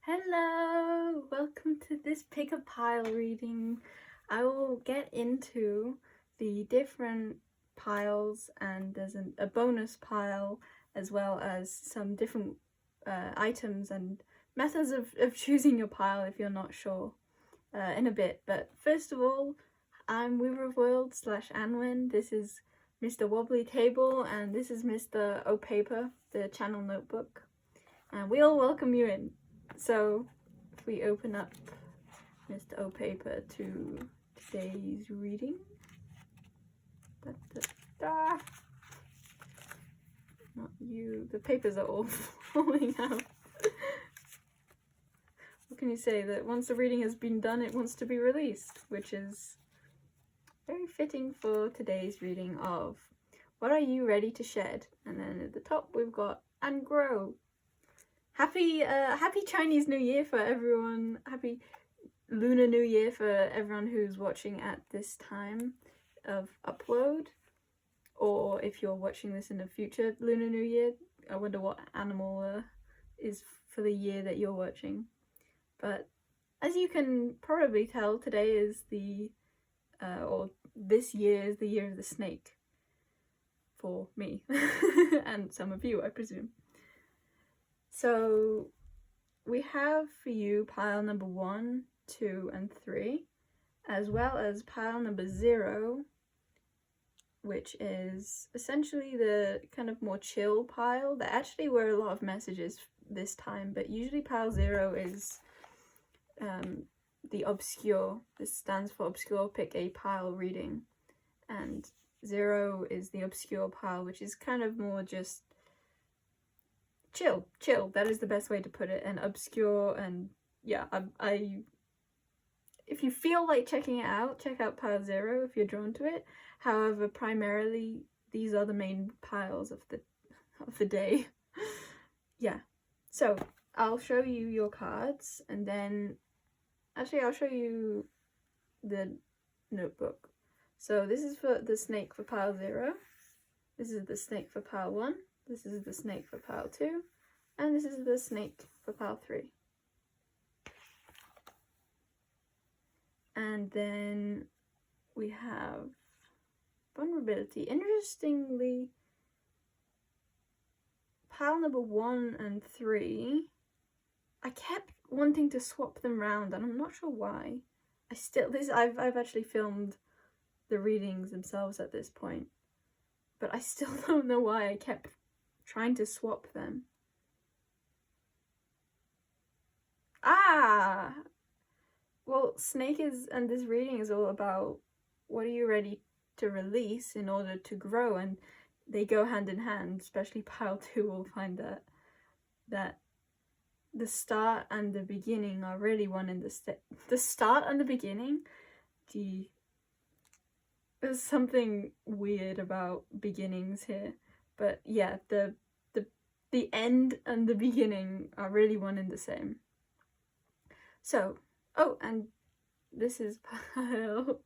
Hello! Welcome to this pick a pile reading. I will get into the different piles, and there's a bonus pile as well as some different items and methods of choosing your pile if you're not sure in a bit. But first of all, I'm Weaver of Worlds / Anwen. This is Mr. Wobbly Table and this is Mr. O Paper, the channel notebook. And we all welcome you in. So, if we open up Mr. O Paper to today's reading. Not you. The papers are all falling out. What can you say? That once the reading has been done, it wants to be released, which is very fitting for today's reading of What Are You Ready to Shed? And then at the top we've got And Grow. Happy Chinese New Year for everyone. Happy Lunar New Year for everyone who's watching at this time of upload. Or if you're watching this in the future Lunar New Year, I wonder what animal is for the year that you're watching. But as you can probably tell, today is or this year is the year of the snake. For me. And some of you, I presume. So we have for you pile number 1, 2, and 3, as well as pile number 0, which is essentially the kind of more chill pile. There actually were a lot of messages this time, but usually pile 0 is the obscure. This stands for obscure pick a pile reading, and 0 is the obscure pile, which is kind of more just chill, that is the best way to put it, and obscure. And yeah, I if you feel like checking it out, check out pile 0 if you're drawn to it. However, primarily these are the main piles of the day. Yeah, so I'll show you your cards, and then actually I'll show you the notebook. So this is for the snake for pile 0, this is the snake for pile 1, this is the snake for pile 2, and this is the snake for pile 3. And then we have vulnerability. Interestingly, pile number 1 and 3, I kept wanting to swap them round, and I'm not sure why. I've actually filmed the readings themselves at this point, but I still don't know why I kept trying to swap them. Well, snake is, and this reading is all about what are you ready to release in order to grow, and they go hand in hand. Especially pile 2 will find that the start and the beginning are really one in the start and the beginning. There's something weird about beginnings here, but yeah, the end and the beginning are really one and the same. So, oh, and this is pile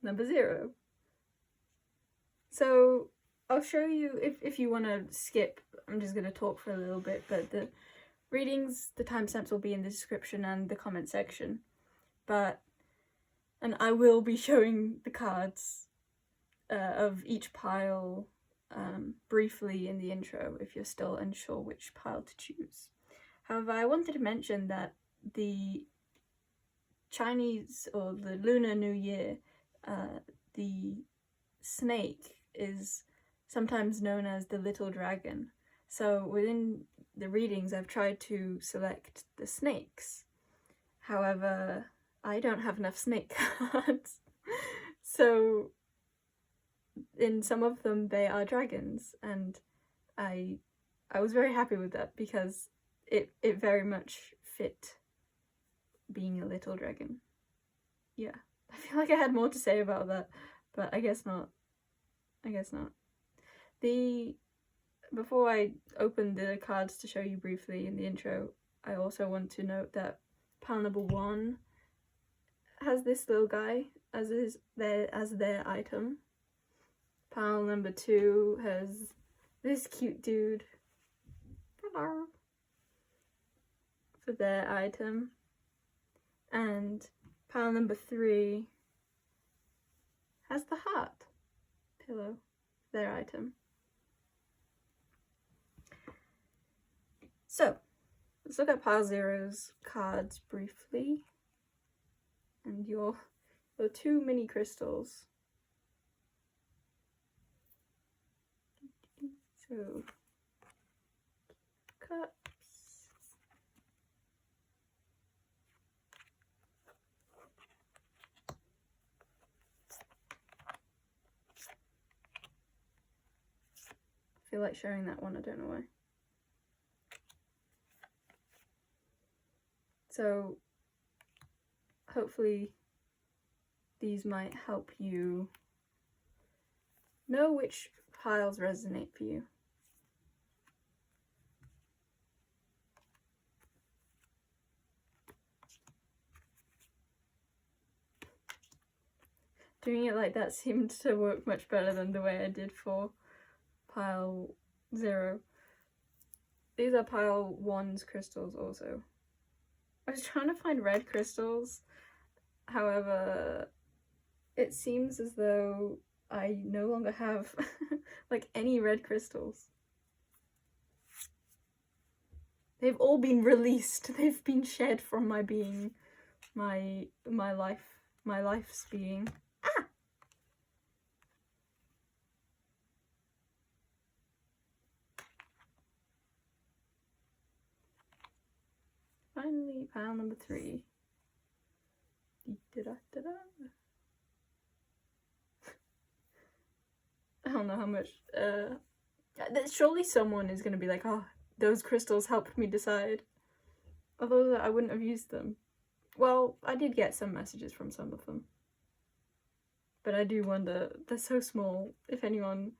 number 0. So I'll show you, if you want to skip, I'm just going to talk for a little bit, but the readings, the timestamps will be in the description and the comment section. And I will be showing the cards of each pile briefly in the intro if you're still unsure which pile to choose. However, I wanted to mention that the Chinese or the Lunar New Year, the snake is sometimes known as the little dragon. So within the readings I've tried to select the snakes. However, I don't have enough snake cards. So in some of them they are dragons, and I was very happy with that because it very much fit being a little dragon. Yeah, I feel like I had more to say about that, but I guess not. Before I open the cards to show you briefly in the intro, I also want to note that pile number 1 has this little guy as their item. Pile number 2 has this cute dude. Hello. for their item, and pile number 3 has the heart pillow, their item. So let's look at pile 0's cards briefly, and your 2 mini crystals. So cups. I feel like sharing that one, I don't know why. So hopefully these might help you know which piles resonate for you. Doing it like that seemed to work much better than the way I did for pile 0. These are pile 1's crystals also. I was trying to find red crystals, however, it seems as though I no longer have like any red crystals. They've all been released. They've been shed from my being, my life's being. Ah! Finally, pile number 3. I don't know how much, surely someone is going to be like, oh, those crystals helped me decide. Although I wouldn't have used them. Well, I did get some messages from some of them. But I do wonder, they're so small, if anyone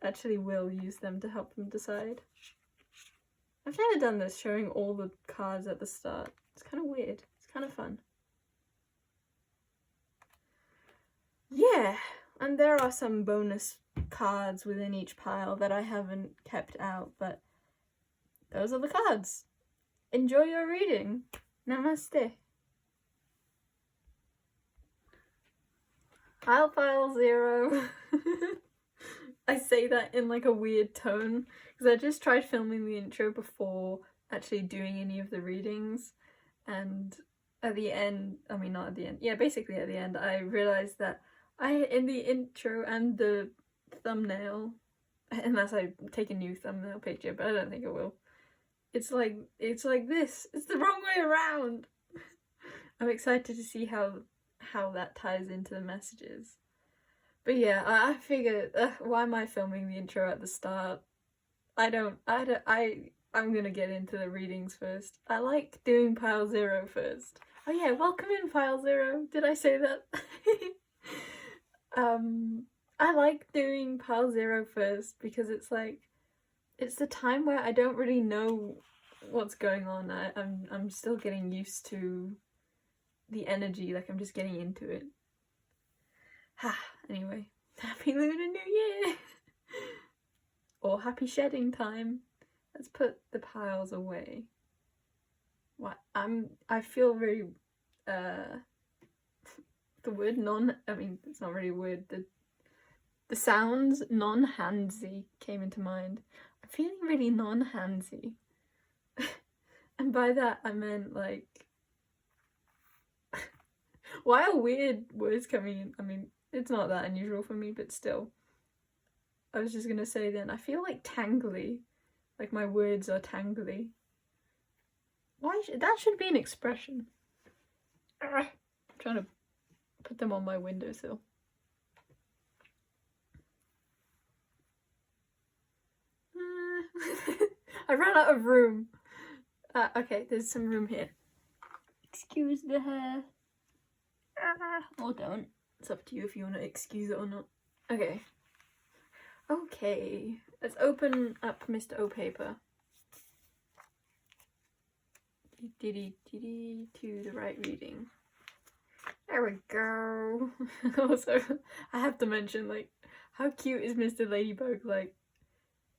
actually will use them to help them decide. I've never done this, showing all the cards at the start. It's kind of weird. It's kind of fun. Yeah, and there are some bonus cards within each pile that I haven't kept out, but those are the cards. Enjoy your reading. Namaste. Pile 0. I say that in like a weird tone because I just tried filming the intro before actually doing any of the readings, and at the end, I mean not at the end, yeah, basically at the end, I realized that in the intro and the thumbnail, unless I take a new thumbnail picture, but I don't think I will, it's like this. It's the wrong way around. I'm excited to see how that ties into the messages. But yeah, I figured, why am I filming the intro at the start? I'm gonna get into the readings first. I like doing pile 0 first. Oh yeah, welcome in pile 0. Did I say that? I like doing pile 0 first because it's like, it's the time where I don't really know what's going on. I'm still getting used to the energy, like I'm just getting into it. Anyway, happy Lunar New Year! Or happy shedding time. Let's put the piles away. What? I feel very, the word it's not really a word, the sounds non-handsy came into mind. I'm feeling really non-handsy. And by that I meant like, why are weird words coming in? I mean, it's not that unusual for me, but still. I was just gonna say then, I feel like tangly. Like my words are tangly. Why that should be an expression. I'm trying to put them on my windowsill. I ran out of room. Okay, there's some room here. Excuse the hair. Or don't. It's up to you if you want to excuse it or not. Okay. Okay. Let's open up Mr. O paper. To the right reading. There we go. Also, I have to mention, like, how cute is Mr. Ladybug? Like,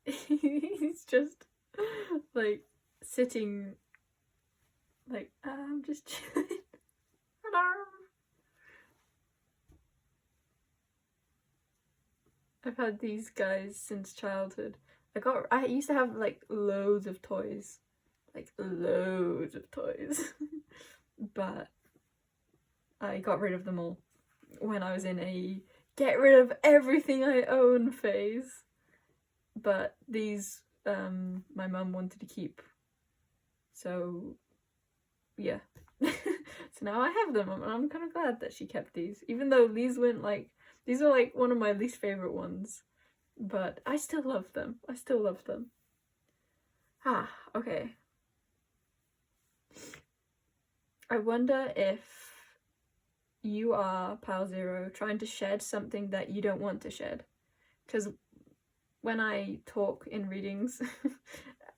he's just, like, sitting Like, I'm just chilling. I've had these guys since childhood. I used to have like loads of toys. Like loads of toys. But I got rid of them all when I was in a get rid of everything I own phase. But these my mum wanted to keep. So yeah. So now I have them and I'm kind of glad that she kept these. Even though these were like one of my least favorite ones. But I still love them. I still love them. Ah, okay. I wonder if you are Pile Zero trying to shed something that you don't want to shed. Because when I talk in readings,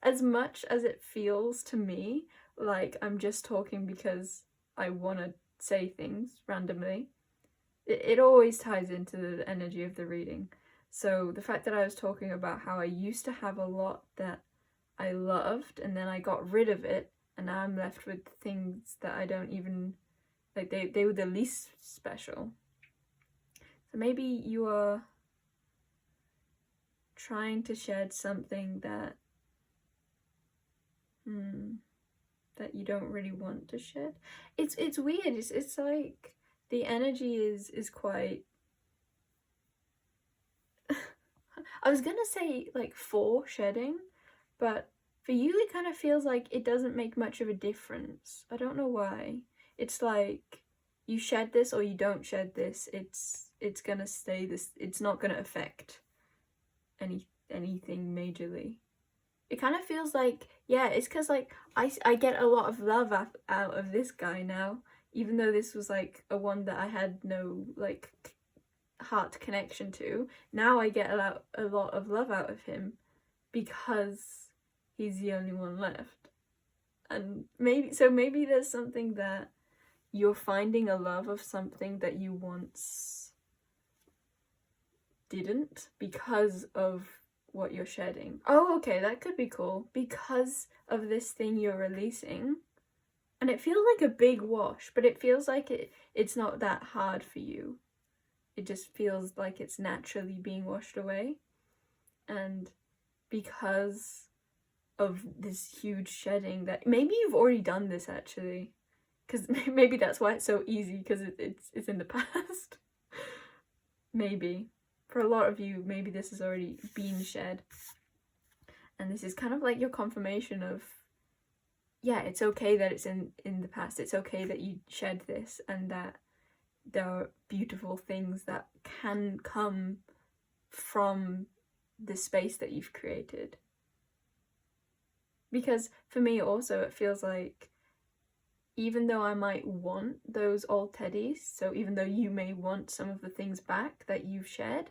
as much as it feels to me like I'm just talking because I want to say things randomly, it always ties into the energy of the reading. So the fact that I was talking about how I used to have a lot that I loved and then I got rid of it and now I'm left with things that I don't even, like they were the least special. So maybe you are trying to shed something that that you don't really want to shed. It's weird. It's like the energy is quite I was gonna say like for shedding, but for you it kind of feels like it doesn't make much of a difference. I don't know why. It's like you shed this or you don't shed this. It's gonna stay this. It's not gonna affect anything majorly. It kind of feels like, yeah, it's because like I get a lot of love out of this guy now, even though this was like a one that I had no like heart connection to. Now I get a lot of love out of him because he's the only one left. And maybe there's something that you're finding a love of something that you once didn't because of what you're shedding. Oh, okay, that could be cool. Because of this thing you're releasing. And it feels like a big wash, but it feels like it's not that hard for you. It just feels like it's naturally being washed away. And because of this huge shedding that maybe you've already done this actually, because maybe that's why it's so easy, because it's in the past. Maybe for a lot of you, maybe this has already been shed, and this is kind of like your confirmation of, yeah, it's okay that it's in the past. It's okay that you shed this, and that there are beautiful things that can come from the space that you've created. Because for me also, it feels like even though I might want those old teddies, so even though you may want some of the things back that you've shed,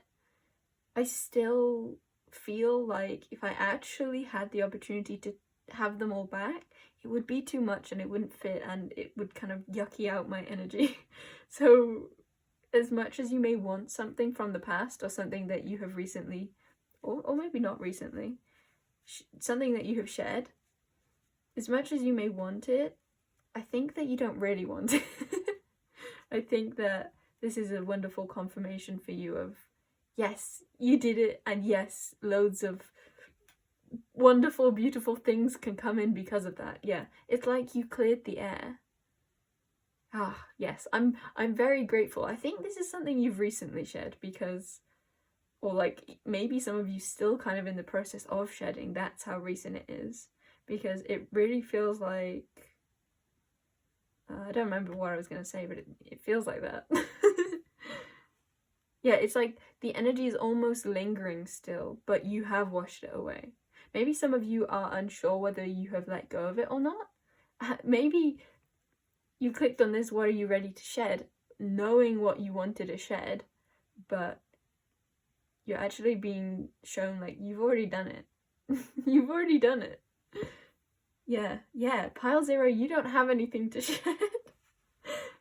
I still feel like if I actually had the opportunity to have them all back, it would be too much and it wouldn't fit and it would kind of yucky out my energy. So as much as you may want something from the past or something that you have recently, or maybe not recently, something that you have shed, as much as you may want it, I think that you don't really want it. I think that this is a wonderful confirmation for you of, yes, you did it, and yes, loads of wonderful, beautiful things can come in because of that. Yeah, it's like you cleared the air. Ah, yes, I'm very grateful. I think this is something you've recently shed because, or like maybe some of you still kind of in the process of shedding. That's how recent it is, because it really feels like, I don't remember what I was going to say, but it feels like that. Yeah, it's like the energy is almost lingering still, but you have washed it away. Maybe some of you are unsure whether you have let go of it or not. Maybe you clicked on this, what are you ready to shed, knowing what you wanted to shed, but you're actually being shown like you've already done it. You've already done it. Yeah, Pile Zero, you don't have anything to shed.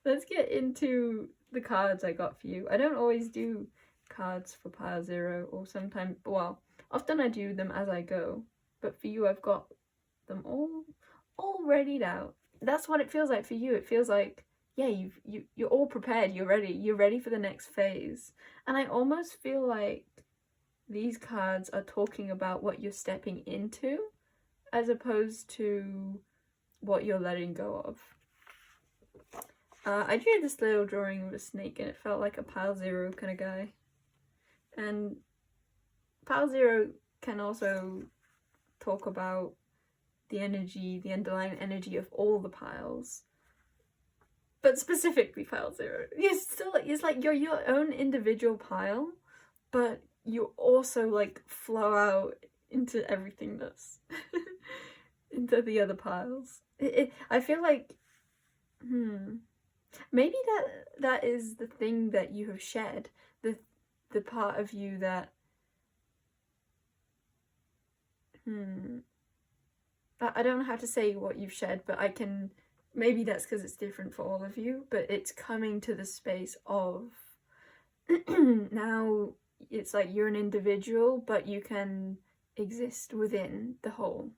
Let's get into the cards I got for you. I don't always do cards for Pile Zero, or sometimes, well, often I do them as I go, but for you I've got them all readied out. that's what it feels like for you. It feels like, yeah, you're all prepared, you're ready for the next phase. And I almost feel like these cards are talking about what you're stepping into as opposed to what you're letting go of. I drew this little drawing of a snake and it felt like a pile zero kind of guy. And pile zero can also talk about the energy, the underlying energy of all the piles. But specifically pile zero. It's like you're your own individual pile, but you also like flow out into everythingness. Into the other piles. I feel like maybe that is the thing that you have shed, the part of you that I don't know how to say what you've shed, but I can, maybe that's because it's different for all of you, but it's coming to the space of now it's like you're an individual, but you can exist within the whole.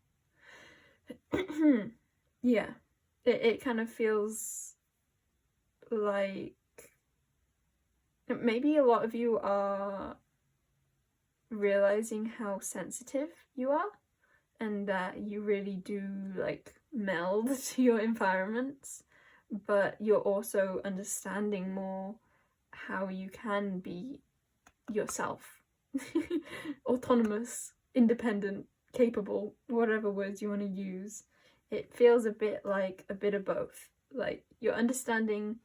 Yeah, it kind of feels like maybe a lot of you are realizing how sensitive you are and that you really do like meld to your environments, but you're also understanding more how you can be yourself. Autonomous, independent, capable, whatever words you want to use. It feels a bit like a bit of both. Like you're understanding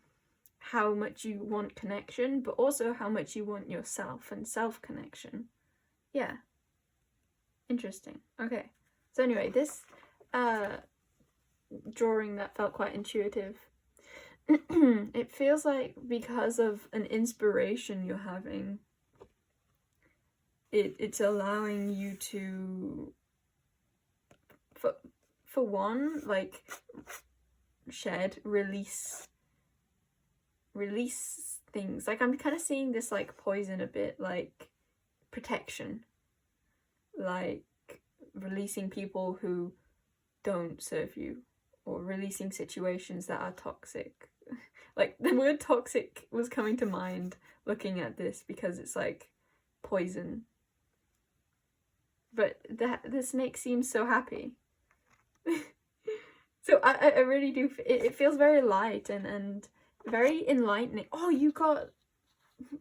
how much you want connection, but also how much you want yourself and self-connection. Yeah. Interesting. Okay. So anyway, this drawing that felt quite intuitive. It feels like because of an inspiration you're having, it's allowing you to, for one, like shed, release things. Like I'm kind of seeing this like poison a bit, like protection, like releasing people who don't serve you, or releasing situations that are toxic. Like the word toxic was coming to mind looking at this because it's like poison. But the snake seems so happy. So I really do, it feels very light and very enlightening. Oh, you got,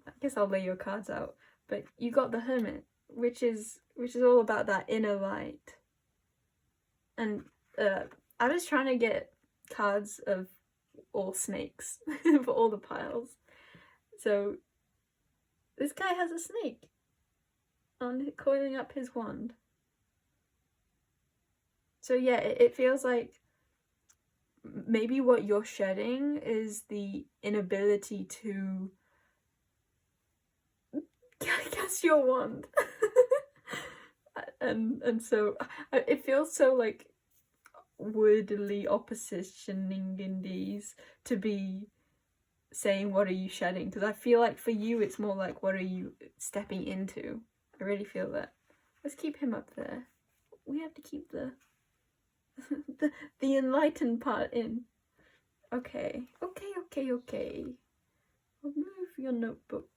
I guess I'll lay your cards out, but you got the Hermit, which is all about that inner light. And I was trying to get cards of all snakes for all the piles. So this guy has a snake on coiling up his wand. So yeah, it feels like maybe what you're shedding is the inability to cast your wand. and so it feels so like wordily oppositioning in these to be saying what are you shedding, because I feel like for you it's more like what are you stepping into. I really feel that. Let's keep him up there. We have to keep the the enlightened part in. Okay. I'll move your notebook,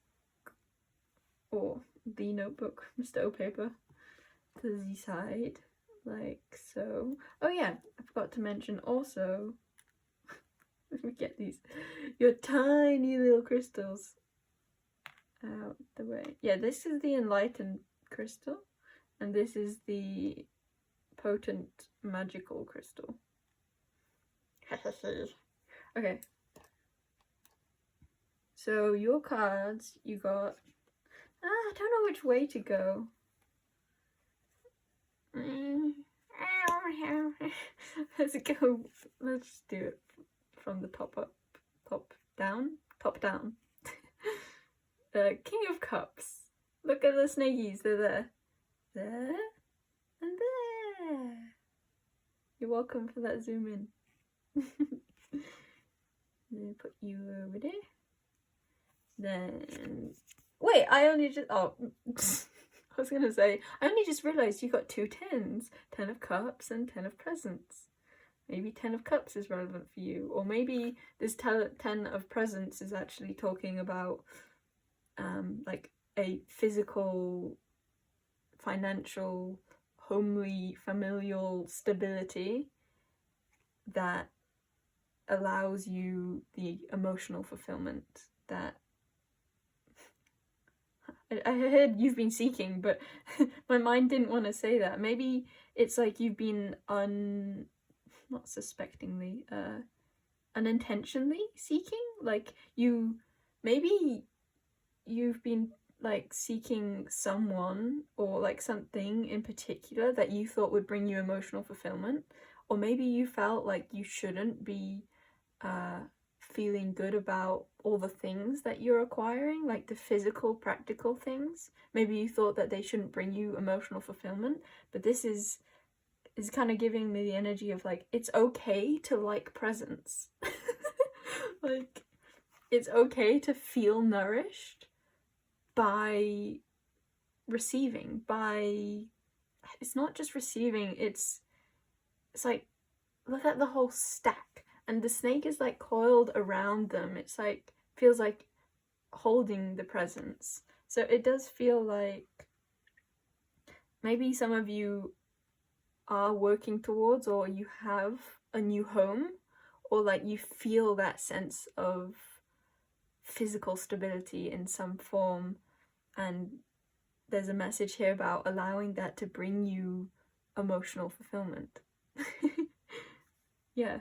or the notebook, Mr. O Paper, to the side, like so. Oh yeah, I forgot to mention also, let me get these, your tiny little crystals out the way. Yeah, this is the enlightened crystal, and this is the potent magical crystal. Okay. So your cards, you got, I don't know which way to go. Let's go, let's do it from the top up, top down. King of Cups. Look at the snakies, they're there, and there. You're welcome for that zoom in. Then put you over there. Then, wait, I only just, oh, I was gonna say, I only just realised you got 2 10s, 10 of Cups and 10 of Presents. Maybe 10 of Cups is relevant for you. Or maybe this 10 of Presents is actually talking about like a physical, financial, homely, familial stability that allows you the emotional fulfillment that I heard you've been seeking, but my mind didn't want to say that. Maybe it's like you've been not suspectingly, unintentionally seeking. Like maybe you've been like seeking someone or like something in particular that you thought would bring you emotional fulfillment, or maybe you felt like you shouldn't be feeling good about all the things that you're acquiring, like the physical, practical things. Maybe you thought that they shouldn't bring you emotional fulfillment, but this is kind of giving me the energy of like, it's okay to like presents. Like, it's okay to feel nourished by receiving, it's not just receiving, it's like, look at the whole stack, and the snake is like coiled around them. It's like, feels like holding the presents. So it does feel like maybe some of you are working towards, or you have a new home, or like you feel that sense of physical stability in some form, and there's a message here about allowing that to bring you emotional fulfillment. Yeah,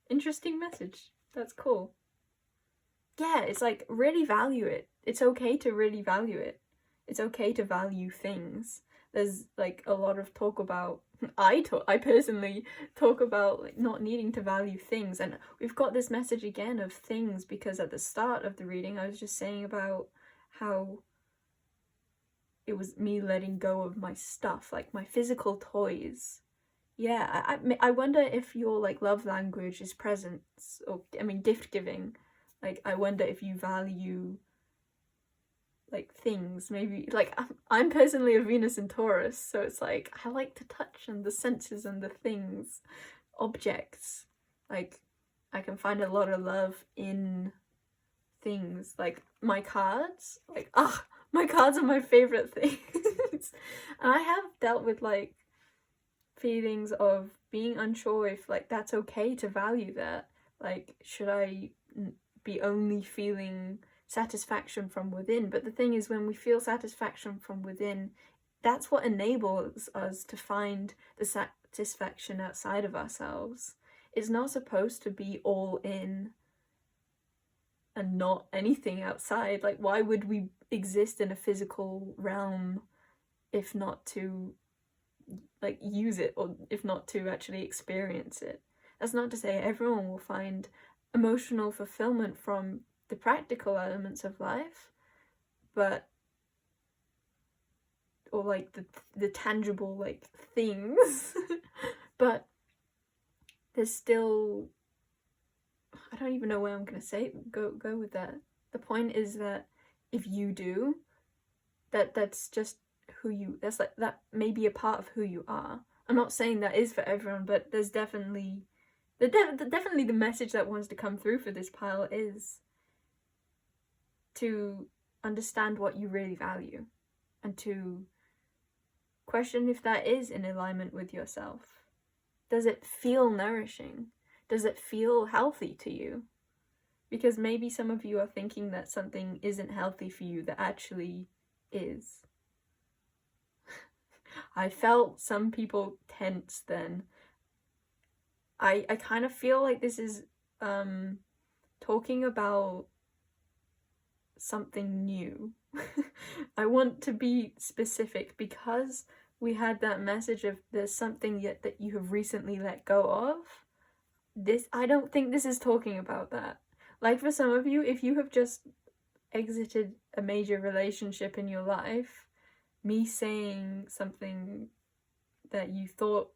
interesting message. That's cool. Yeah, it's like, really value it. It's okay to really value it. It's okay to value things. There's like a lot of talk about, I personally talk about like not needing to value things, and we've got this message again of things, because at the start of the reading I was just saying about how it was me letting go of my stuff, like my physical toys. Yeah, I wonder if your like love language is presents, or I mean gift giving. Like, I wonder if you value like things. Maybe like I'm personally a Venus in Taurus, so it's like I like to touch and the senses and the things, objects. Like, I can find a lot of love in things. Like my cards, like my cards are my favorite things. And I have dealt with like feelings of being unsure if like that's okay to value that. Like, should I be only feeling satisfaction from within? But the thing is, when we feel satisfaction from within, that's what enables us to find the satisfaction outside of ourselves. It's not supposed to be all in and not anything outside. Like, why would we exist in a physical realm if not to like use it, or if not to actually experience it? That's not to say everyone will find emotional fulfillment from the practical elements of life, but or like the tangible like things. But there's still, I don't even know where I'm gonna say go with that. The point is that if you do, that's just who you, that's like, that may be a part of who you are. I'm not saying that is for everyone, but there's definitely definitely the message that wants to come through for this pile is to understand what you really value, and to question if that is in alignment with yourself. Does it feel nourishing? Does it feel healthy to you? Because maybe some of you are thinking that something isn't healthy for you that actually is. I felt some people tense then. I kind of feel like this is talking about something new. I want to be specific, because we had that message of there's something yet that you have recently let go of. This, I don't think this is talking about that. Like, for some of you, if you have just exited a major relationship in your life, me saying something that you thought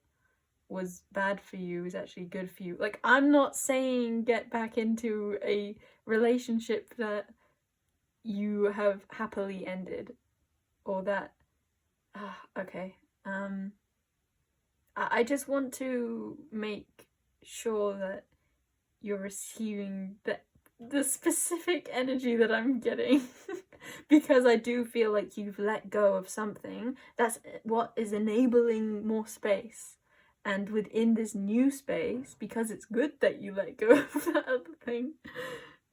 was bad for you is actually good for you. Like, I'm not saying get back into a relationship that you have happily ended, or that okay, I just want to make sure that you're receiving the specific energy that I'm getting. Because I do feel like you've let go of something. That's what is enabling more space. And within this new space, because it's good that you let go of that other thing,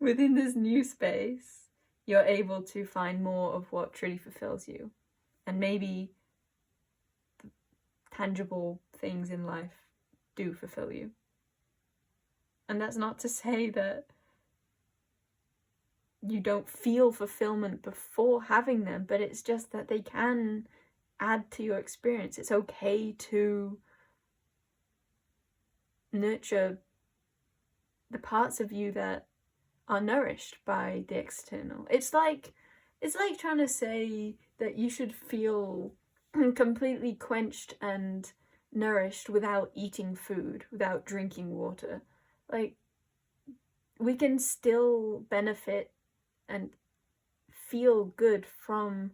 within this new space, you're able to find more of what truly fulfills you. And maybe tangible things in life do fulfill you. And that's not to say that you don't feel fulfillment before having them, but it's just that they can add to your experience. It's okay to nurture the parts of you that are nourished by the external. It's like trying to say that you should feel completely quenched and nourished without eating food, without drinking water. Like, we can still benefit and feel good from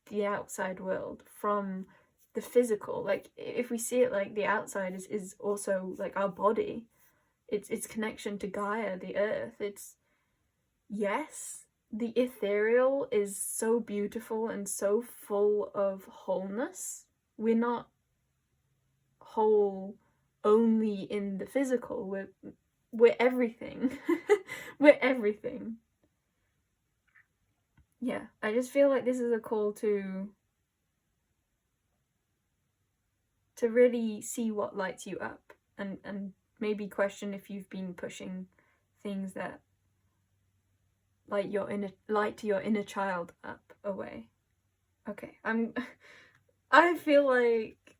the outside world, from the physical. Like, if we see it like the outside is also like our body, it's connection to Gaia, the earth. It's, yes, the ethereal is so beautiful and so full of wholeness. We're not whole only in the physical. We're everything. We're everything. Yeah, I just feel like this is a call to really see what lights you up, and maybe question if you've been pushing things that light your inner child up away. Okay, I feel like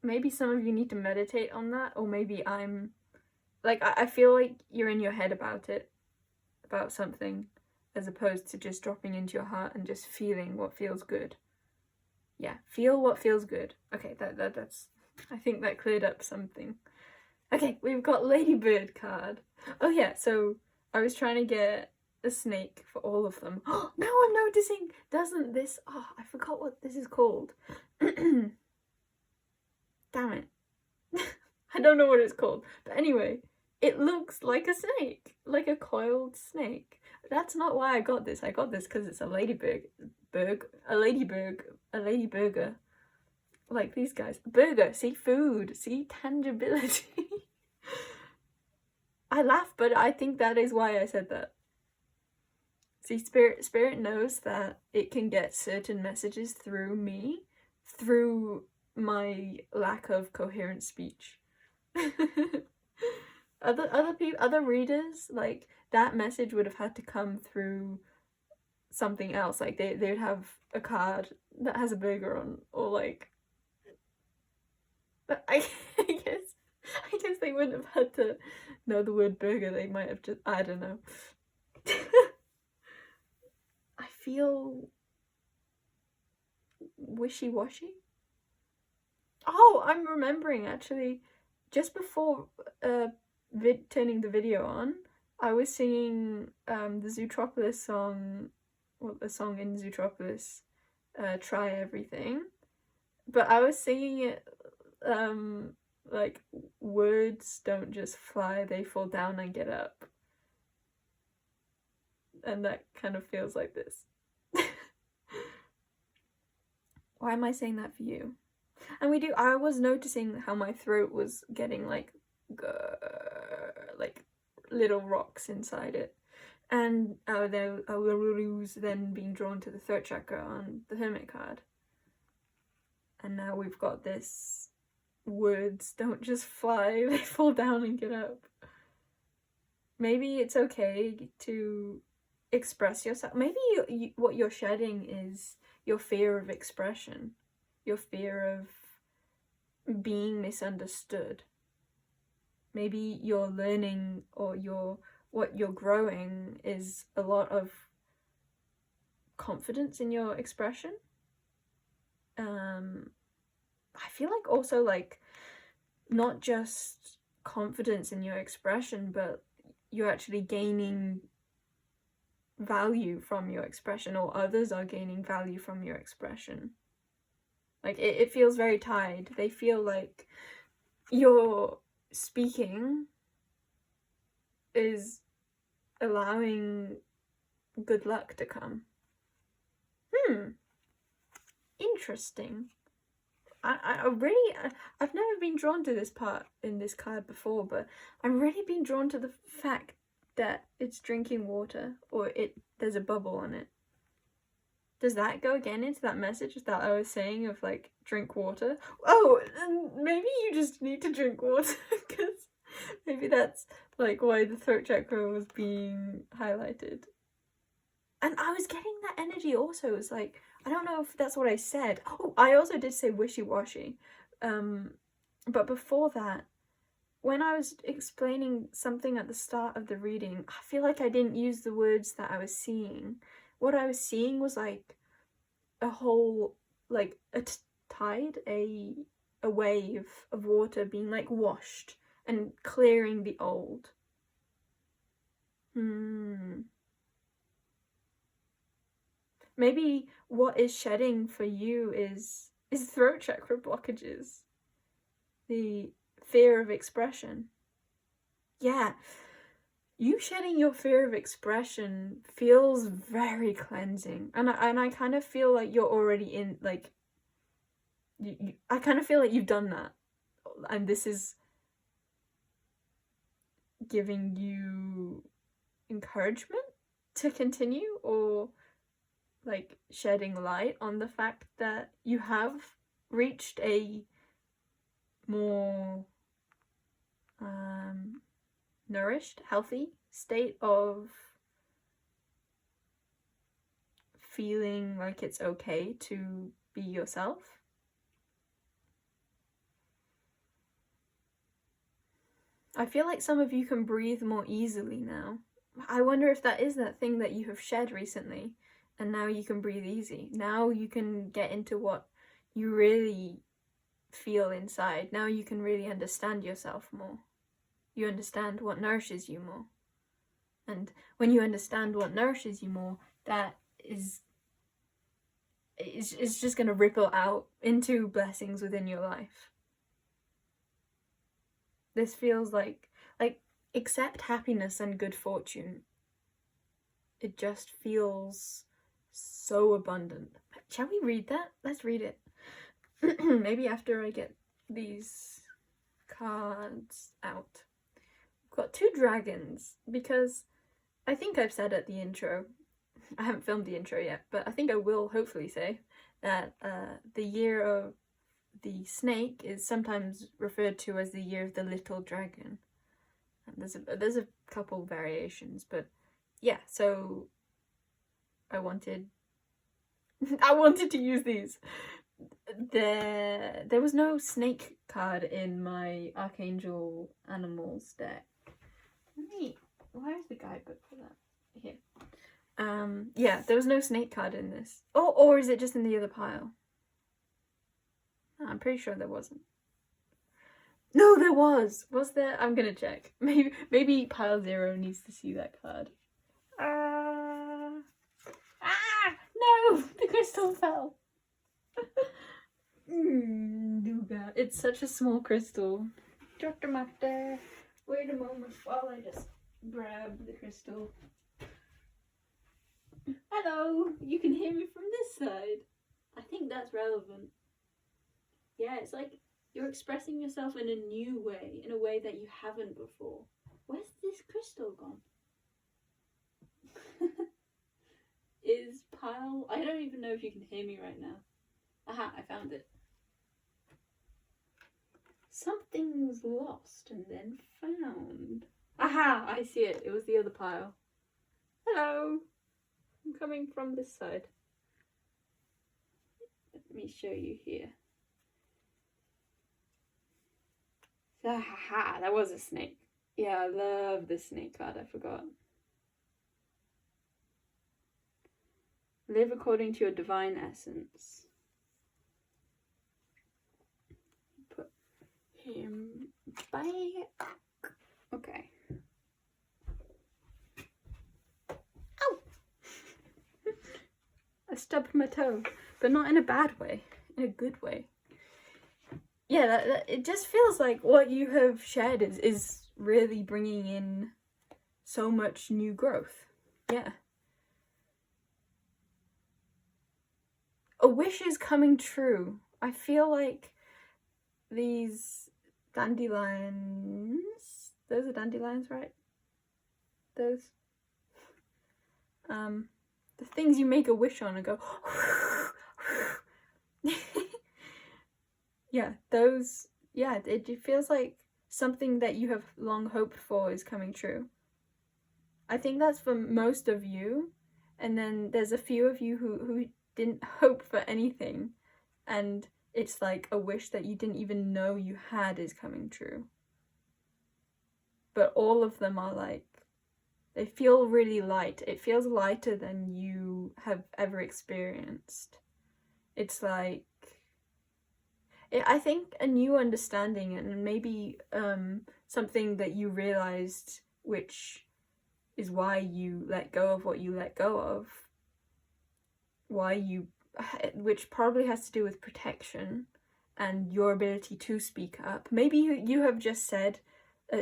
maybe some of you need to meditate on that, or maybe I'm like, I feel like you're in your head about it, about something, as opposed to just dropping into your heart and just feeling what feels good. Yeah, feel what feels good. Okay, that's, I think that cleared up something. Okay, we've got Ladybird card. Oh yeah, so I was trying to get a snake for all of them. Oh, now I'm noticing, doesn't this, oh, I forgot what this is called. Damn it. I don't know what it's called. But anyway, it looks like a snake, like a coiled snake. That's not why I got this. I got this because it's a ladybird, a ladyburger. Like these guys. Burger, see, food, see, tangibility. I laugh, but I think that is why I said that. See, spirit knows that it can get certain messages through me, through my lack of coherent speech. Other readers, like, that message would have had to come through something else. Like, they would have a card that has a burger on, or like, but I guess they wouldn't have had to know the word burger. They might have just, I don't know. I feel wishy-washy. Oh, I'm remembering, actually, just before turning the video on, I was singing the Zootropolis song, well, the song in Zootropolis, Try Everything, but I was singing it like, words don't just fly, they fall down and get up. And that kind of feels like this. Why am I saying that for you? And I was noticing how my throat was getting like little rocks inside it. And was then being drawn to the throat chakra on the Hermit card. And now we've got this, words don't just fly, they fall down and get up. Maybe it's okay to express yourself. Maybe what you're shedding is your fear of expression, your fear of being misunderstood. Maybe you're learning, or what you're growing is a lot of confidence in your expression. I feel like also, like, not just confidence in your expression, but you're actually gaining value from your expression, or others are gaining value from your expression. Like, it feels very tied. They feel like you're speaking is allowing good luck to come. Interesting. I've never been drawn to this part in this card before, but I'm really been drawn to the fact that it's drinking water, or there's a bubble on it. Does that go again into that message that I was saying of like, drink water? Oh, maybe you just need to drink water, because maybe that's like why the throat chakra was being highlighted. And I was getting that energy also. It was like, I don't know if that's what I said. Oh, I also did say wishy-washy. But before that, when I was explaining something at the start of the reading, I feel like I didn't use the words that I was seeing. What I was seeing was like a whole, like a tide, a wave of water being like washed and clearing the old. Maybe what is shedding for you is throat chakra blockages. The fear of expression. Yeah. You shedding your fear of expression feels very cleansing. And I kind of feel like you're already in, like, I kind of feel like you've done that. And this is giving you encouragement to continue, or like shedding light on the fact that you have reached a more nourished, healthy state of feeling like it's okay to be yourself. I feel like some of you can breathe more easily now. I wonder if that is that thing that you have shed recently, and now you can breathe easy. Now you can get into what you really feel inside. Now you can really understand yourself more. You understand what nourishes you more. And when you understand what nourishes you more, that is just going to ripple out into blessings within your life. This feels like accept happiness and good fortune. It just feels so abundant. Shall we read that? Let's read it. Maybe after I get these cards out. I've got 2 dragons, because I think I've said at the intro, I haven't filmed the intro yet, but I think I will hopefully say that the year of the snake is sometimes referred to as the year of the little dragon. And there's a couple variations, but yeah, so I wanted to use these. There was no snake card in my Archangel Animals deck. Where's the guidebook for that? Here. Yeah, there was no snake card in this. Or is it just in the other pile? I'm pretty sure there wasn't. No, there was! Was there? I'm gonna check. Maybe pile 0 needs to see that card. No! The crystal fell! It's such a small crystal. Dr. Matter, wait a moment while I just grab the crystal. Hello! You can hear me from this side. I think that's relevant. Yeah, it's like you're expressing yourself in a new way, in a way that you haven't before. Where's this crystal gone? Is pile... I don't even know if you can hear me right now. Aha, I found it. Something's lost and then found. Aha, I see it. It was the other pile. Hello. I'm coming from this side. Let me show you here. Haha, that was a snake. Yeah, I love the snake card, I forgot. Live according to your divine essence. Put him back. Okay. Ow! I stubbed my toe, but not in a bad way, in a good way. yeah, it just feels like what you have shared is really bringing in so much new growth. Yeah. A wish is coming true. I feel like these dandelions, those are dandelions, right? Those, the things you make a wish on and go, yeah, those, yeah, it feels like something that you have long hoped for is coming true. I think that's for most of you, and then there's a few of you who didn't hope for anything, and it's like a wish that you didn't even know you had is coming true. But all of them are like, they feel really light. It feels lighter than you have ever experienced. It's like, I think a new understanding, and maybe something that you realized, which is why you let go of what you let go of, which probably has to do with protection and your ability to speak up. Maybe you have just said,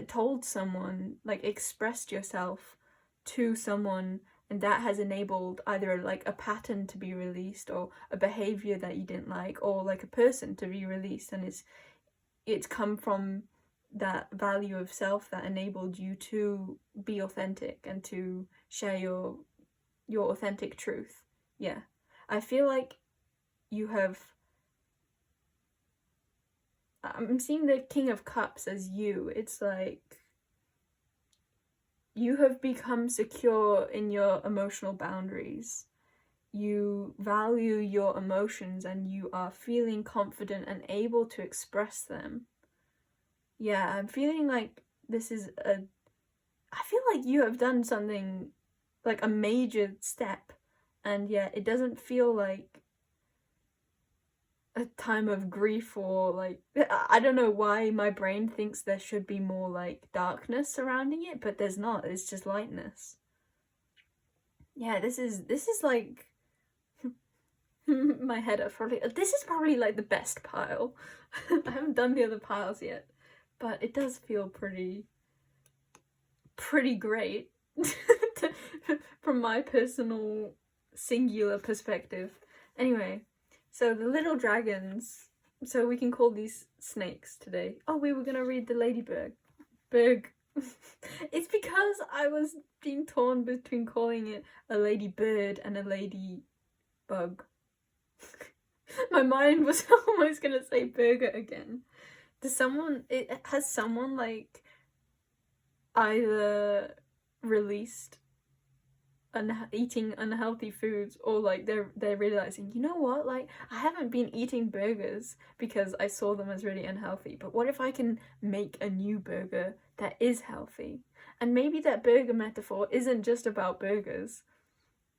told someone, like expressed yourself to someone, and that has enabled either like a pattern to be released, or a behavior that you didn't like, or like a person to be released, and it's come from that value of self that enabled you to be authentic and to share your authentic truth. Yeah, I feel like you have, I'm seeing the King of Cups as you. It's like you have become secure in your emotional boundaries. You value your emotions and you are feeling confident and able to express them. Yeah, I'm feeling like this is I feel like you have done something, like a major step, and yet it doesn't feel like a time of grief, or like, I don't know why my brain thinks there should be more like darkness surrounding it, but there's not. It's just lightness. Yeah, this is like my head up probably. This is probably like the best pile. I haven't done the other piles yet, but it does feel pretty great from my personal singular perspective. Anyway, so the little dragons, so we can call these snakes today. Oh, we were gonna read the ladybird. It's because I was being torn between calling it a ladybird and a ladybug. My mind was almost gonna say burger again. Has someone like either released eating unhealthy foods, or like they're realizing, you know what, like I haven't been eating burgers because I saw them as really unhealthy, but what if I can make a new burger that is healthy? And maybe that burger metaphor isn't just about burgers.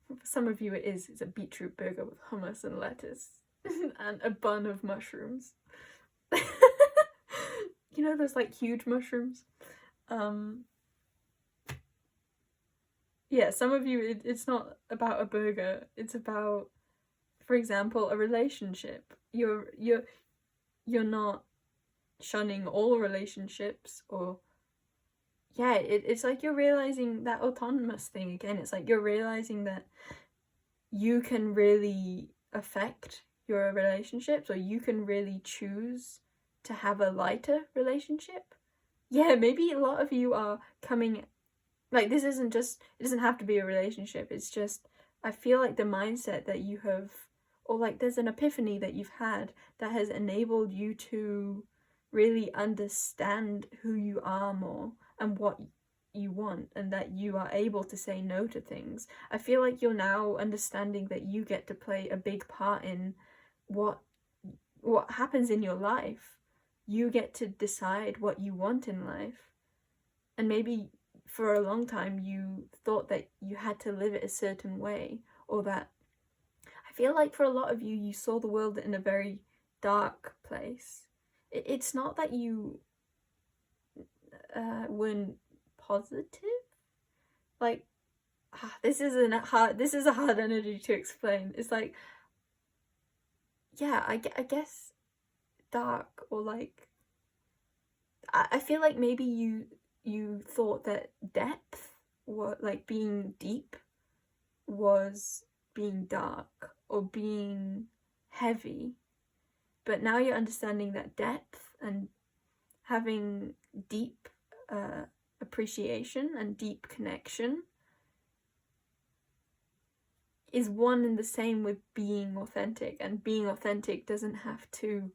For some of you it is. It's a beetroot burger with hummus and lettuce and a bun of mushrooms. You know those like huge mushrooms? Yeah, some of you, it's not about a burger. It's about, for example, a relationship. You're not shunning all relationships, or yeah, it's like you're realizing that autonomous thing again. It's like you're realizing that you can really affect your relationships, or you can really choose to have a lighter relationship. Yeah, maybe a lot of you are coming, like, this isn't just, it doesn't have to be a relationship, it's just, I feel like the mindset that you have, or like there's an epiphany that you've had that has enabled you to really understand who you are more and what you want, and that you are able to say no to things. I feel like you're now understanding that you get to play a big part in what happens in your life. You get to decide what you want in life. And maybe for a long time you thought that you had to live it a certain way, or that, I feel like for a lot of you, you saw the world in a very dark place. It's not that you weren't positive. Like, this is a hard energy to explain. It's like, yeah, I guess dark, or like, I feel like maybe you thought that depth, or like being deep, was being dark or being heavy, but now you're understanding that depth and having deep appreciation and deep connection is one and the same with being authentic, and being authentic doesn't have to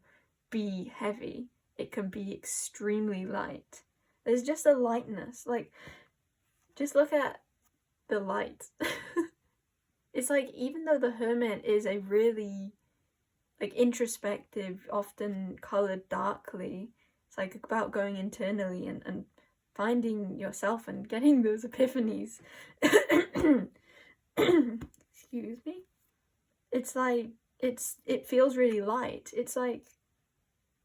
be heavy. It can be extremely light. There's just a lightness, like, just look at the light. It's like, even though the Hermit is a really, like, introspective, often coloured darkly, it's like about going internally and finding yourself and getting those epiphanies. Excuse me. It's like, it feels really light. It's like,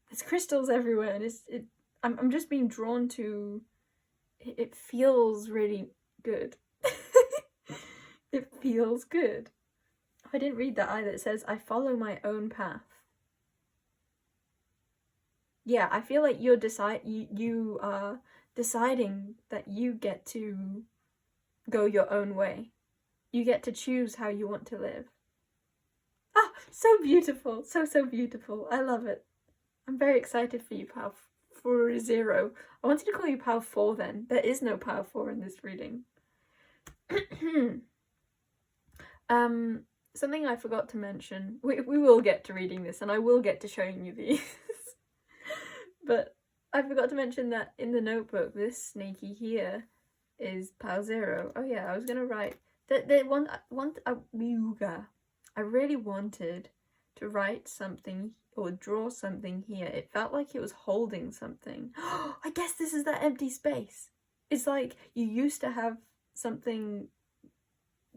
there's crystals everywhere, and I'm just being drawn to, it feels really good. It feels good. I didn't read that either. It says, I follow my own path. Yeah, I feel like you are deciding that you get to go your own way. You get to choose how you want to live. Ah, so beautiful. So beautiful. I love it. I'm very excited for you, Pal 40. I wanted to call you Pal 4 then. There is no Pal 4 in this reading. Something I forgot to mention. We will get to reading this, and I will get to showing you these. But I forgot to mention that in the notebook, this snaky here is Pal 0. Oh yeah, I was gonna write I really wanted to write something or draw something here. It felt like it was holding something. I guess this is that empty space. It's like you used to have something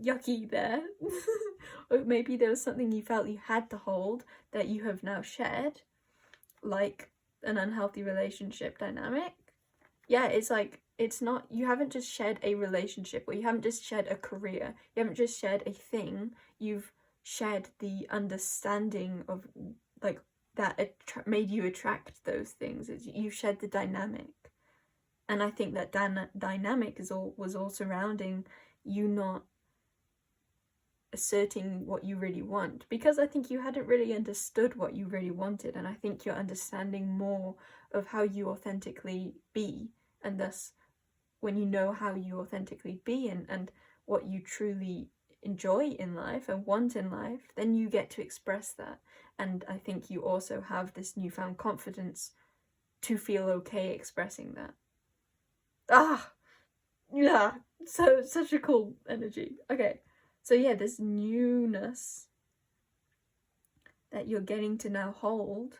yucky there. Or maybe there was something you felt you had to hold that you have now shed, like an unhealthy relationship dynamic. Yeah, it's like, it's not, you haven't just shed a relationship, or you haven't just shed a career, you haven't just shed a thing, you've shed the understanding of, like, that made you attract those things. You've shed the dynamic. And I think that dynamic was all surrounding you not asserting what you really want, because I think you hadn't really understood what you really wanted, and I think you're understanding more of how you authentically be, and thus when you know how you authentically be and what you truly enjoy in life and want in life, then you get to express that. And I think you also have this newfound confidence to feel okay expressing that. Ah, yeah, so such a cool energy. Okay, so yeah, this newness that you're getting to now hold,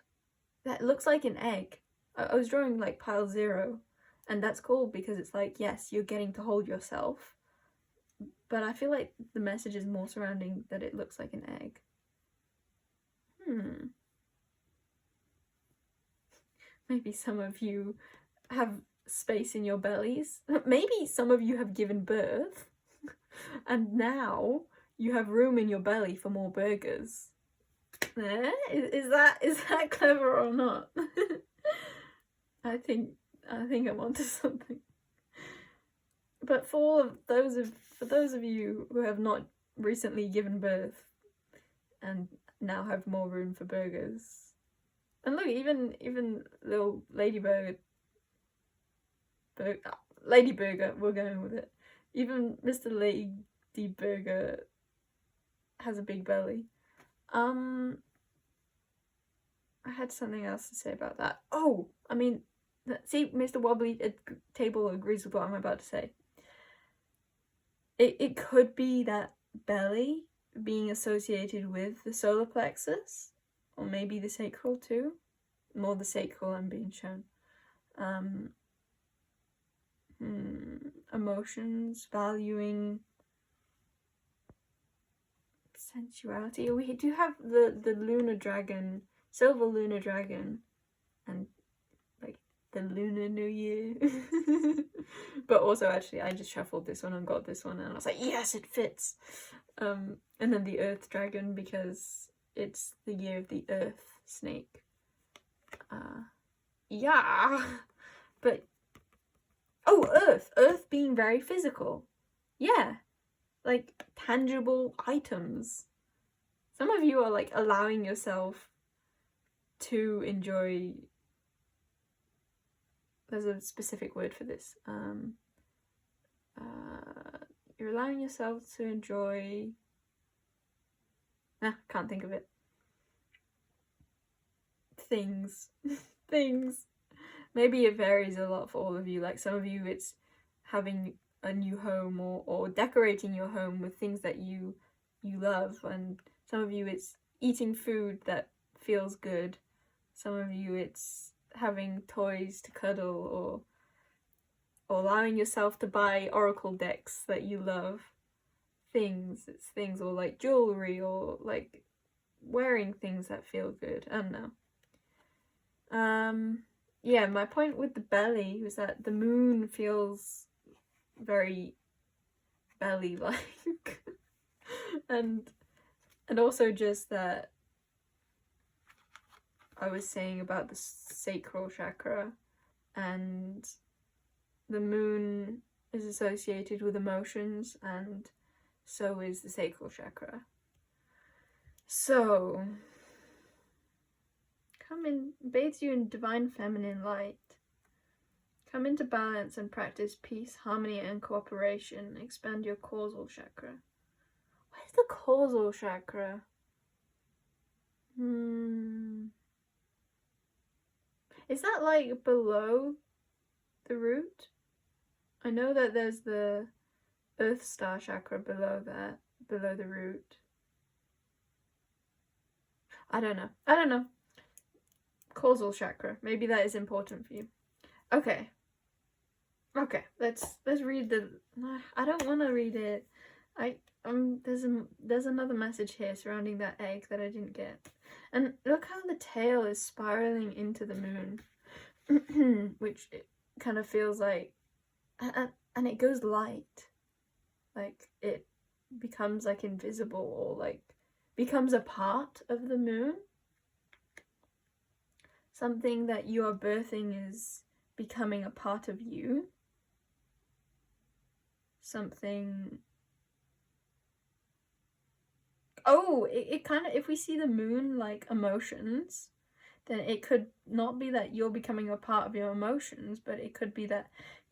that looks like an egg. I was drawing like Pile 0, and that's cool because it's like, yes, you're getting to hold yourself, but I feel like the message is more surrounding that it looks like an egg. Maybe some of you have space in your bellies. Maybe some of you have given birth and now you have room in your belly for more burgers. Is that clever or not? I think I'm onto something. But for those of you who have not recently given birth and now have more room for burgers, and look, even little ladybird, ladyburger, we're going with it. Even Mr. Ladyburger has a big belly. I had something else to say about that. Oh, I mean, see, Mr. Wobbly Table agrees with what I'm about to say. It could be that belly being associated with the solar plexus, or maybe the sacral too. More the sacral I'm being shown. Emotions, valuing, sensuality. We do have the lunar dragon, silver lunar dragon, and like the Lunar New Year. But also, actually, I just shuffled this one and got this one, and I was like, yes, it fits. And then the Earth Dragon, because it's the year of the Earth snake. Yeah. But, oh, Earth being very physical. Yeah. Like, tangible items. Some of you are, like, allowing yourself to enjoy... There's a specific word for this. You're allowing yourself to enjoy... can't think of it. Things. Things. Maybe it varies a lot for all of you. Like, some of you, it's having a new home or decorating your home with things that you love, and some of you, it's eating food that feels good. Some of you, it's having toys to cuddle, or allowing yourself to buy oracle decks that you love. Things, it's things, or like jewelry, or like wearing things that feel good. I don't know. Yeah, my point with the belly was that the moon feels very belly-like. and also just that I was saying about the sacral chakra, and the moon is associated with emotions, and so is the sacral chakra. So, come in, bathes you in divine feminine light. Come into balance and practice peace, harmony, and cooperation. Expand your causal chakra. Where's the causal chakra? Is that like below the root? I know that there's the Earth Star chakra below that, below the root. I don't know. Causal chakra. Maybe that is important for you. Okay, let's read the... I don't want to read it. There's another message here surrounding that egg that I didn't get. And look how the tail is spiraling into the moon. Which it kind of feels like... And it goes light. Like, it becomes, like, invisible, or, like, becomes a part of the moon. Something that you are birthing is becoming a part of you. Something... Oh, it kind of... If we see the moon like emotions, then it could not be that you're becoming a part of your emotions, but it could be that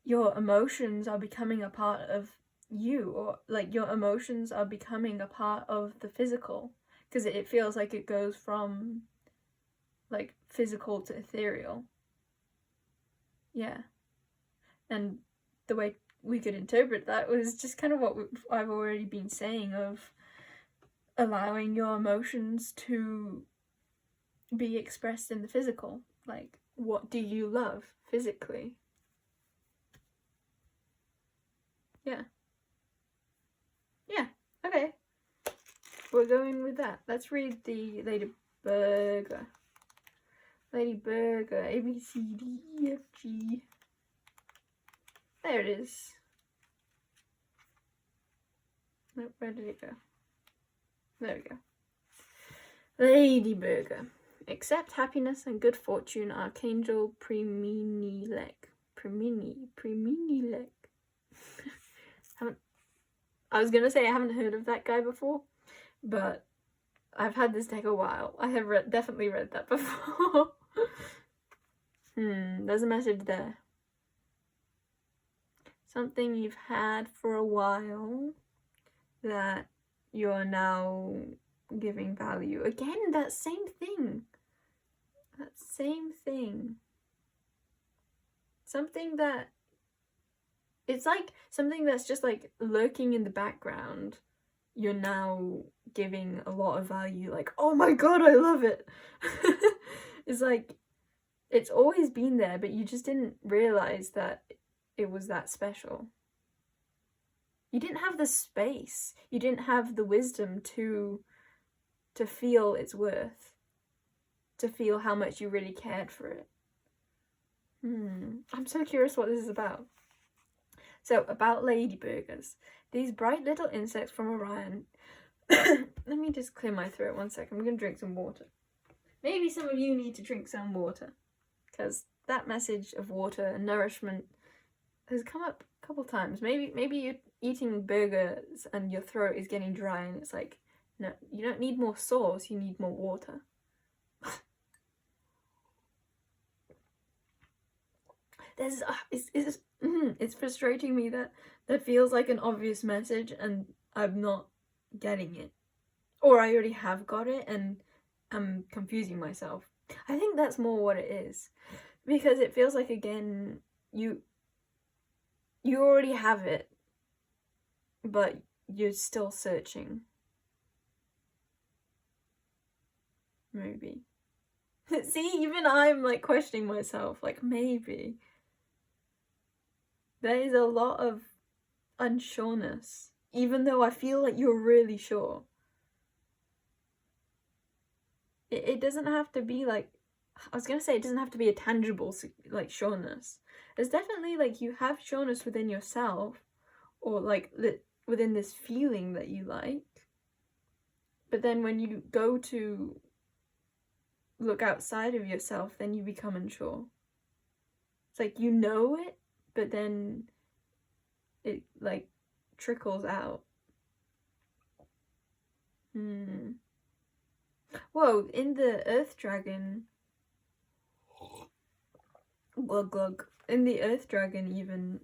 your emotions are becoming a part of you, or like your emotions are becoming a part of the physical, because it feels like it goes from like physical to ethereal. Yeah. And the way we could interpret that was just kind of what I've already been saying, of allowing your emotions to be expressed in the physical. Like, what do you love physically? Yeah. Yeah, okay. We're going with that. Let's read the Lady Burger. Lady Burger, A, B, C, D, E, F, G. There it is. Nope, where did it go? There we go. Lady Burger. Accept happiness and good fortune, Archangel Preminilek. Preminilek. I was gonna say I haven't heard of that guy before, but I've had this deck a while. I have definitely read that before. There's a message there. Something you've had for a while that you're now giving value. Again, that same thing. That same thing. Something that... It's like something that's just like lurking in the background. You're now giving a lot of value. Like, oh my god, I love it. It's like, it's always been there, but you just didn't realize that it was that special. You didn't have the space. You didn't have the wisdom to feel its worth. To feel how much you really cared for it. I'm so curious what this is about. So, about ladyburgers. These bright little insects from Orion. Let me just clear my throat 1 second. I'm going to drink some water. Maybe some of you need to drink some water. because that message of water and nourishment has come up a couple times. Maybe you're eating burgers and your throat is getting dry and it's like, no, you don't need more sauce, you need more water. It's frustrating me that feels like an obvious message and I'm not getting it. Or I already have got it and I'm confusing myself. I think that's more what it is. Because it feels like, again, you already have it, but you're still searching. Maybe. See, even I'm like questioning myself, like maybe. There is a lot of unsureness, even though I feel like you're really sure. It doesn't have to be like, I was gonna say it doesn't have to be a tangible like sureness. There's definitely like you have sureness within yourself, or like within this feeling that you like. But then when you go to look outside of yourself, then you become unsure. It's like you know it, but then it like trickles out. Whoa, in the Earth Dragon, glug glug, in the Earth Dragon even,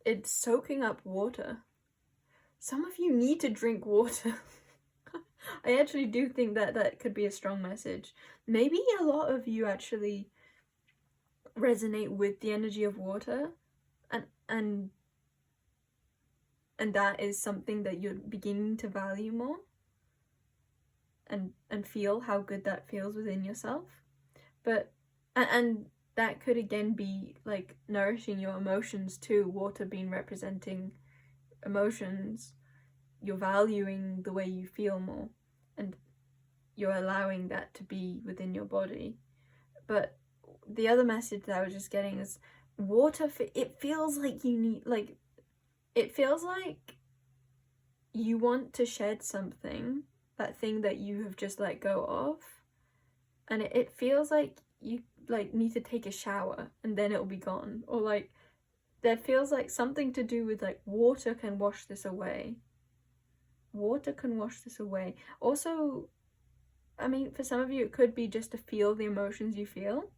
it's soaking up water. Some of you need to drink water. I actually do think that could be a strong message. Maybe a lot of you actually resonate with the energy of water, and that is something that you're beginning to value more, and feel how good that feels within yourself. But and that could again be like nourishing your emotions too. Water being representing emotions, you're valuing the way you feel more, and you're allowing that to be within your body. But the other message that I was just getting is water, it feels like you need, like, it feels like you want to shed something, that thing that you have just let go of, and it feels like you like need to take a shower and then it'll be gone, or like there feels like something to do with like water can wash this away. Water can wash this away. Also, I mean, for some of you it could be just to feel the emotions you feel,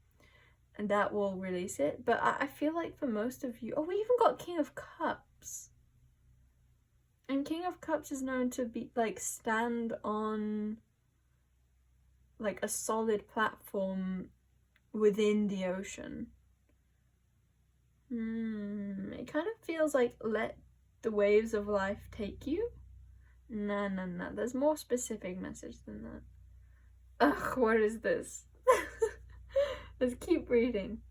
and that will release it. But I feel like for most of you, oh, we even got King of Cups. And King of Cups is known to be like stand on like a solid platform within the ocean. It kind of feels like let the waves of life take you. No, there's more specific message than that. Ugh, what is this? Let's keep reading.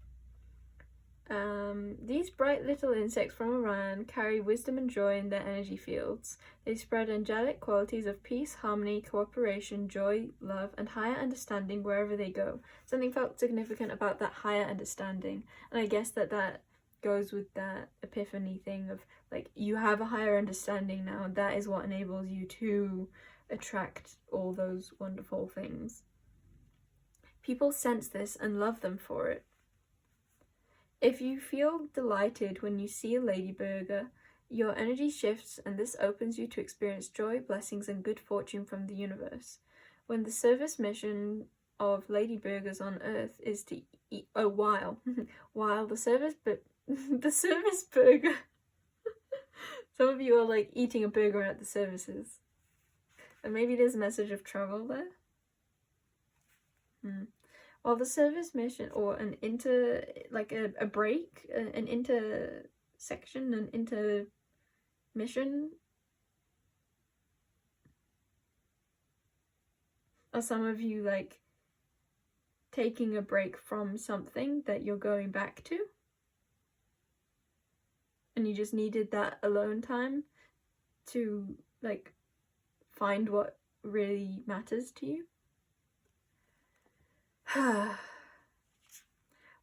These bright little insects from Orion carry wisdom and joy in their energy fields. They spread angelic qualities of peace, harmony, cooperation, joy, love, and higher understanding wherever they go. Something felt significant about that higher understanding, and I guess that goes with that epiphany thing of like you have a higher understanding now, and that is what enables you to attract all those wonderful things. People sense this and love them for it. If you feel delighted when you see a ladyburger, your energy shifts and this opens you to experience joy, blessings, and good fortune from the universe. When the service mission of ladyburgers on Earth is to eat, while the service burger some of you are like eating a burger at the services, and maybe there's a message of travel there. While the service mission, or an a break, an intersection, an intermission, are some of you like taking a break from something that you're going back to, and you just needed that alone time to like find what really matters to you.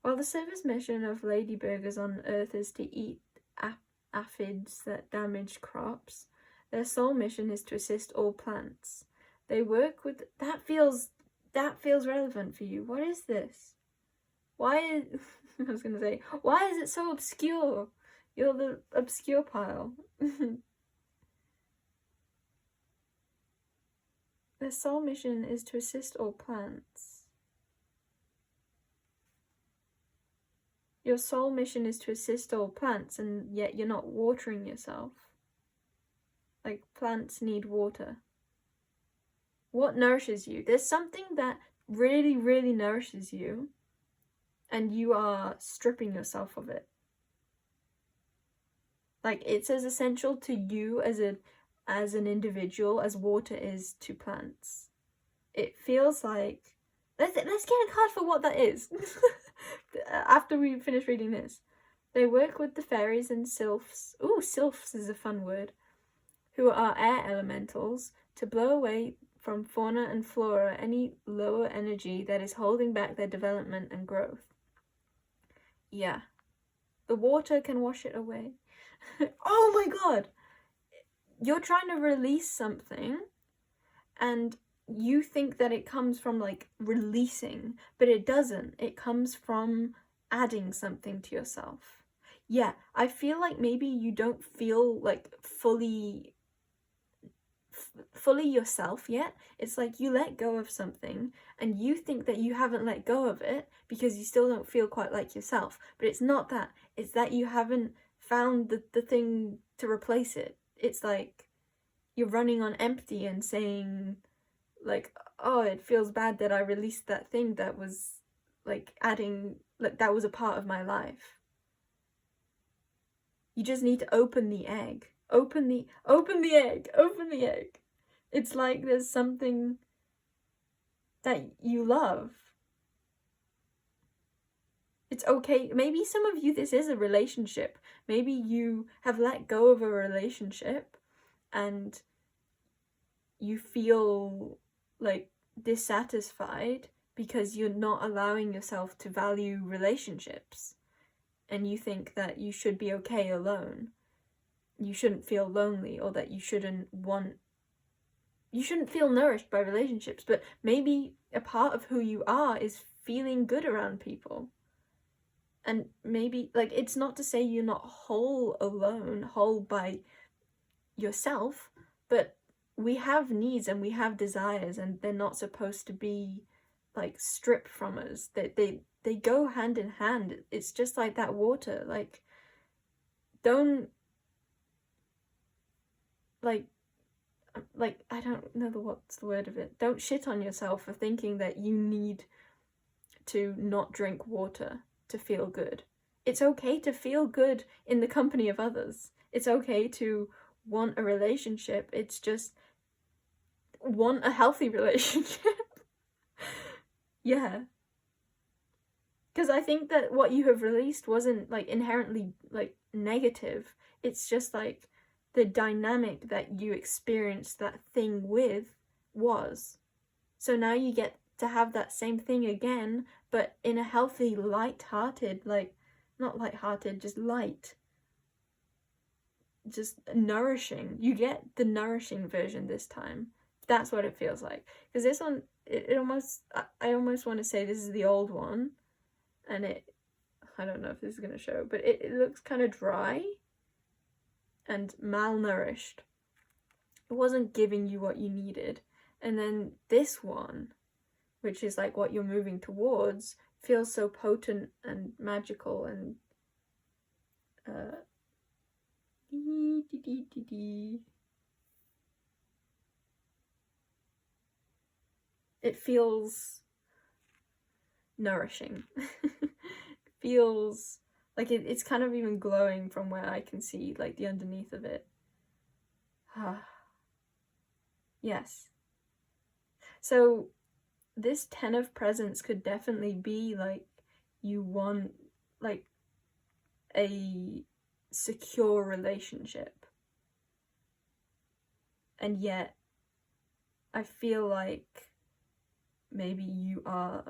While the service mission of ladyburgers on Earth is to eat aphids that damage crops, their sole mission is to assist all plants. They work with... That feels relevant for you. What is this? I was gonna say, why is it so obscure? You're the obscure pile. Their sole mission is to assist all plants. Your sole mission is to assist all plants, and yet you're not watering yourself. Like, plants need water. What nourishes you? There's something that really, really nourishes you, and you are stripping yourself of it. Like, it's as essential to you as an individual as water is to plants. It feels like, let's get a card for what that is. After we finish reading this. They work with the fairies and sylphs. Ooh, sylphs is a fun word. Who are air elementals, to blow away from fauna and flora any lower energy that is holding back their development and growth. Yeah. The water can wash it away. Oh my god! You're trying to release something, and you think that it comes from, like, releasing, but it doesn't. It comes from adding something to yourself. Yeah, I feel like maybe you don't feel, like, fully yourself yet. It's like you let go of something and you think that you haven't let go of it because you still don't feel quite like yourself. But it's not that. It's that you haven't found the thing to replace it. It's like you're running on empty and saying, like, oh, it feels bad that I released that thing that was, like, adding, like, that was a part of my life. You just need to open the egg. Open the egg. It's like there's something that you love. It's okay. Maybe some of you, this is a relationship. Maybe you have let go of a relationship and you feel, like, dissatisfied because you're not allowing yourself to value relationships. And you think that you should be okay alone. You shouldn't feel lonely, or that you shouldn't feel nourished by relationships. But maybe a part of who you are is feeling good around people. And maybe, like, it's not to say you're not whole alone, whole by yourself, but we have needs and we have desires, and they're not supposed to be, like, stripped from us. They go hand in hand. It's just like that water. Like, don't, like, I don't know what's the word of it. Don't shit on yourself for thinking that you need to not drink water to feel good. It's okay to feel good in the company of others. It's okay to want a relationship. It's just want a healthy relationship. Yeah. Because I think that what you have released wasn't, like, inherently, like, negative. It's just, like, the dynamic that you experienced that thing with was. So now you get to have that same thing again, but in a healthy, light-hearted, like, not light-hearted, just light. Just nourishing. You get the nourishing version this time. That's what it feels like. Because this one, it almost, I almost want to say this is the old one. And I don't know if this is going to show, but it looks kind of dry and malnourished. It wasn't giving you what you needed. And then this one, which is like what you're moving towards, feels so potent and magical and it feels nourishing. It feels like it's kind of even glowing from where I can see, like, the underneath of it. Yes. So this 10 of presents could definitely be, like, you want, like, a secure relationship. And yet, I feel like maybe you are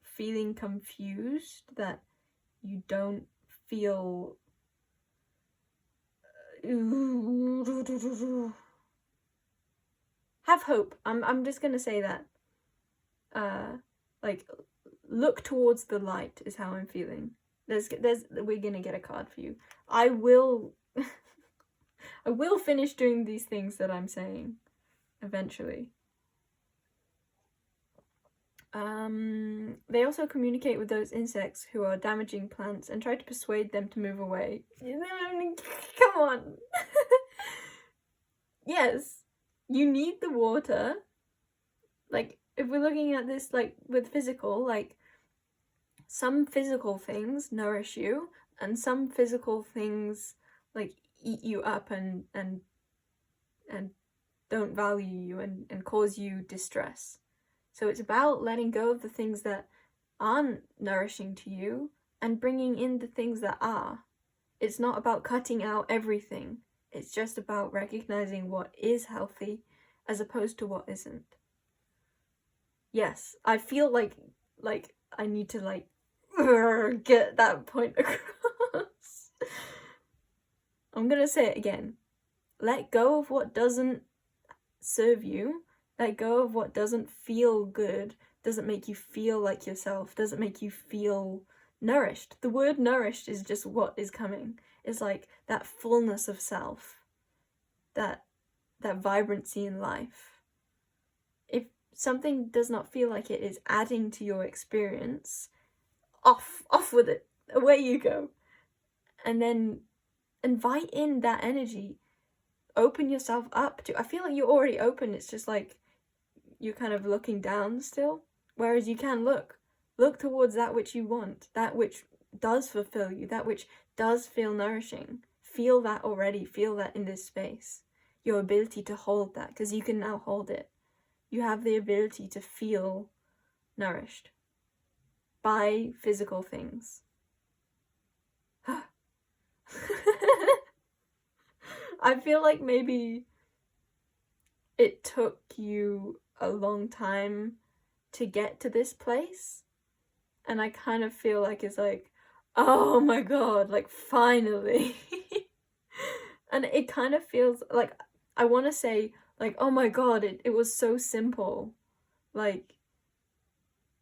feeling confused, that you don't feel have hope. I'm just gonna say that. Like, look towards the light is how I'm feeling. We're gonna get a card for you. I will I will finish doing these things that I'm saying eventually. They also communicate with those insects who are damaging plants and try to persuade them to move away. Come on. Yes, you need the water. Like, if we're looking at this, like, with physical, like, some physical things nourish you, and some physical things, like, eat you up and don't value you and cause you distress. So it's about letting go of the things that aren't nourishing to you and bringing in the things that are. It's not about cutting out everything. It's just about recognizing what is healthy as opposed to what isn't. Yes, I feel like I need to, like, get that point across. I'm gonna say it again. Let go of what doesn't serve you. Let go of what doesn't feel good, doesn't make you feel like yourself, doesn't make you feel nourished. The word nourished is just what is coming. It's like that fullness of self, that vibrancy in life. If something does not feel like it is adding to your experience, off with it. Away you go. And then invite in that energy. Open yourself up to. I feel like you're already open. It's just like you're kind of looking down still. Whereas you can look towards that which you want, that which does fulfill you, that which does feel nourishing. Feel that already. Feel that in this space. Your ability to hold that, because you can now hold it. You have the ability to feel nourished by physical things. I feel like maybe it took you a long time to get to this place, and I kind of feel like it's like, oh my god, like, finally. And it kind of feels like, I want to say, like, oh my god, it was so simple. Like,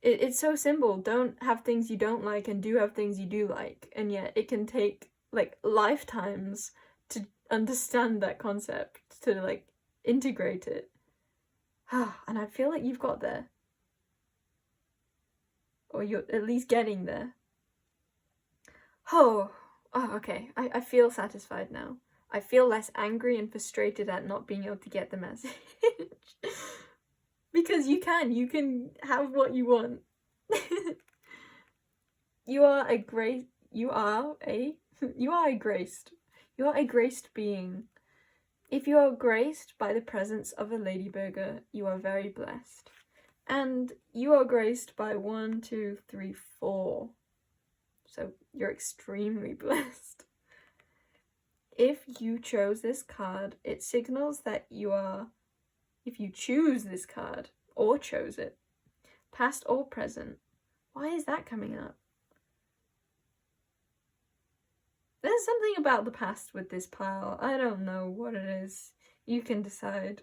it's so simple. Don't have things you don't like and do have things you do like. And yet it can take, like, lifetimes to understand that concept, to, like, integrate it. And I feel like you've got there. Or you're at least getting there. Oh, okay. I feel satisfied now. I feel less angry and frustrated at not being able to get the message. Because you can have what you want. You are a graced being. If you are graced by the presence of a ladyburger, you are very blessed. And you are graced by 1, 2, 3, 4. So you're extremely blessed. If you chose this card, it signals that you are, if you choose this card, or chose it, past or present. Why is that coming up? There's something about the past with this pile. I don't know what it is. You can decide.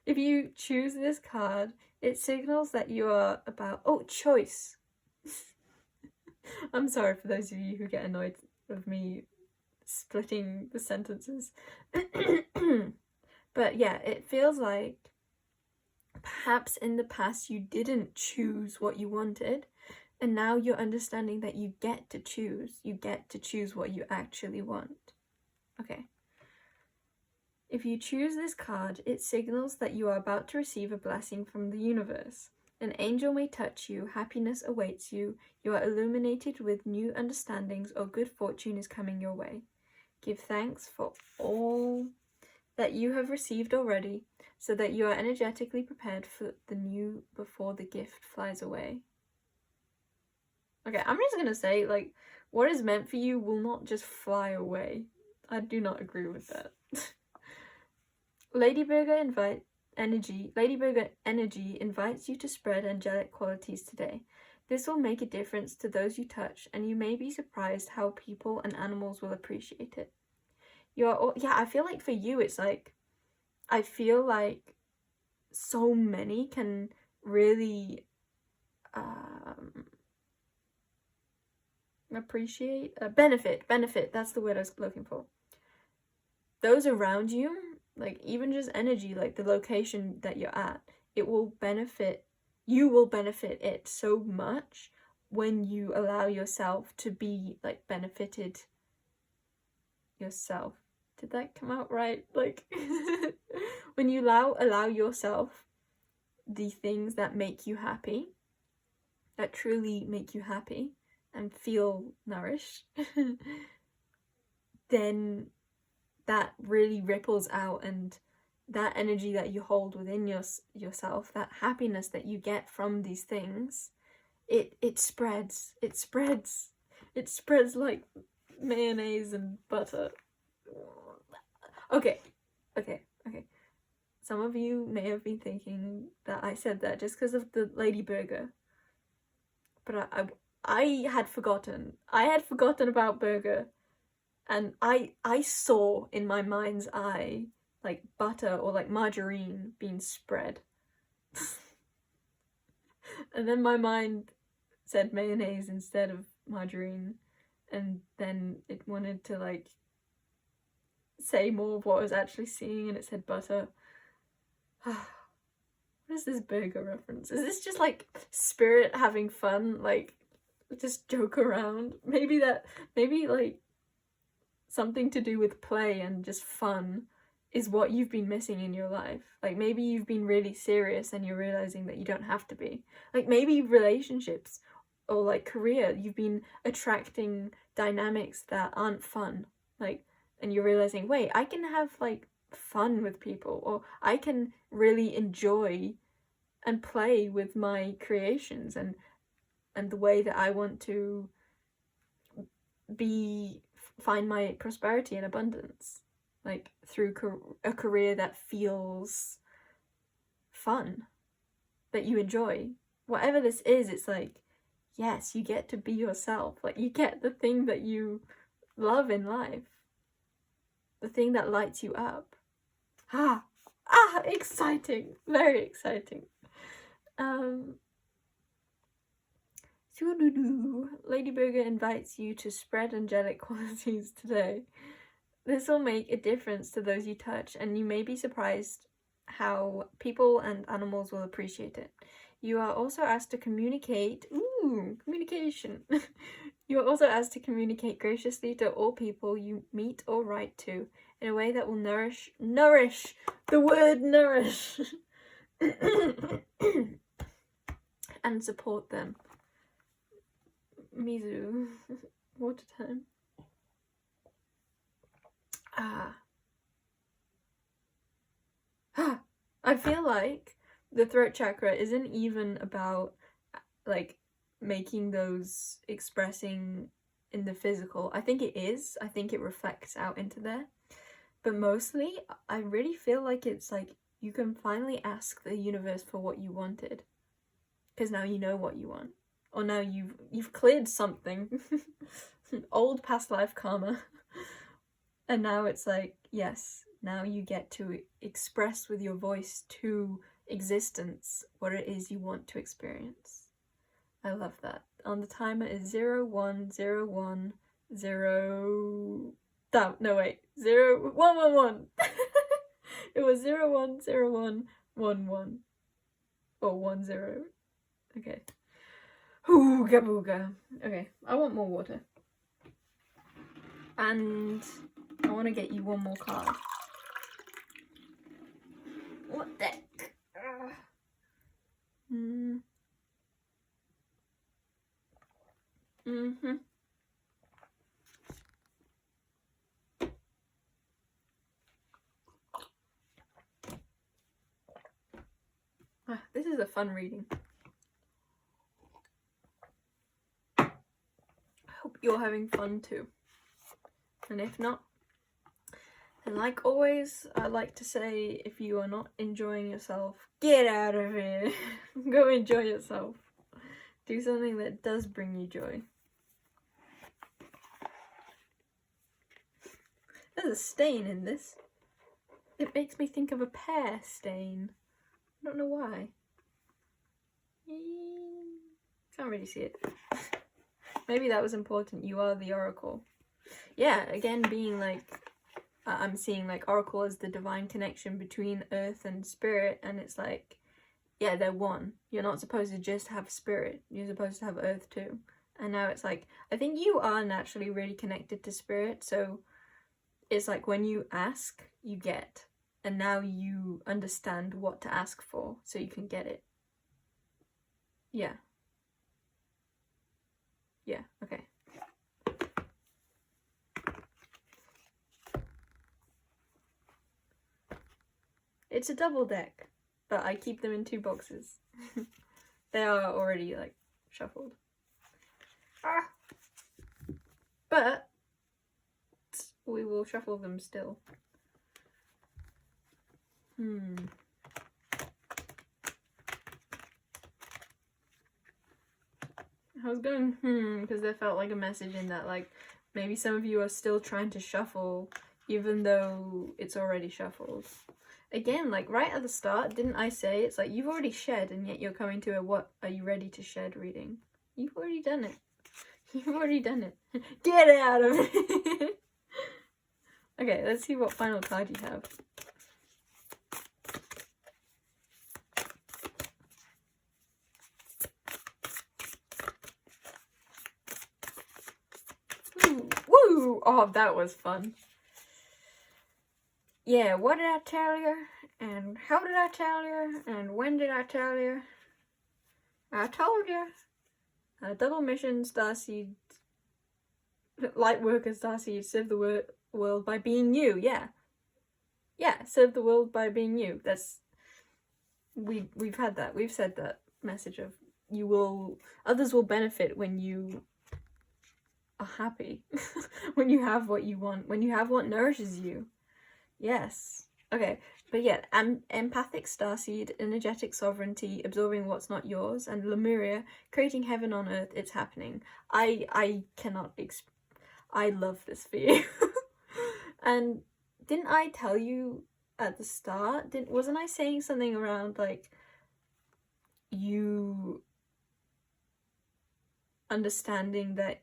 If you choose this card, it signals that you are about... Oh, choice. I'm sorry for those of you who get annoyed with me splitting the sentences. But yeah, it feels like perhaps in the past you didn't choose what you wanted, and now you're understanding that you get to choose. You get to choose what you actually want. Okay. If you choose this card, it signals that you are about to receive a blessing from the universe. An angel may touch you, happiness awaits you, you are illuminated with new understandings, or good fortune is coming your way. Give thanks for all that you have received already, so that you are energetically prepared for the new before the gift flies away. Okay, I'm just gonna say, like, what is meant for you will not just fly away. I do not agree with that. Ladybird energy invites you to spread angelic qualities today. This will make a difference to those you touch, and you may be surprised how people and animals will appreciate it. I feel like for you, it's like, I feel like so many can really appreciate, benefit, that's the word I was looking for. Those around you, like even just energy, like the location that you're at, you will benefit it so much when you allow yourself to be like benefited yourself. Did that come out right? Like when you allow yourself the things that make you happy, that truly make you happy and feel nourished, then that really ripples out, and that energy that you hold within yourself, that happiness that you get from these things, it spreads like mayonnaise and butter. Okay. Some of you may have been thinking that I said that just because of the lady burger, but I had forgotten about burger, and I saw in my mind's eye like butter or like margarine being spread. And then my mind said mayonnaise instead of margarine, and then it wanted to like say more of what I was actually seeing, and it said butter. What is this burger reference? Is this just like spirit having fun, like just joke around? Maybe like something to do with play and just fun is what you've been missing in your life. Like maybe you've been really serious and you're realizing that you don't have to be. Like maybe relationships or like career, you've been attracting dynamics that aren't fun. Like, and you're realizing, wait, I can have like fun with people, or I can really enjoy and play with my creations and the way that I want to find my prosperity and abundance, like through a career that feels fun, that you enjoy. Whatever this is, it's like, yes, you get to be yourself. Like you get the thing that you love in life, the thing that lights you up. Exciting, very exciting. Ladyburger invites you to spread angelic qualities today. This will make a difference to those you touch, and you may be surprised how people and animals will appreciate it. You are also asked to communicate. Communication. You are also asked to communicate graciously to all people you meet or write to in a way that will nourish, the word nourish, and support them. Mizu, water time. I feel like the throat chakra isn't even about like making those expressing in the physical. I think it is. I think it reflects out into there. But mostly, I really feel like it's like you can finally ask the universe for what you wanted, because now you know what you want, or now you've cleared something, old past life karma, and now it's like, yes, now you get to express with your voice to existence what it is you want to experience. I love that. On the timer is 0, 1, 0, 1, 0. No, wait. 0, 1, 1, 1. It was 0, 1, 0, 1, 1, 1. Or 1, 0. Okay. Ooga booga. Okay, I want more water. And I want to get you one more card. What the heck? This is a fun reading. I hope you're having fun too. And if not, and like always, I like to say, if you are not enjoying yourself, get out of here. Go enjoy yourself. Do something that does bring you joy. There's a stain in this. It makes me think of a pear stain. I don't know why. Can't really see it. Maybe that was important. You are the oracle. Yeah, again, being like, I'm seeing like oracle as the divine connection between earth and spirit, and it's like, yeah, they're one. You're not supposed to just have spirit. You're supposed to have earth too. And now it's like, I think you are naturally really connected to spirit, so it's like when you ask, you get. And now you understand what to ask for, so you can get it. Yeah. Yeah, okay. It's a double deck, but I keep them in 2 boxes. They are already, like, shuffled. Ah! But we will shuffle them still. I was going, because there felt like a message in that, like, maybe some of you are still trying to shuffle, even though it's already shuffled. Again, like, right at the start, didn't I say, it's like, you've already shed, and yet you're coming to a what are you ready to shed reading. You've already done it. You've already done it. Get out of it! Okay, let's see what final card you have. Woo! Oh, that was fun. Yeah, what did I tell you? And how did I tell you? And when did I tell you? I told you. Double mission, starseed, light worker, starseed, serve the world by being you. Yeah. Yeah, serve the world by being you. That's, we've had that. We've said that message of others will benefit when you are happy. When you have what you want. When you have what nourishes you. Yes. Okay, but yeah, empathic starseed, energetic sovereignty, absorbing what's not yours, and Lemuria, creating heaven on earth, it's happening. I cannot I love this for you. And didn't I tell you at the start, wasn't I saying something around like you understanding that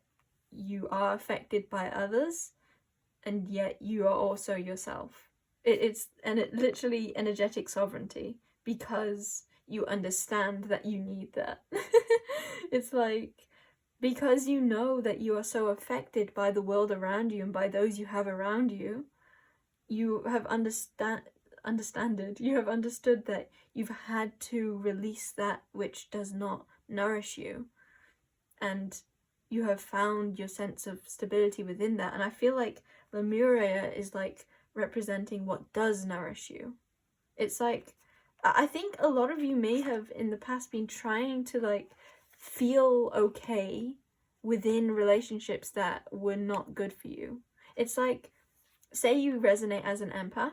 you are affected by others and yet you are also yourself? It's literally energetic sovereignty, because you understand that you need that. It's like, because you know that you are so affected by the world around you and by those you have around you, you have understood that you've had to release that which does not nourish you, and you have found your sense of stability within that. And I feel like Lemuria is like representing what does nourish you. It's like, I think a lot of you may have in the past been trying to like feel okay within relationships that were not good for you. It's like, say you resonate as an empath,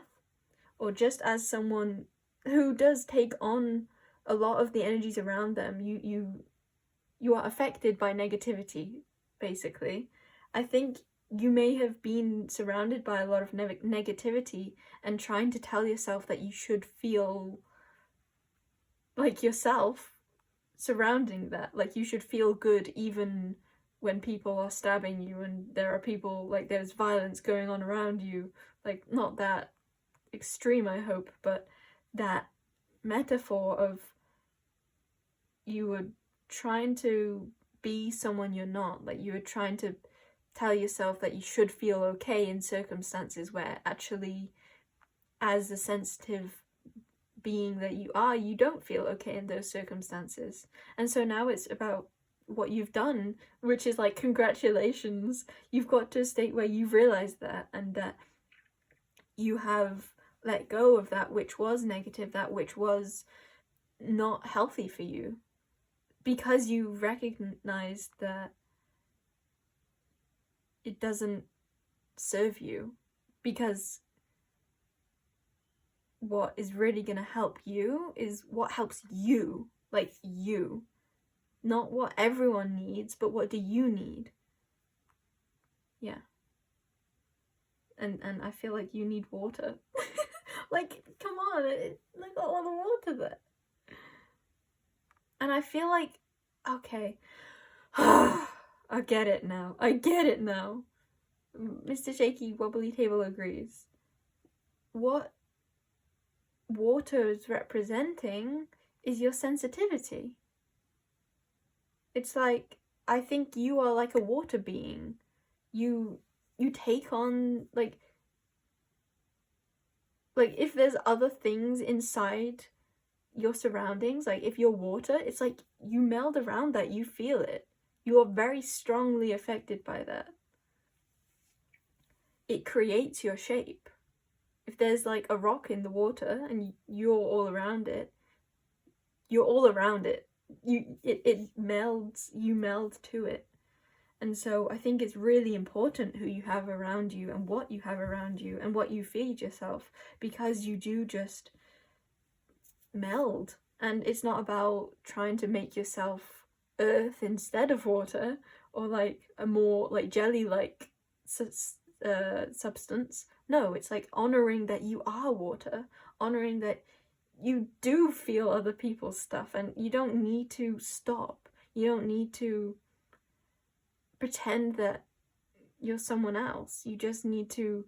or just as someone who does take on a lot of the energies around them, you are affected by negativity, basically. I think you may have been surrounded by a lot of negativity and trying to tell yourself that you should feel like yourself surrounding that. Like you should feel good even when people are stabbing you and there are people, like there's violence going on around you. Like not that extreme, I hope, but that metaphor of you were trying to be someone you're not. Like you were trying to tell yourself that you should feel okay in circumstances where actually, as a sensitive being that you are, you don't feel okay in those circumstances. And so now it's about what you've done, which is like, congratulations, you've got to a state where you've realized that, and that you have let go of that which was negative, that which was not healthy for you, because you recognized that it doesn't serve you. Because what is really going to help you is what helps you, like you. Not what everyone needs, but what do you need? Yeah. And I feel like you need water. Like, come on, look at all the water there. And I feel like Okay. I get it now. I get it now. Mr. Shaky Wobbly Table agrees. What water is representing is your sensitivity. It's like, I think you are like a water being. You take on, like if there's other things inside your surroundings, like if you're water, it's like you meld around that, you feel it. You are very strongly affected by that. It creates your shape. If there's like a rock in the water and you're all around it, you're all around it. It melds, you meld to it. And so I think it's really important who you have around you and what you have around you and what you feed yourself, because you do just meld. And it's not about trying to make yourself earth instead of water, or like a more like jelly-like substance. No, it's like honoring that you are water, honoring that you do feel other people's stuff, and you don't need to stop. You don't need to pretend that you're someone else. You just need to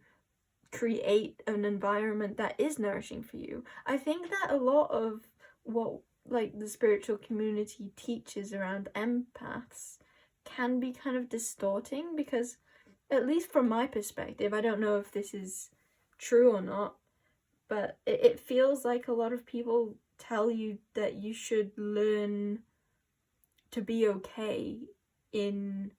create an environment that is nourishing for you. I think that a lot of what like the spiritual community teaches around empaths can be kind of distorting, because at least from my perspective, I don't know if this is true or not, but it feels like a lot of people tell you that you should learn to be okay in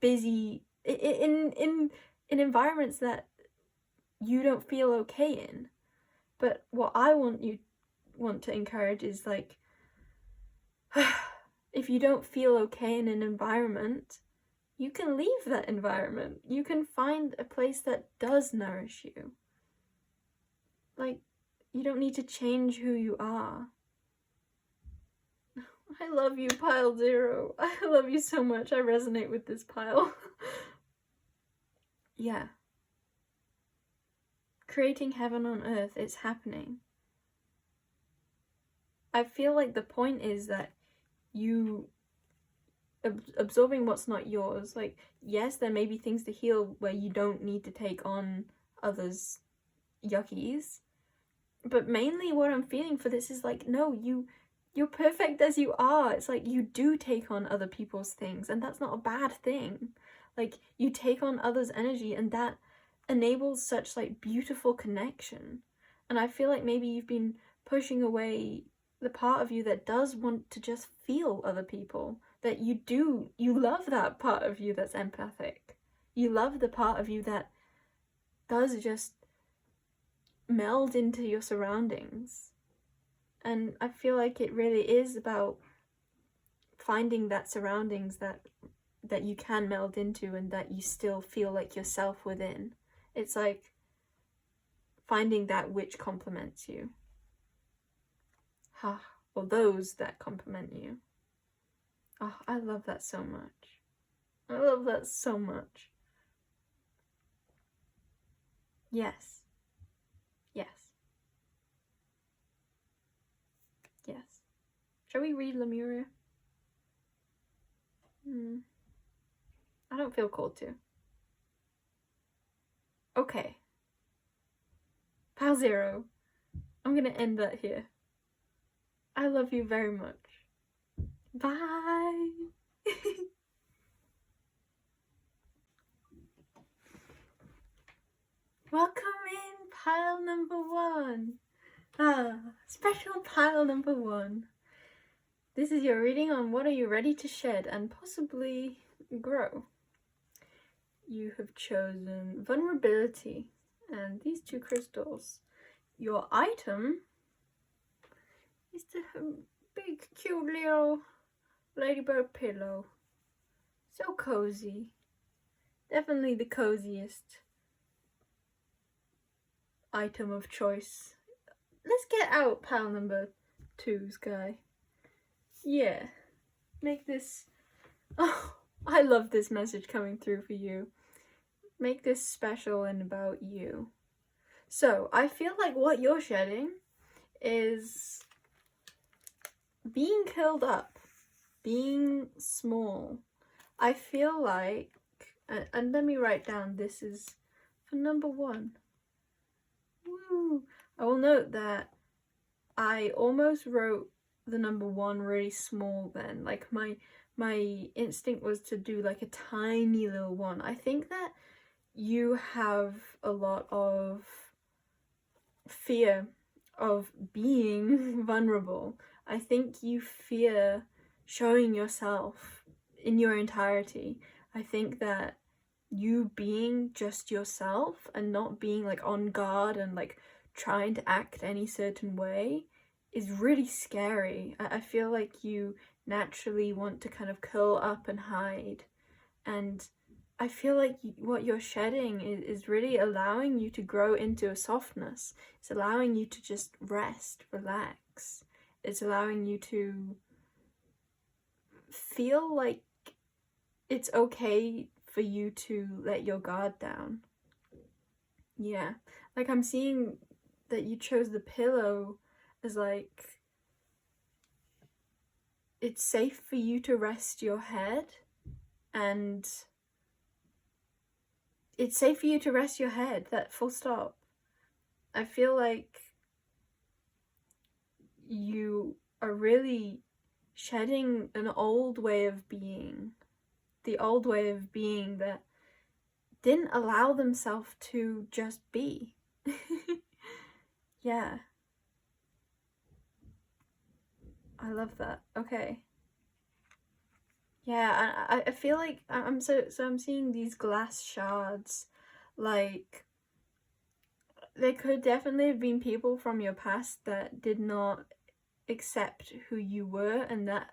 busy in environments that you don't feel okay in. But what I want to encourage is like, if you don't feel okay in an environment, you can leave that environment. You can find a place that does nourish you. Like, you don't need to change who you are. I love you, Pile Zero. I love you so much. I resonate with this pile. Yeah. Creating heaven on earth, it's happening. I feel like the point is that you absorbing what's not yours. Like, yes, there may be things to heal where you don't need to take on others' yuckies, but mainly what I'm feeling for this is like, no, you're perfect as you are. It's like you do take on other people's things, and that's not a bad thing. Like, you take on others' energy, and that enables such like beautiful connection. And I feel like maybe you've been pushing away the part of you that does want to just feel other people, that you love that part of you that's empathic. You love the part of you that does just meld into your surroundings. And I feel like it really is about finding that surroundings that you can meld into and that you still feel like yourself within. It's like finding that which complements you. Or those that complement you. Oh, I love that so much. I love that so much. Yes. Yes. Yes. Shall we read Lemuria? I don't feel called to. Okay. Pal Zero. I'm gonna end that here. I love you very much. Bye. Welcome in, pile number 1. Special pile number 1. This is your reading on what are you ready to shed and possibly grow. You have chosen vulnerability and these 2 crystals. Your item is the big cute little ladybird pillow. So cozy. Definitely the coziest item of choice. Let's get out pile number 2's guy. Yeah. Make this... Oh, I love this message coming through for you. Make this special and about you. So I feel like what you're shedding is being curled up, being small. I feel like, and let me write down, this is for number 1. Woo! I will note that I almost wrote the number 1 really small then. Like my instinct was to do like a tiny little 1. I think that you have a lot of fear of being vulnerable. I think you fear showing yourself in your entirety. I think that you being just yourself and not being like on guard and like trying to act any certain way is really scary. I feel like you naturally want to kind of curl up and hide, and I feel like what you're shedding is really allowing you to grow into a softness. It's allowing you to just rest, relax. It's allowing you to feel like it's okay for you to let your guard down. Yeah, like I'm seeing that you chose the pillow as like, it's safe for you to rest your head, and it's safe for you to rest your head, that full stop. I feel like you are really shedding an old way of being, the old way of being that didn't allow themselves to just be. Yeah. I love that. Okay. Yeah, I feel like I'm seeing these glass shards, like there could definitely have been people from your past that did not accept who you were, and that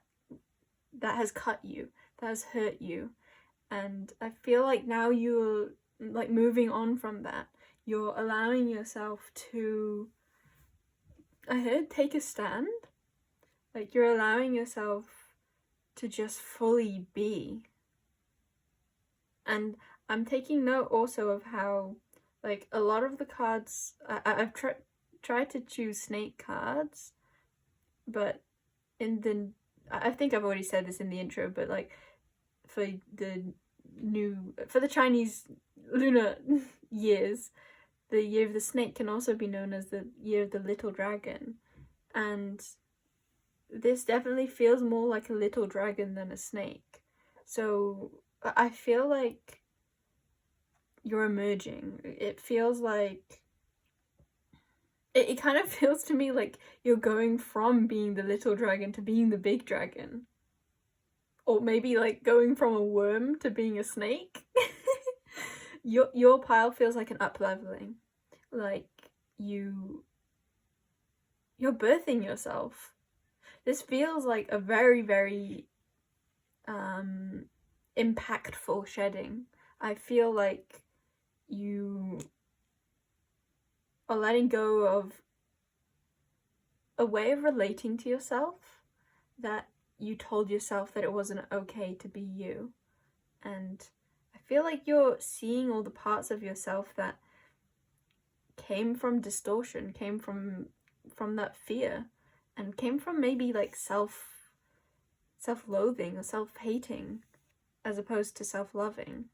has cut you, that has hurt you. And I feel like now you're like moving on from that. You're allowing yourself to, I heard, take a stand. Like you're allowing yourself to just fully be. And I'm taking note also of how, like, a lot of the cards, I've tried to choose snake cards, but I think I've already said this in the intro, but like for the Chinese lunar years, the year of the snake can also be known as the year of the little dragon. And this definitely feels more like a little dragon than a snake. So I feel like you're emerging. It feels like, it kind of feels to me like you're going from being the little dragon to being the big dragon. Or maybe like going from a worm to being a snake. Your pile feels like an up-leveling. Like you're birthing yourself. This feels like a very, very impactful shedding. I feel like you are letting go of a way of relating to yourself that you told yourself that it wasn't okay to be you. And I feel like you're seeing all the parts of yourself that came from distortion, came from that fear, and came from maybe like self-loathing or self-hating as opposed to self-loving.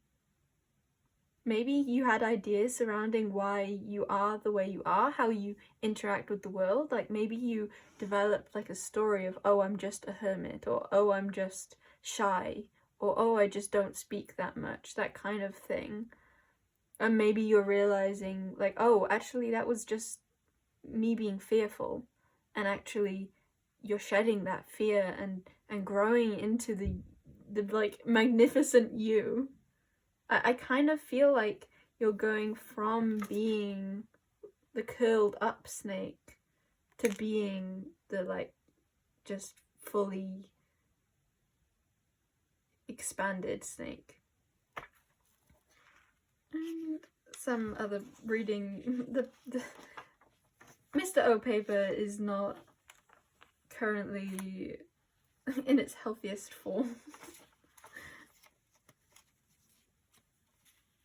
Maybe you had ideas surrounding why you are the way you are, how you interact with the world. Like maybe you developed like a story of, oh, I'm just a hermit, or oh, I'm just shy, or oh, I just don't speak that much, that kind of thing. And maybe you're realizing like, oh, actually that was just me being fearful, and actually you're shedding that fear and growing into the like magnificent you. I kind of feel like you're going from being the curled up snake to being the like just fully expanded snake. And some other reading, the Mr. O paper is not currently in its healthiest form.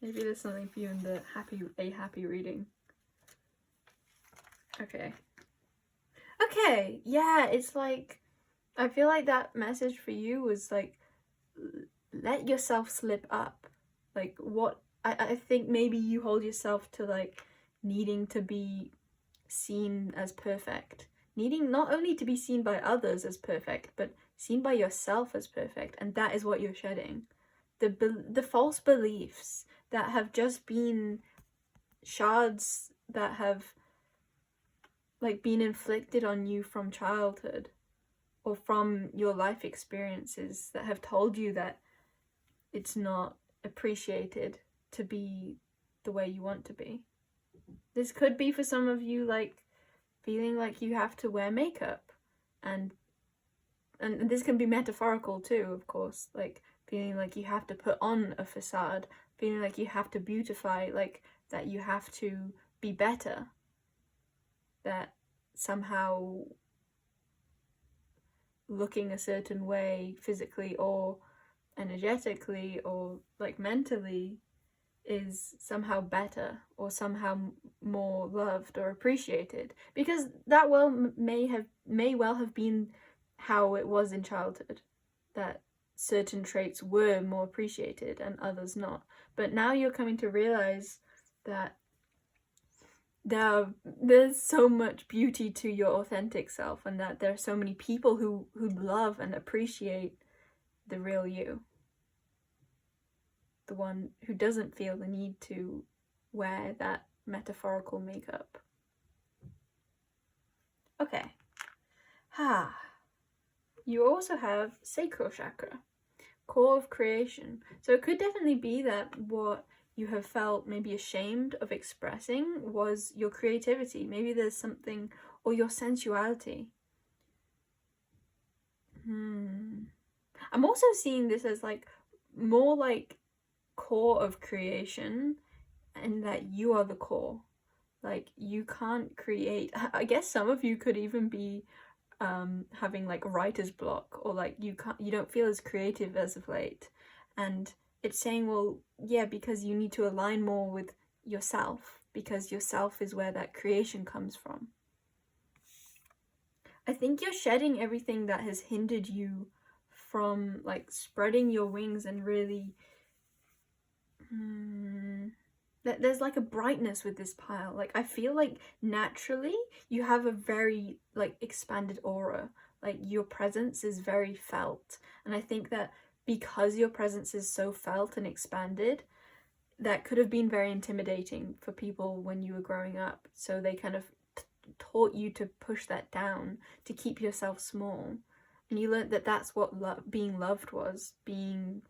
Maybe there's something for you in the happy reading. Okay. Okay, yeah, it's like, I feel like that message for you was like, let yourself slip up. Like, what, I think maybe you hold yourself to like needing to be seen as perfect. Needing not only to be seen by others as perfect, but seen by yourself as perfect. And that is what you're shedding. The false beliefs that have just been shards that have like been inflicted on you from childhood or from your life experiences that have told you that it's not appreciated to be the way you want to be. This could be for some of you like feeling like you have to wear makeup, and this can be metaphorical too, of course, like feeling like you have to put on a facade, feeling like you have to beautify, like that you have to be better, that somehow looking a certain way physically or energetically or like mentally is somehow better or somehow more loved or appreciated, because that may well have been how it was in childhood, that certain traits were more appreciated and others not. But now you're coming to realize that there's so much beauty to your authentic self, and that there are so many people who love and appreciate the real you, the one who doesn't feel the need to wear that metaphorical makeup. Okay. You also have sacral chakra, core of creation. So it could definitely be that what you have felt maybe ashamed of expressing was your creativity. Maybe there's something, or your sensuality. I'm also seeing this as like more like core of creation, and that you are the core. Like you can't create. I guess some of you could even be having like writer's block, or like you don't feel as creative as of late, and it's saying, well, yeah, because you need to align more with yourself, because yourself is where that creation comes from. I think you're shedding everything that has hindered you from like spreading your wings and really there's like a brightness with this pile. Like I feel like naturally you have a very like expanded aura, like your presence is very felt, and I think that because your presence is so felt and expanded, that could have been very intimidating for people when you were growing up, so they kind of taught you to push that down, to keep yourself small, and you learned that that's what being loved was, being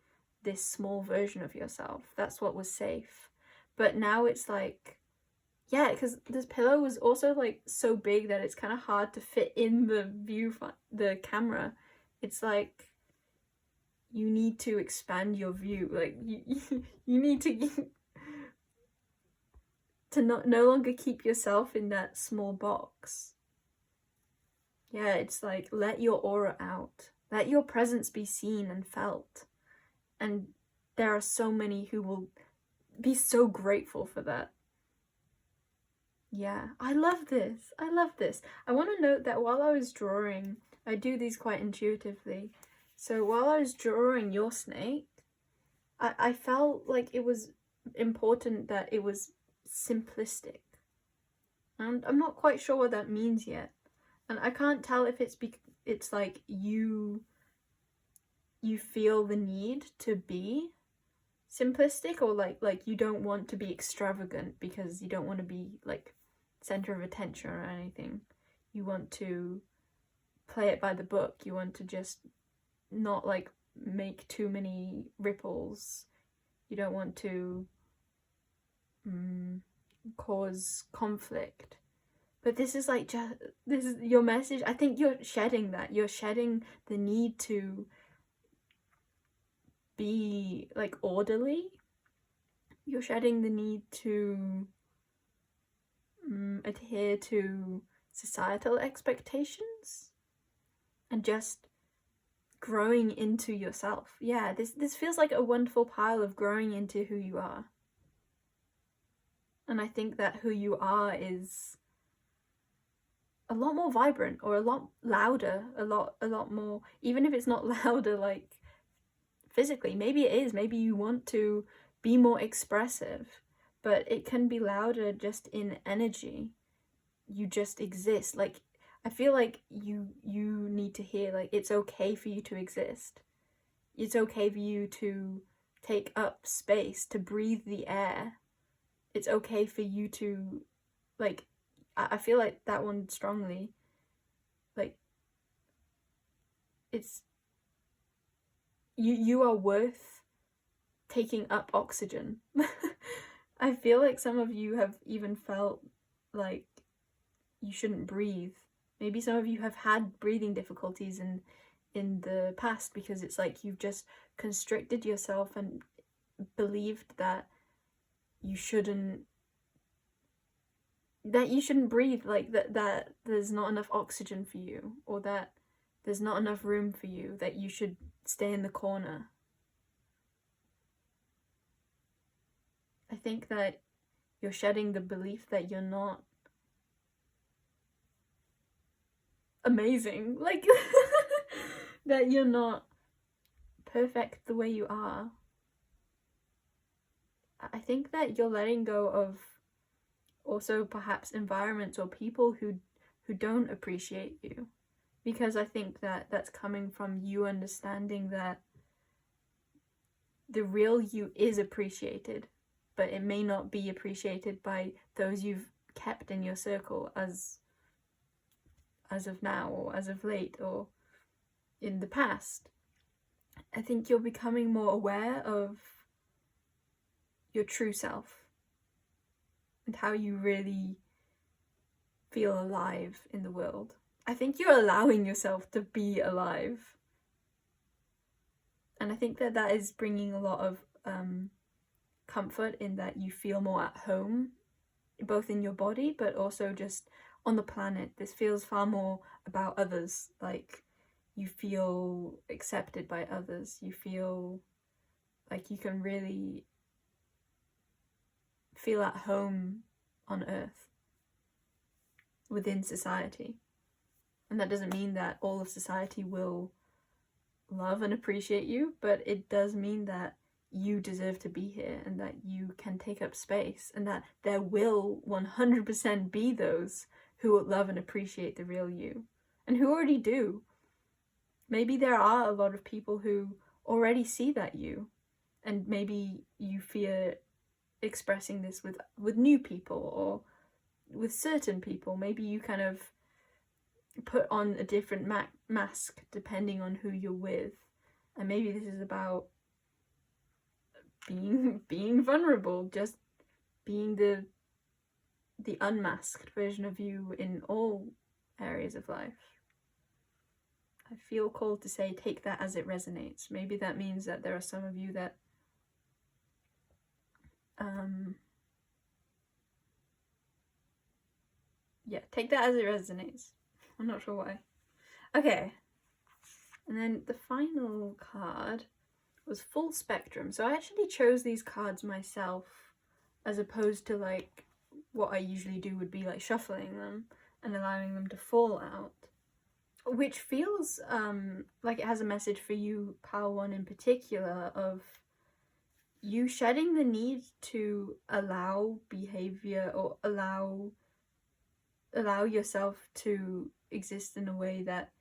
this small version of yourself. That's what was safe. But now it's like, yeah, because this pillow was also like so big that it's kind of hard to fit in the camera. It's like you need to expand your view. Like you need to no longer keep yourself in that small box. Yeah, it's like let your aura out. Let your presence be seen and felt. And there are so many who will be so grateful for that. Yeah, I love this. I love this. I want to note that while I was drawing, I do these quite intuitively. So while I was drawing your snake, I felt like it was important that it was simplistic. And I'm not quite sure what that means yet. And I can't tell if it's like you feel the need to be simplistic, or like you don't want to be extravagant because you don't want to be like center of attention or anything. You want to play it by the book. You want to just not like make too many ripples. You don't want to cause conflict. But this is like this is your message. I think you're shedding that. You're shedding the need to be like orderly. You're shedding the need to adhere to societal expectations, and just growing into yourself. Yeah, this feels like a wonderful pile of growing into who you are. And I think that who you are is a lot more vibrant, or a lot louder, a lot more, even if it's not louder like physically. Maybe it is, maybe you want to be more expressive, but it can be louder just in energy. You just exist. Like, I feel like you need to hear, like, it's okay for you to exist. It's okay for you to take up space, to breathe the air. It's okay for you to, like, I feel like that one strongly, like, it's, you are worth taking up oxygen. I feel like some of you have even felt like you shouldn't breathe. Maybe some of you have had breathing difficulties in the past, because it's like you've just constricted yourself and believed that you shouldn't breathe, like that there's not enough oxygen for you, or that there's not enough room for you, that you should stay in the corner. I think that you're shedding the belief that you're not amazing, like that you're not perfect the way you are. I think that you're letting go of also perhaps environments or people who don't appreciate you, because I think that that's coming from you understanding that the real you is appreciated, but it may not be appreciated by those you've kept in your circle as of now, or as of late, or in the past. I think you're becoming more aware of your true self and how you really feel alive in the world. I think you're allowing yourself to be alive. And I think that that is bringing a lot of comfort, in that you feel more at home, both in your body, but also just on the planet. This feels far more about others. Like, you feel accepted by others. You feel like you can really feel at home on Earth, within society. And that doesn't mean that all of society will love and appreciate you, but it does mean that you deserve to be here, and that you can take up space, and that there will 100% be those who will love and appreciate the real you, and who already do. Maybe there are a lot of people who already see that you, and maybe you fear expressing this with new people, or with certain people. Maybe you kind of put on a different mask depending on who you're with, and maybe this is about being vulnerable, just being the unmasked version of you in all areas of life. I feel called to say, take that as it resonates. Maybe that means that there are some of you that yeah, take that as it resonates. I'm not sure why. Okay, and then the final card was full spectrum. So I actually chose these cards myself, as opposed to like what I usually do would be like shuffling them and allowing them to fall out, which feels like it has a message for you, Pile 1 in particular, of you shedding the need to allow behavior, or allow yourself to exist in a way that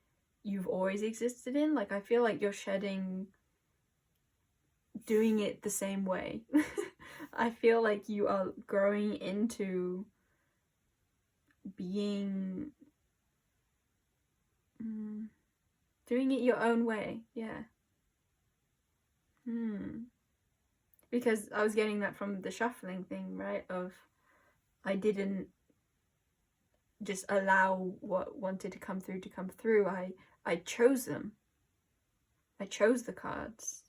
you've always existed in. Like, I feel like you're shedding doing it the same way. I feel like you are growing into being doing it your own way. Yeah. Because I was getting that from the shuffling thing, right? Of, I didn't just allow what wanted to come through. I chose them. I chose the cards.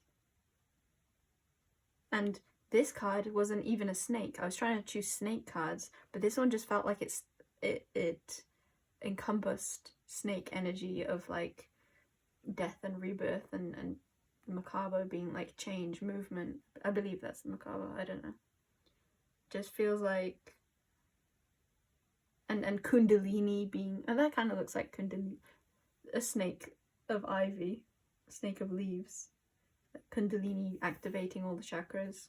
And this card wasn't even a snake. I was trying to choose snake cards, but this one just felt like it encompassed snake energy of like death and rebirth, and macabre being like change, movement. I believe that's the macabre, I don't know. Just feels like and kundalini being, and that kind of looks like kundalini, a snake of ivy, a snake of leaves. Kundalini activating all the chakras.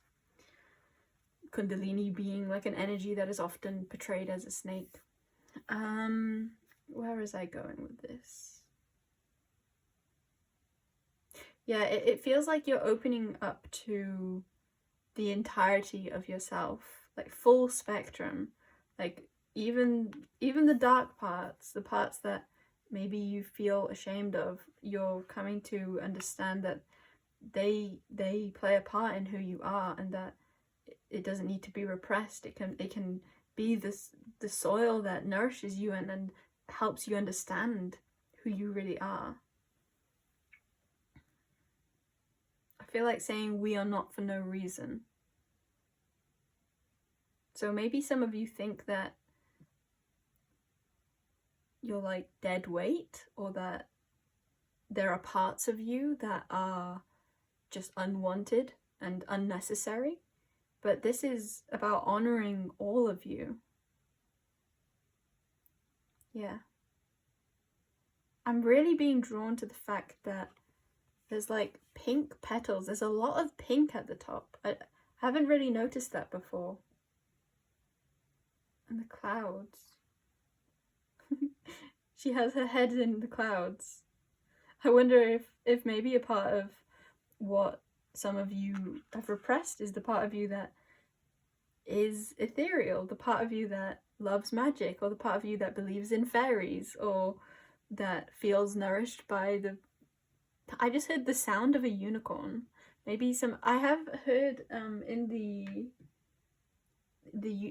Kundalini being like an energy that is often portrayed as a snake. Where was I going with this? Yeah, it feels like you're opening up to the entirety of yourself, like full spectrum, like even the dark parts, the parts that maybe you feel ashamed of, you're coming to understand that they play a part in who you are, and that it doesn't need to be repressed. It can be the soil that nourishes you and helps you understand who you really are. I feel like saying we are not for no reason. So maybe some of you think that you're like dead weight, or that there are parts of you that are just unwanted and unnecessary. But this is about honoring all of you. Yeah. I'm really being drawn to the fact that there's like pink petals. There's a lot of pink at the top. I haven't really noticed that before. And the clouds. She has her head in the clouds. I wonder if maybe a part of what some of you have repressed is the part of you that is ethereal, the part of you that loves magic, or the part of you that believes in fairies, or that feels nourished by the... I just heard the sound of a unicorn. Maybe some... I have heard in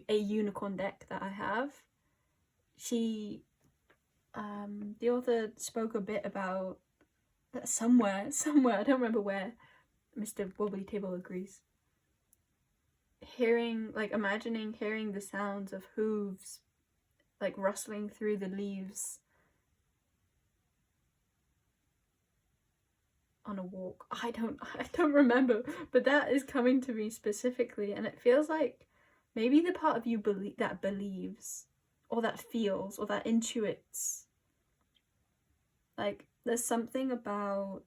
a unicorn deck that I have, she... the author spoke a bit about somewhere, I don't remember where, Mr. Wobbly Table agrees, hearing, like imagining hearing the sounds of hooves like rustling through the leaves on a walk. I don't remember, but that is coming to me specifically, and it feels like maybe the part of you that believes, or that feels, or that intuits. Like there's something about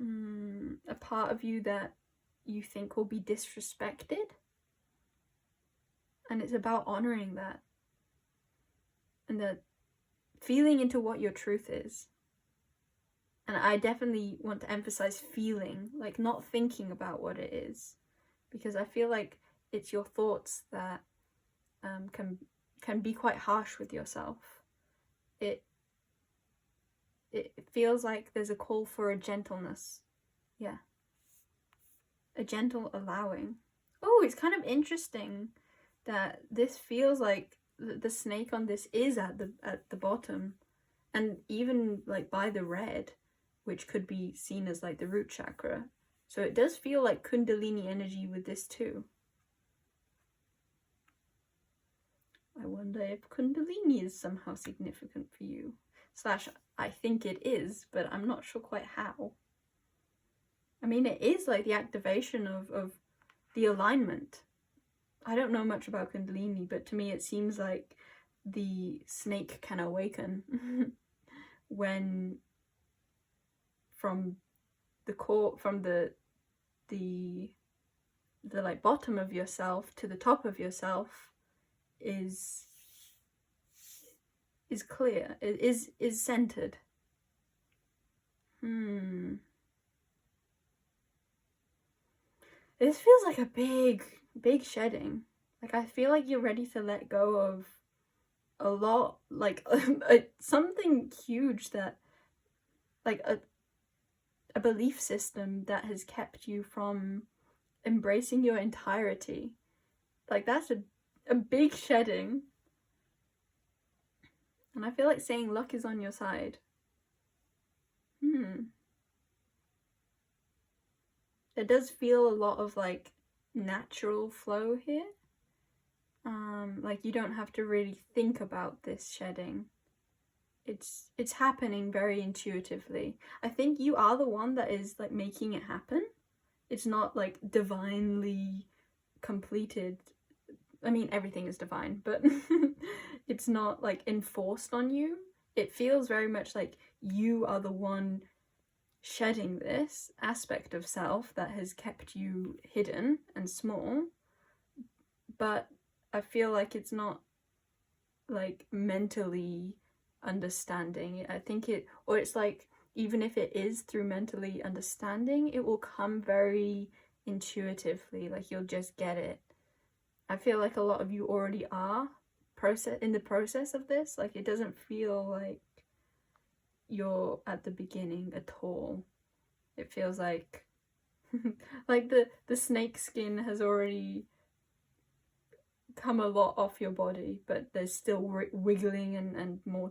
a part of you that you think will be disrespected, and it's about honoring that, and that feeling into what your truth is. And I definitely want to emphasize feeling, like not thinking about what it is, because I feel like it's your thoughts that can be quite harsh with yourself. It feels like there's a call for a gentleness. Yeah. A gentle allowing. Oh, it's kind of interesting that this feels like the snake on this is at the bottom, and even like by the red, which could be seen as like the root chakra. So it does feel like Kundalini energy with this too. I wonder if Kundalini is somehow significant for you. / I think it is, but I'm not sure quite how. I mean, it is like the activation of the alignment. I don't know much about Kundalini, but to me it seems like the snake can awaken when from the core, from the like bottom of yourself to the top of yourself is clear, is centered. This feels like a big shedding. Like I feel like you're ready to let go of a lot, like something huge, that like a belief system that has kept you from embracing your entirety. Like that's a big shedding. And I feel like saying luck is on your side. There does feel a lot of like natural flow here. Like you don't have to really think about this shedding. It's happening very intuitively. I think you are the one that is like making it happen. It's not like divinely completed I mean, everything is divine, but it's not like enforced on you. It feels very much like you are the one shedding this aspect of self that has kept you hidden and small, but I feel like it's not like mentally understanding. I think it's like, even if it is through mentally understanding, it will come very intuitively, like you'll just get it. I feel like a lot of you already are in the process of this. Like, it doesn't feel like you're at the beginning at all. It feels like like the snake skin has already come a lot off your body, but there's still wiggling and more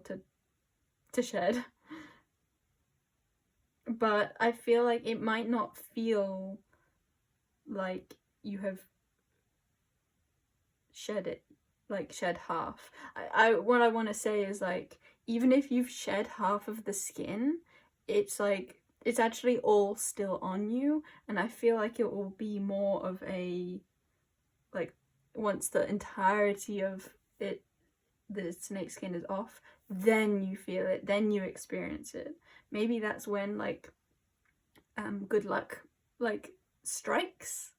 to shed. But I feel like it might not feel like you have shed it, like shed half. What I want to say is, like, even if you've shed half of the skin, it's like it's actually all still on you, and I feel like it will be more of a, like, once the entirety of it, the snake skin is off, then you feel it, then you experience it. Maybe that's when, like, good luck, like, strikes.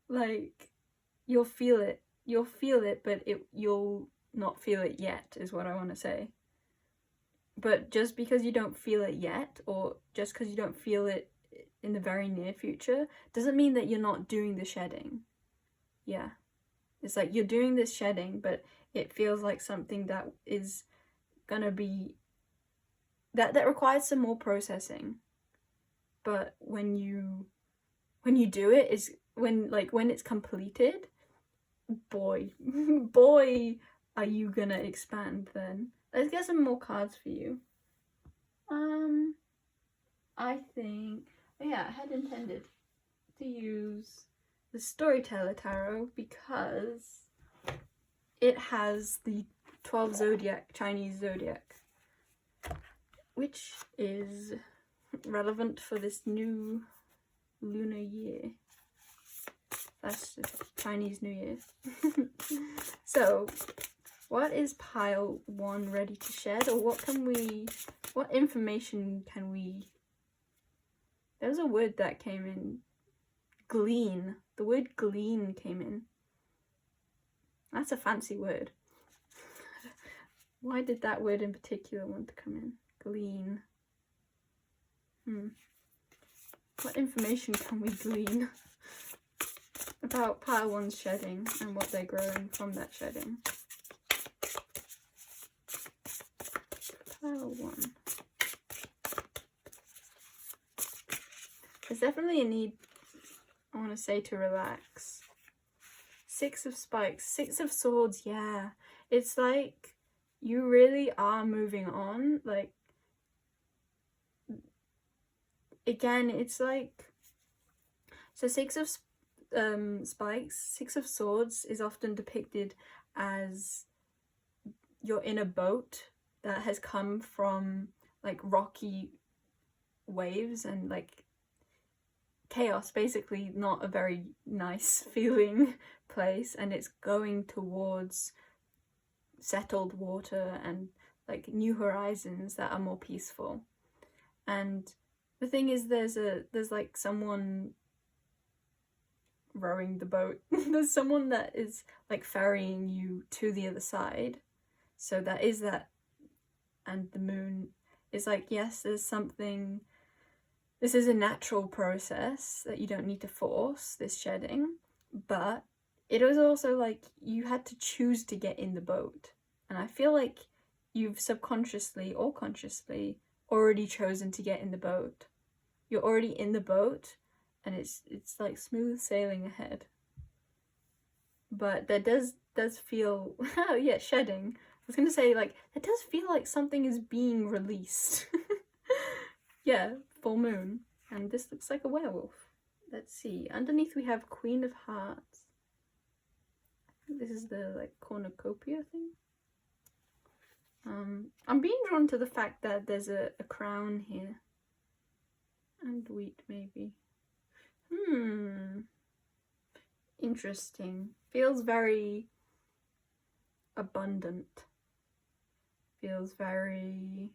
Like, you'll feel it, but you'll not feel it yet, is what I want to say. But just because you don't feel it yet, or just because you don't feel it in the very near future, doesn't mean that you're not doing the shedding. Yeah. It's like you're doing this shedding, but it feels like something that is gonna be, that requires some more processing. But when you do it, is when it's completed, boy, are you gonna expand then. Let's get some more cards for you. I think, I had intended to use the Storyteller Tarot because it has the 12 zodiac, Chinese zodiac, which is relevant for this new lunar year. That's the Chinese New Year. So, what is pile 1 ready to shed, or what information can we... There's a word that came in. Glean. The word glean came in. That's a fancy word. Why did that word in particular want to come in? Glean. What information can we glean about pile 1's shedding and what they're growing from that shedding? Pile 1. There's definitely a need, I want to say, to relax. 6 of Spikes, 6 of Swords, yeah. It's like you really are moving on. Like, again, it's like, so 6 of Spikes, 6 of Swords is often depicted as you're in a boat that has come from, like, rocky waves and, like, chaos, basically not a very nice feeling place, and it's going towards settled water and, like, new horizons that are more peaceful. And the thing is, there's like someone rowing the boat. There's someone that is, like, ferrying you to the other side. So that is that. And the moon is like, yes, there's something, this is a natural process that you don't need to force, this shedding, but it was also like you had to choose to get in the boat. And I feel like you've subconsciously or consciously already chosen to get in the boat. You're already in the boat, and it's like smooth sailing ahead. But there does feel, oh yeah, shedding. I was gonna say, like, it does feel like something is being released. Yeah, full moon. And this looks like a werewolf. Let's see. Underneath we have Queen of Hearts. I think this is the, like, cornucopia thing. I'm being drawn to the fact that there's a crown here. And wheat, maybe. Interesting. Feels very abundant. Feels very...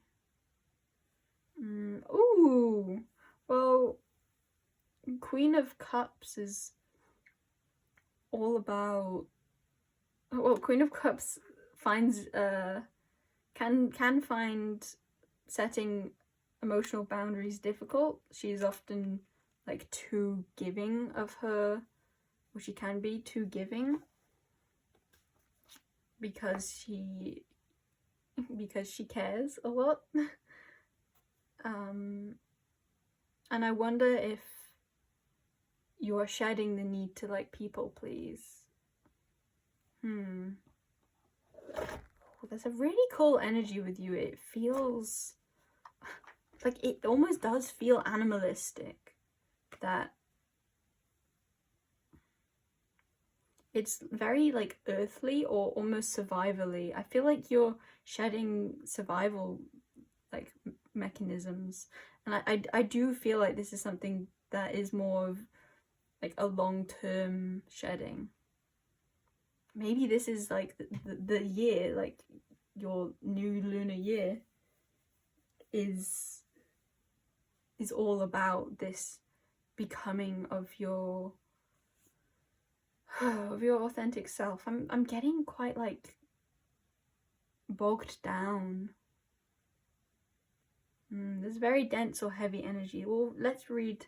ooh! Well, Queen of Cups is all about... Well, Queen of Cups finds... can find setting emotional boundaries difficult. She's often like too giving of her, or she can be too giving because she cares a lot. And I wonder if you're shedding the need to like people please. There's a really cool energy with you. It feels like, it almost does feel animalistic, that it's very like earthly or almost survivally. I feel like you're shedding survival like mechanisms, and I do feel like this is something that is more of like a long-term shedding. Maybe this is like the year, like your new lunar year is all about this becoming of your authentic self. I'm getting quite like bogged down. There's very dense or heavy energy. Well, let's read.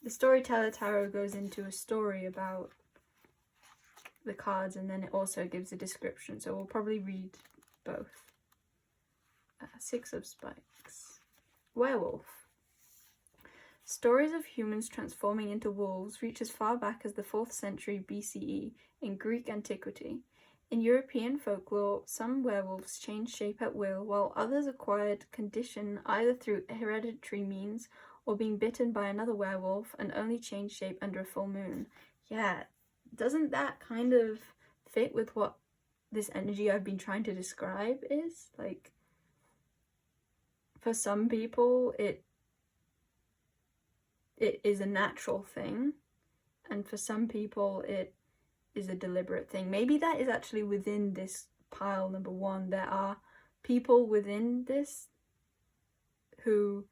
The Storyteller Tarot goes into a story about the cards, and then it also gives a description, so we'll probably read both. Six of Spikes. Werewolf. Stories of humans transforming into wolves reach as far back as the 4th century BCE in Greek antiquity. In European folklore, some werewolves change shape at will, while others acquired condition either through hereditary means or being bitten by another werewolf and only change shape under a full moon. Yeah, doesn't that kind of fit with what this energy I've been trying to describe is? Like, for some people, it is a natural thing, and for some people it is a deliberate thing. Maybe that is actually within this pile number 1. There are people within this who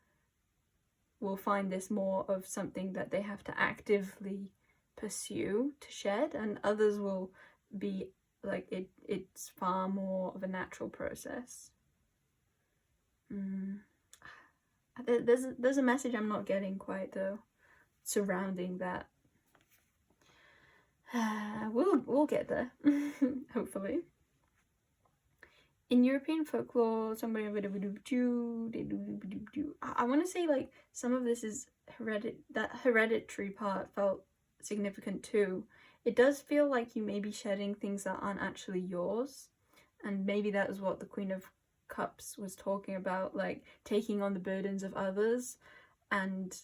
will find this more of something that they have to actively pursue to shed, and others will be like it's far more of a natural process. There's a message I'm not getting quite though surrounding that. We'll get there. Hopefully. In European folklore, somebody I want to say like some of this is that hereditary part felt significant too. It does feel like you may be shedding things that aren't actually yours, and maybe that is what the Queen of Cups was talking about, like taking on the burdens of others, and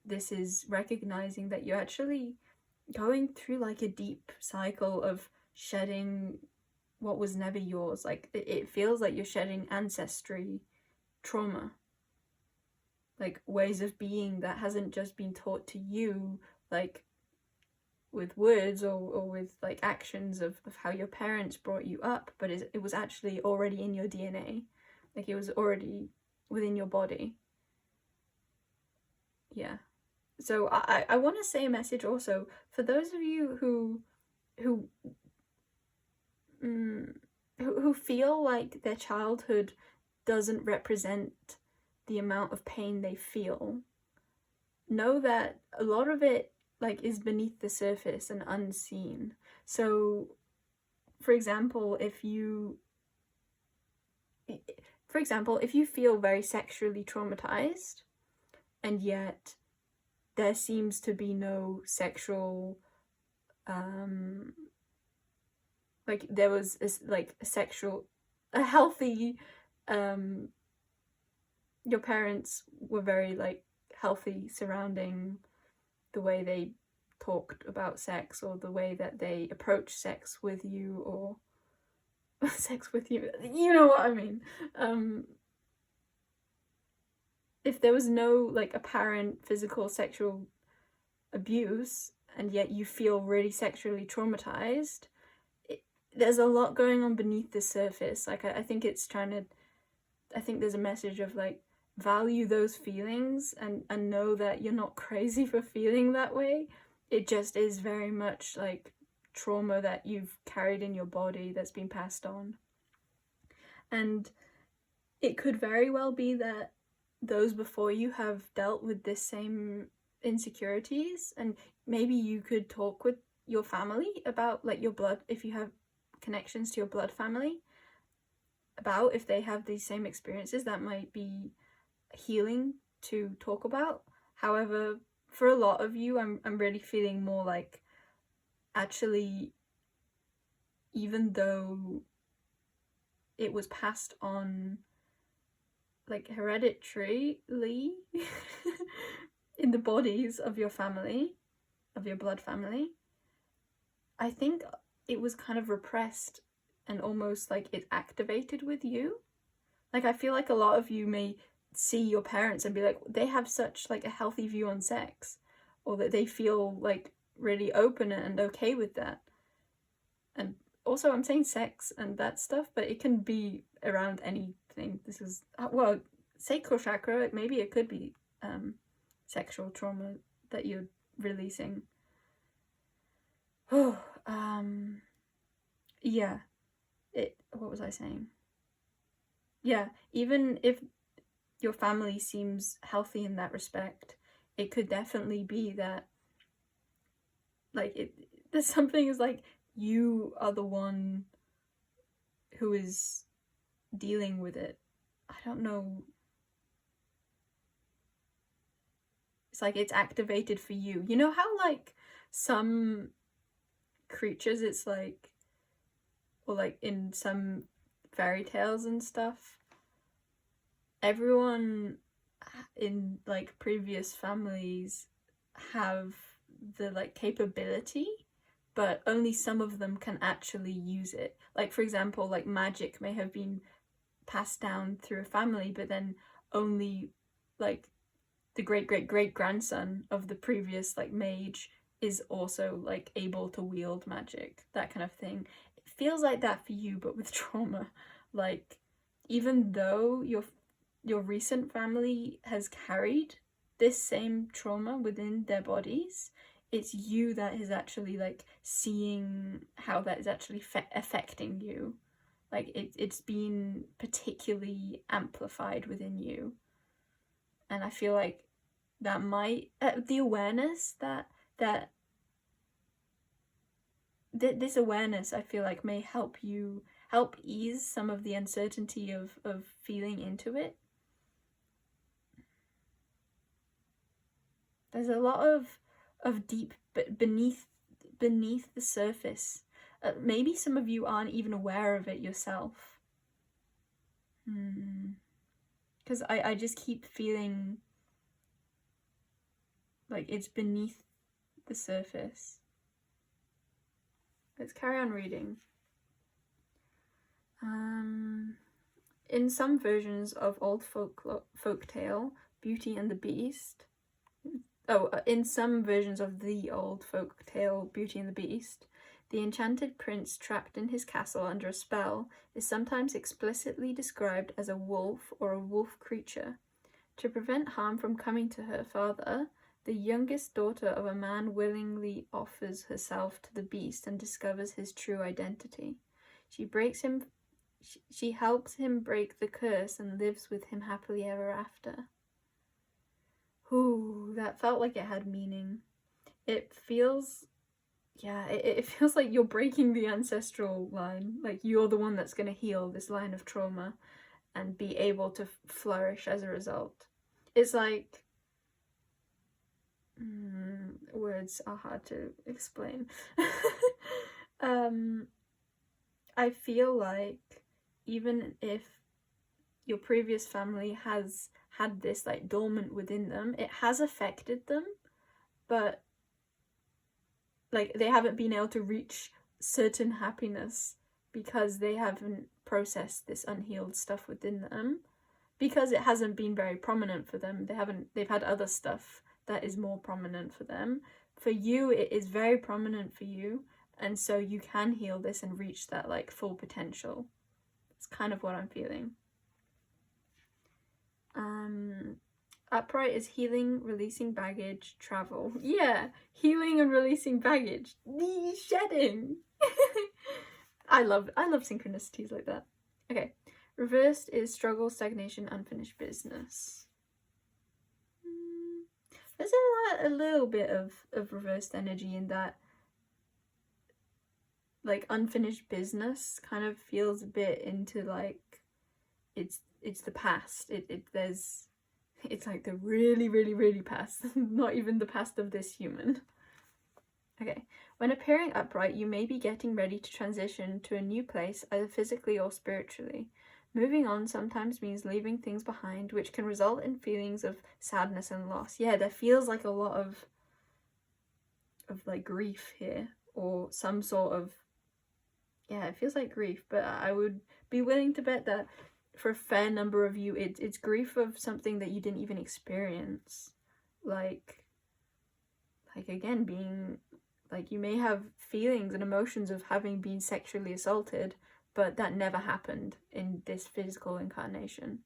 this is recognizing that you're actually going through like a deep cycle of shedding what was never yours. Like it feels like you're shedding ancestry trauma, like ways of being that hasn't just been taught to you like with words or with like actions of how your parents brought you up, but it was actually already in your DNA, like it was already within your body. Yeah. So I want to say a message also for those of you who feel like their childhood doesn't represent the amount of pain they feel. Know that a lot of it like is beneath the surface and unseen. So, for example, if you feel very sexually traumatized, and yet there seems to be no sexual, like there was a healthy, your parents were very like healthy surrounding the way they talked about sex or the way that they approached sex with you, or sex with you, you know what I mean. If there was no like apparent physical sexual abuse and yet you feel really sexually traumatized, there's a lot going on beneath the surface. Like, I think it's trying to, I think there's a message of like, value those feelings and know that you're not crazy for feeling that way. It just is very much like trauma that you've carried in your body that's been passed on. And it could very well be that those before you have dealt with this same insecurities, and maybe you could talk with your family about like your blood, if you have connections to your blood family, about if they have these same experiences. That might be healing to talk about. However, for a lot of you, I'm really feeling more like, actually, even though it was passed on like hereditarily in the bodies of your family, of your blood family, I think it was kind of repressed and almost like it activated with you. Like, I feel like a lot of you may see your parents and be like, they have such like a healthy view on sex, or that they feel like really open and okay with that. And also, I'm saying sex and that stuff, but it can be around anything. This is, well, sacral chakra, maybe it could be sexual trauma that you're releasing. Oh, yeah. What was I saying? Yeah, even if your family seems healthy in that respect, it could definitely be that, like, there's something is like, you are the one who is dealing with it. I don't know. It's like it's activated for you. You know how like some creatures, it's like, or like in some fairy tales and stuff, everyone in like previous families have the like capability, but only some of them can actually use it. Like, for example, like magic may have been passed down through a family, but then only like the great grandson of the previous like mage is also like able to wield magic, that kind of thing. It feels like that for you, but with trauma. Like, even though your recent family has carried this same trauma within their bodies, it's you that is actually like seeing how that is actually affecting you. Like, it's been particularly amplified within you. And I feel like that might, the awareness this awareness, I feel like, may help ease some of the uncertainty of feeling into it. There's a lot of deep beneath the surface. Maybe some of you aren't even aware of it yourself. Because I just keep feeling like it's beneath the surface. Let's carry on reading. In some versions of old folktale, Beauty and the Beast. In some versions of the old folktale, Beauty and the Beast, the enchanted prince trapped in his castle under a spell is sometimes explicitly described as a wolf or a wolf creature. To prevent harm from coming to her father, the youngest daughter of a man willingly offers herself to the beast and discovers his true identity. She helps him break the curse and lives with him happily ever after. Ooh, that felt like it had meaning. It feels, it feels like you're breaking the ancestral line. Like, you're the one that's going to heal this line of trauma and be able to flourish as a result. It's like, words are hard to explain. I feel like even if your previous family has had this like dormant within them, it has affected them, but like they haven't been able to reach certain happiness because they haven't processed this unhealed stuff within them, because it hasn't been very prominent for them. They've had other stuff that is more prominent for them, for you, it is very prominent for you, and so you can heal this and reach that like full potential. It's kind of what I'm feeling. Upright is healing, releasing baggage, travel. Yeah, healing and releasing baggage. Shedding. I love synchronicities like that. Okay. Reversed is struggle, stagnation, unfinished business. There's a little bit of reversed energy in that. Like unfinished business kind of feels a bit into like it's the past. It's like the really past, not even the past of this human. Okay, when appearing upright, you may be getting ready to transition to a new place, either physically or spiritually. Moving on sometimes means leaving things behind, which can result in feelings of sadness and loss. Yeah, there feels like a lot of like grief here, or some sort of, yeah, it feels like grief, but I would be willing to bet that for a fair number of you, it's grief of something that you didn't even experience. Like again, being, like, you may have feelings and emotions of having been sexually assaulted, but that never happened in this physical incarnation.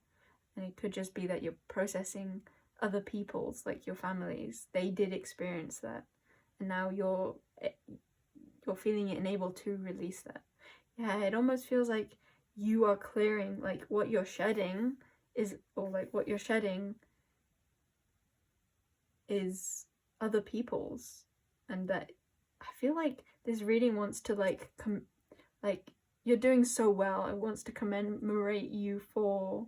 And it could just be that you're processing other people's, like your family's, they did experience that, and now you're feeling it and able to release that. Yeah, it almost feels like you are clearing, like what you're shedding is, or like what you're shedding is other people's, and that I feel like this reading wants to like you're doing so well. It wants to commemorate you for.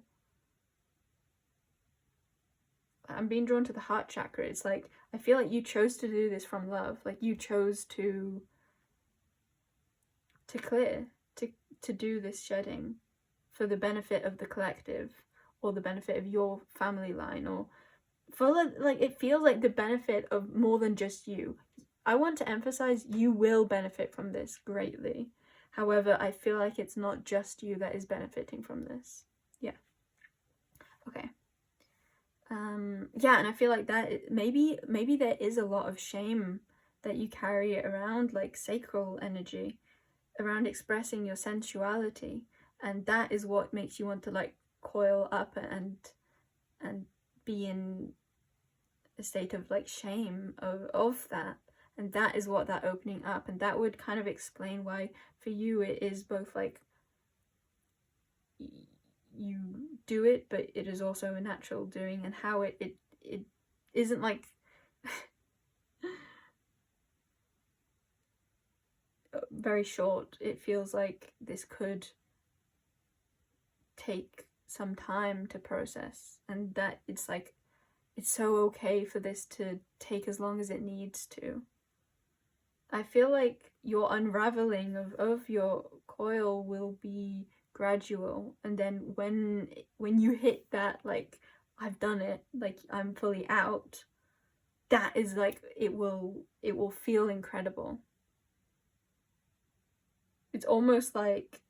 I'm being drawn to the heart chakra. It's like I feel like you chose to do this from love. Like you chose to clear, to do this shedding for the benefit of the collective, or the benefit of your family line, or for like it feels like the benefit of more than just you. I want to emphasize you will benefit from this greatly. However, I feel like it's not just you that is benefiting from this. Yeah. Okay. Yeah, and I feel like that maybe there is a lot of shame that you carry around, like sacral energy, around expressing your sensuality, and that is what makes you want to like coil up and be in a state of like shame of that. And that is what that opening up, and that would kind of explain why for you it is both like you do it, but it is also a natural doing, and how it isn't like very short. It feels like this could take some time to process, and that it's like it's so okay for this to take as long as it needs to. I feel like your unraveling of your coil will be gradual, and then when you hit that, like, I've done it, like I'm fully out, that is like it will feel incredible. It's almost like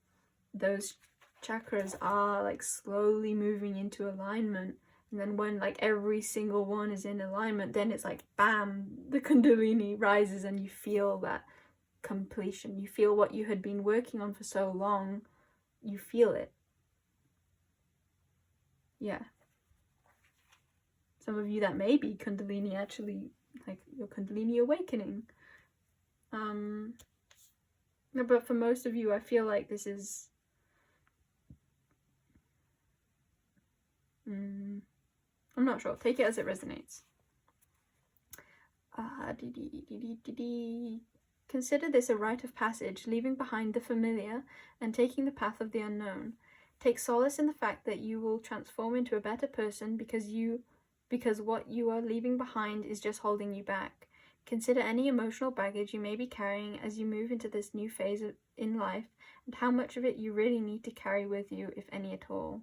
those chakras are like slowly moving into alignment, and then when like every single one is in alignment, then it's like bam, the kundalini rises and you feel that completion. You feel what you had been working on for so long. You feel it. Yeah. Some of you, that may be kundalini, actually, like your kundalini awakening. No, but for most of you, I feel like this is I'm not sure. Take it as it resonates. Consider this a rite of passage, leaving behind the familiar and taking the path of the unknown. Take solace in the fact that you will transform into a better person because what you are leaving behind is just holding you back. Consider any emotional baggage you may be carrying as you move into this new phase in life, and how much of it you really need to carry with you, if any at all.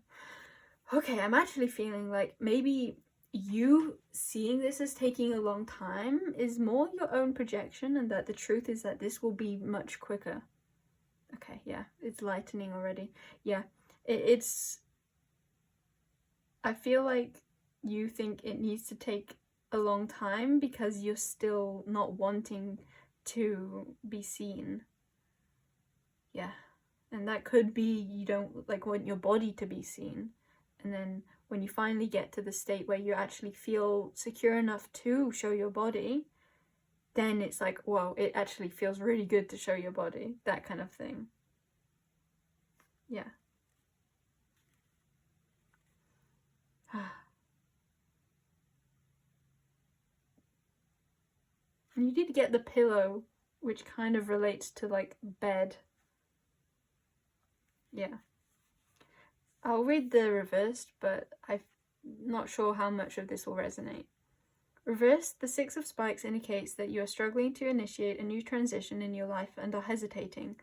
Okay, I'm actually feeling like maybe you seeing this as taking a long time is more your own projection, and that the truth is that this will be much quicker. Okay, yeah, it's lightening already. Yeah, it's I feel like you think it needs to take a long time because you're still not wanting to be seen. Yeah. And that could be you don't like want your body to be seen. And then when you finally get to the state where you actually feel secure enough to show your body, then it's like, whoa, it actually feels really good to show your body. That kind of thing. Yeah. And you did get the pillow, which kind of relates to like bed. Yeah. I'll read the reversed, but I'm not sure how much of this will resonate. Reversed, the Six of Spikes indicates that you are struggling to initiate a new transition in your life and are hesitating.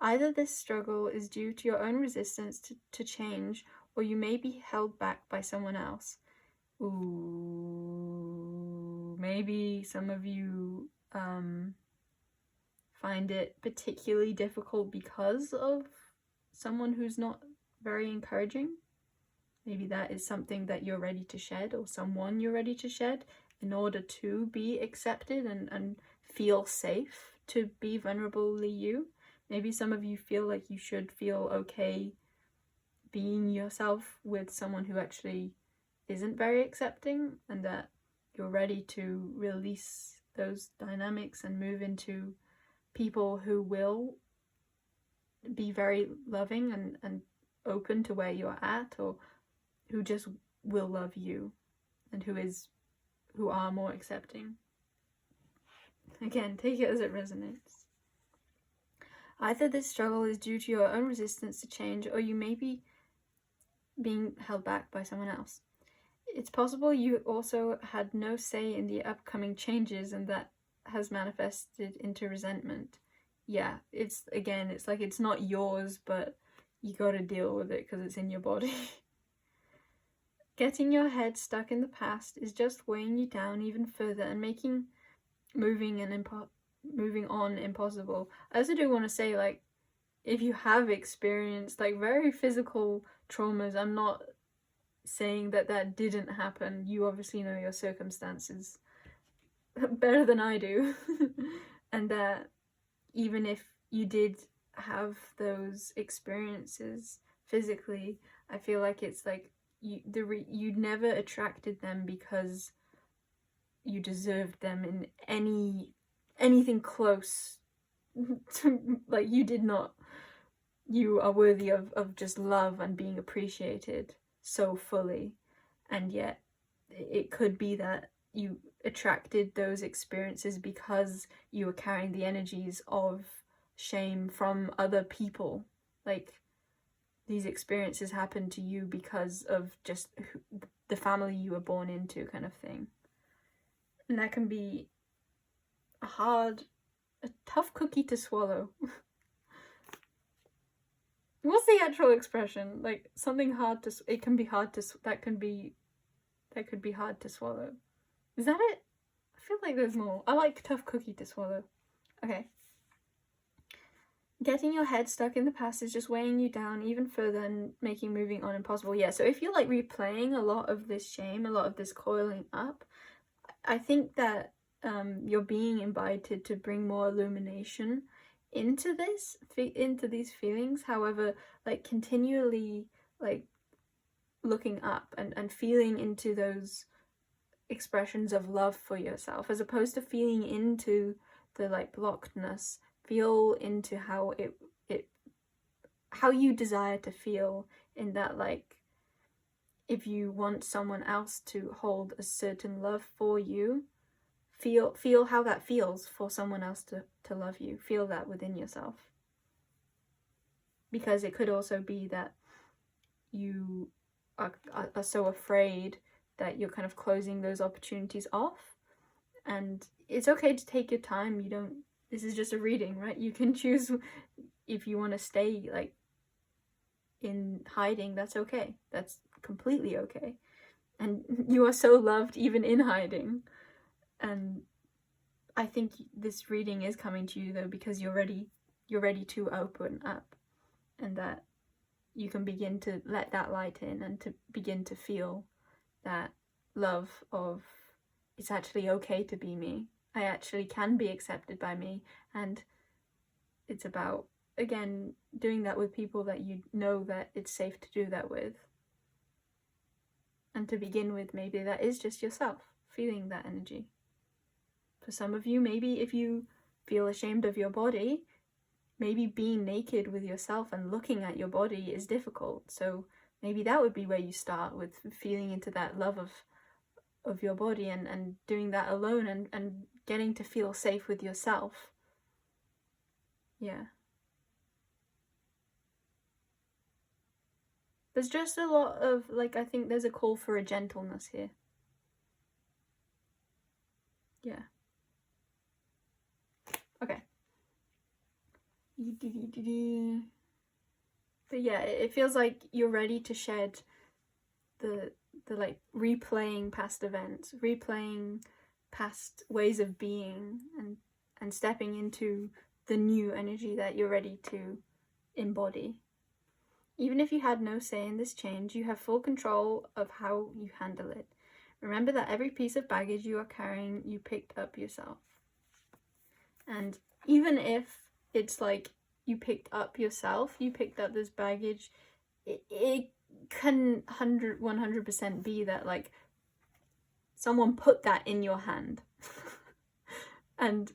Either this struggle is due to your own resistance to change, or you may be held back by someone else. Ooh, maybe some of you find it particularly difficult because of someone who's not very encouraging. Maybe that is something that you're ready to shed, or someone you're ready to shed in order to be accepted and feel safe to be vulnerably you. Maybe some of you feel like you should feel okay being yourself with someone who actually isn't very accepting, and that you're ready to release those dynamics and move into people who will be very loving and open to where you're at, or who just will love you and who are more accepting. Again, take it as it resonates. Either this struggle is due to your own resistance to change, or you may be being held back by someone else. It's possible you also had no say in the upcoming changes, and that has manifested into resentment. Yeah, it's like it's not yours, but you gotta deal with it because it's in your body. Getting your head stuck in the past is just weighing you down even further and making moving on impossible. I also do want to say, like, if you have experienced like very physical traumas, I'm not saying that didn't happen. You obviously know your circumstances better than I do. And that even if you did have those experiences physically, I feel like it's like you never attracted them because you deserved them in anything close to, like, you did not. You are worthy of just love and being appreciated so fully. And yet it could be that you attracted those experiences because you were carrying the energies of shame from other people. Like, these experiences happen to you because of just the family you were born into, kind of thing. And that can be a tough cookie to swallow. What's the actual expression? Like, something hard to, it can be hard to, that could be hard to swallow. Is that it? I feel like there's more. I like tough cookie to swallow. Okay. Getting your head stuck in the past is just weighing you down even further and making moving on impossible. Yeah, so if you're like replaying a lot of this shame, a lot of this coiling up, I think that you're being invited to bring more illumination into these feelings. However, like, continually like looking up and feeling into those expressions of love for yourself, as opposed to feeling into the like blockedness. Feel into how how you desire to feel, in that, like, if you want someone else to hold a certain love for you, feel how that feels for someone else to love you. Feel that within yourself. Because it could also be that you are so afraid that you're kind of closing those opportunities off. And it's okay to take your time. This is just a reading, right? You can choose if you want to stay like in hiding. That's okay. That's completely okay. And you are so loved even in hiding. And I think this reading is coming to you though, because you're ready to open up, and that you can begin to let that light in and to begin to feel that love of it's actually okay to be me. I actually can be accepted by me. And it's about, again, doing that with people that you know that it's safe to do that with. And to begin with, maybe that is just yourself feeling that energy. For some of you, maybe if you feel ashamed of your body, maybe being naked with yourself and looking at your body is difficult. So maybe that would be where you start, with feeling into that love of your body and doing that alone and getting to feel safe with yourself. Yeah. There's just a lot of, like, I think there's a call for a gentleness here. Yeah. Okay. But yeah, it feels like you're ready to shed the like replaying past events, replaying past ways of being, and stepping into the new energy that you're ready to embody. Even if you had no say in this change, you have full control of how you handle it. Remember that every piece of baggage you are carrying, you picked up yourself. And even if it's like you picked up yourself, you picked up this baggage, it can 100% be that, like, someone put that in your hand. And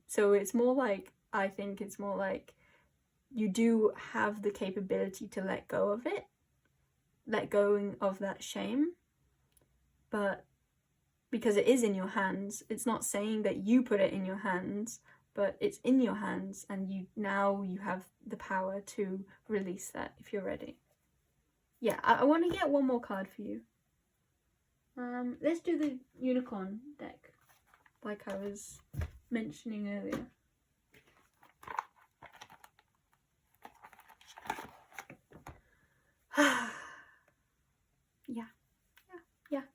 so it's more like, I think it's more like, you do have the capability to let go of it, let go of that shame, but because it is in your hands, it's not saying that you put it in your hands, but it's in your hands, and you have the power to release that if you're ready. Yeah, I want to get one more card for you. Let's do the unicorn deck, like I was mentioning earlier.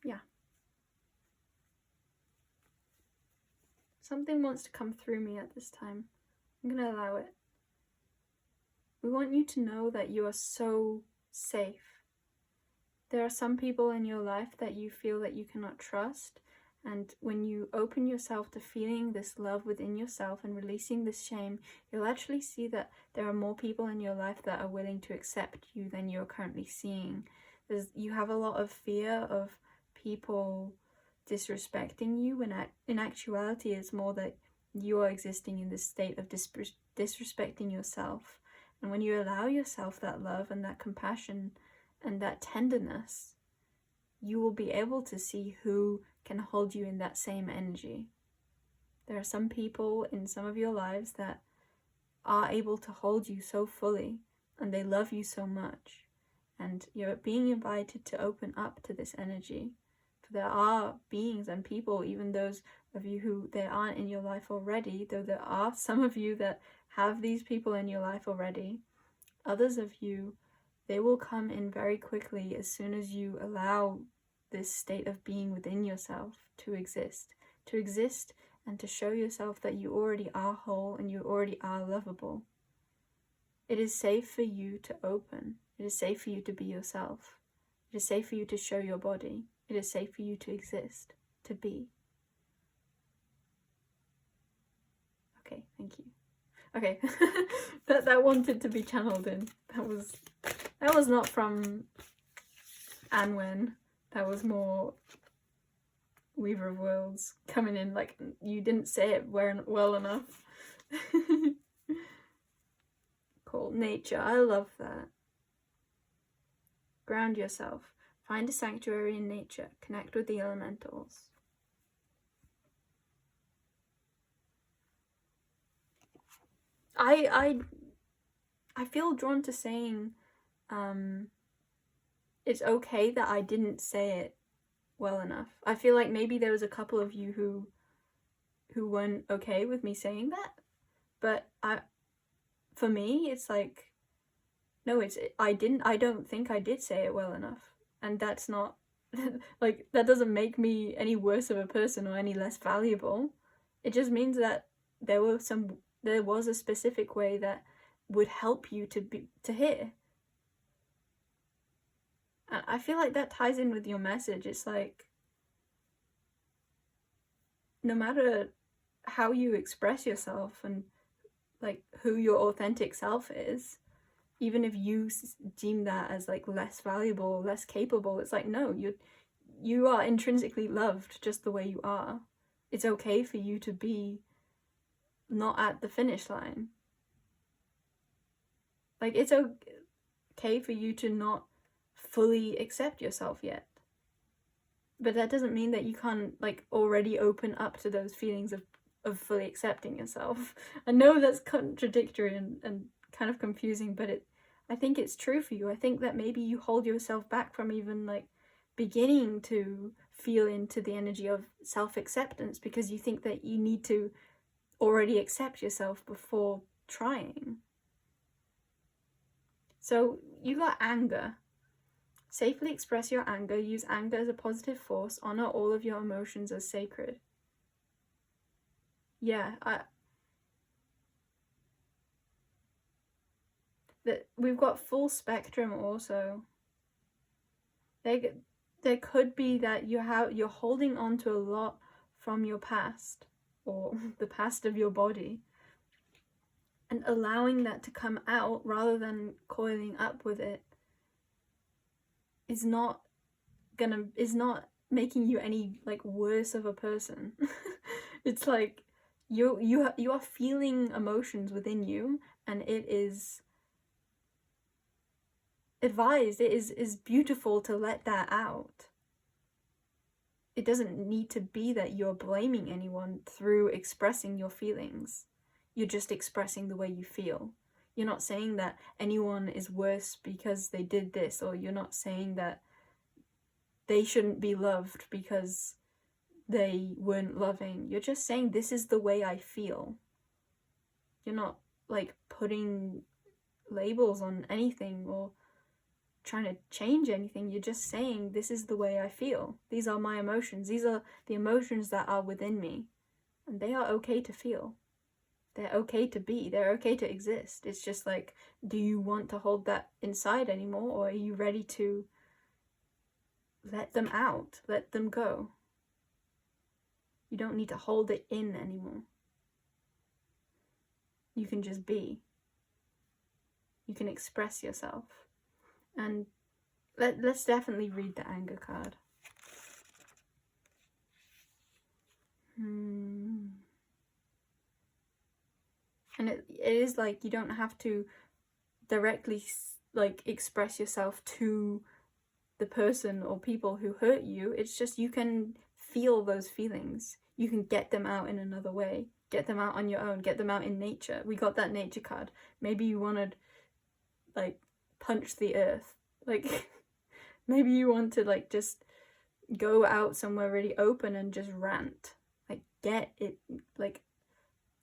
Yeah. Something wants to come through me at this time. I'm gonna allow it. We want you to know that you are so safe. There are some people in your life that you feel that you cannot trust, and when you open yourself to feeling this love within yourself and releasing this shame, you'll actually see that there are more people in your life that are willing to accept you than you're currently seeing. You have a lot of fear of people disrespecting you, when in actuality it's more that you are existing in this state of disrespecting yourself. And when you allow yourself that love and that compassion and that tenderness, you will be able to see who can hold you in that same energy. There are some people in some of your lives that are able to hold you so fully, and they love you so much, and you're being invited to open up to this energy. For there are beings and people, even those of you who they aren't in your life already, though there are some of you that have these people in your life already, others of you, they will come in very quickly as soon as you allow this state of being within yourself to exist and to show yourself that you already are whole and you already are lovable. It is safe for you to open. It is safe for you to be yourself. It is safe for you to show your body. It is safe for you to exist, to be. Okay, thank you. Okay, that wanted to be channeled in. That was not from Anwen. That was more Weaver of Worlds coming in, like, you didn't say it well enough. Cool. Nature, I love that. Ground yourself. Find a sanctuary in nature. Connect with the elementals. I feel drawn to saying it's okay that I didn't say it well enough. I feel like maybe there was a couple of you who weren't okay with me saying that, but for me it's like, no, I don't think I did say it well enough, and that's not like, that doesn't make me any worse of a person or any less valuable. It just means that there was a specific way that would help you to hear. I feel like that ties in with your message. It's like, no matter how you express yourself and like who your authentic self is, even if you deem that as like less valuable, less capable, it's like, no, you are intrinsically loved just the way you are. It's okay for you to be not at the finish line. Like, it's okay for you to not fully accept yourself yet. But that doesn't mean that you can't like already open up to those feelings of fully accepting yourself. I know that's contradictory and kind of confusing, but I think it's true for you. I think that maybe you hold yourself back from even like beginning to feel into the energy of self-acceptance because you think that you need to already accept yourself before trying. So you got anger. Safely express your anger. Use anger as a positive force. Honor all of your emotions as sacred. Yeah, we've got full spectrum also. There could be that you're holding on to a lot from your past or the past of your body, and allowing that to come out rather than coiling up with it is not making you any like worse of a person. It's like you are feeling emotions within you, and it is advised, it is beautiful to let that out. It doesn't need to be that you're blaming anyone through expressing your feelings. You're just expressing the way you feel. You're not saying that anyone is worse because they did this, or you're not saying that they shouldn't be loved because they weren't loving. You're just saying, this is the way I feel. You're not like putting labels on anything or trying to change anything. You're just saying, this is the way I feel. These are my emotions. These are the emotions that are within me. And they are okay to feel. They're okay to be. They're okay to exist. It's just like, do you want to hold that inside anymore? Or are you ready to let them out? Let them go. You don't need to hold it in anymore. You can just be. You can express yourself. And let's definitely read the anger card. And it is like, you don't have to directly like express yourself to the person or people who hurt you. It's just, you can feel those feelings. You can get them out in another way. Get them out on your own. Get them out in nature. We got that nature card. Maybe you wanted like punch the earth. Like maybe you want to like just go out somewhere really open and just rant. Like get it, like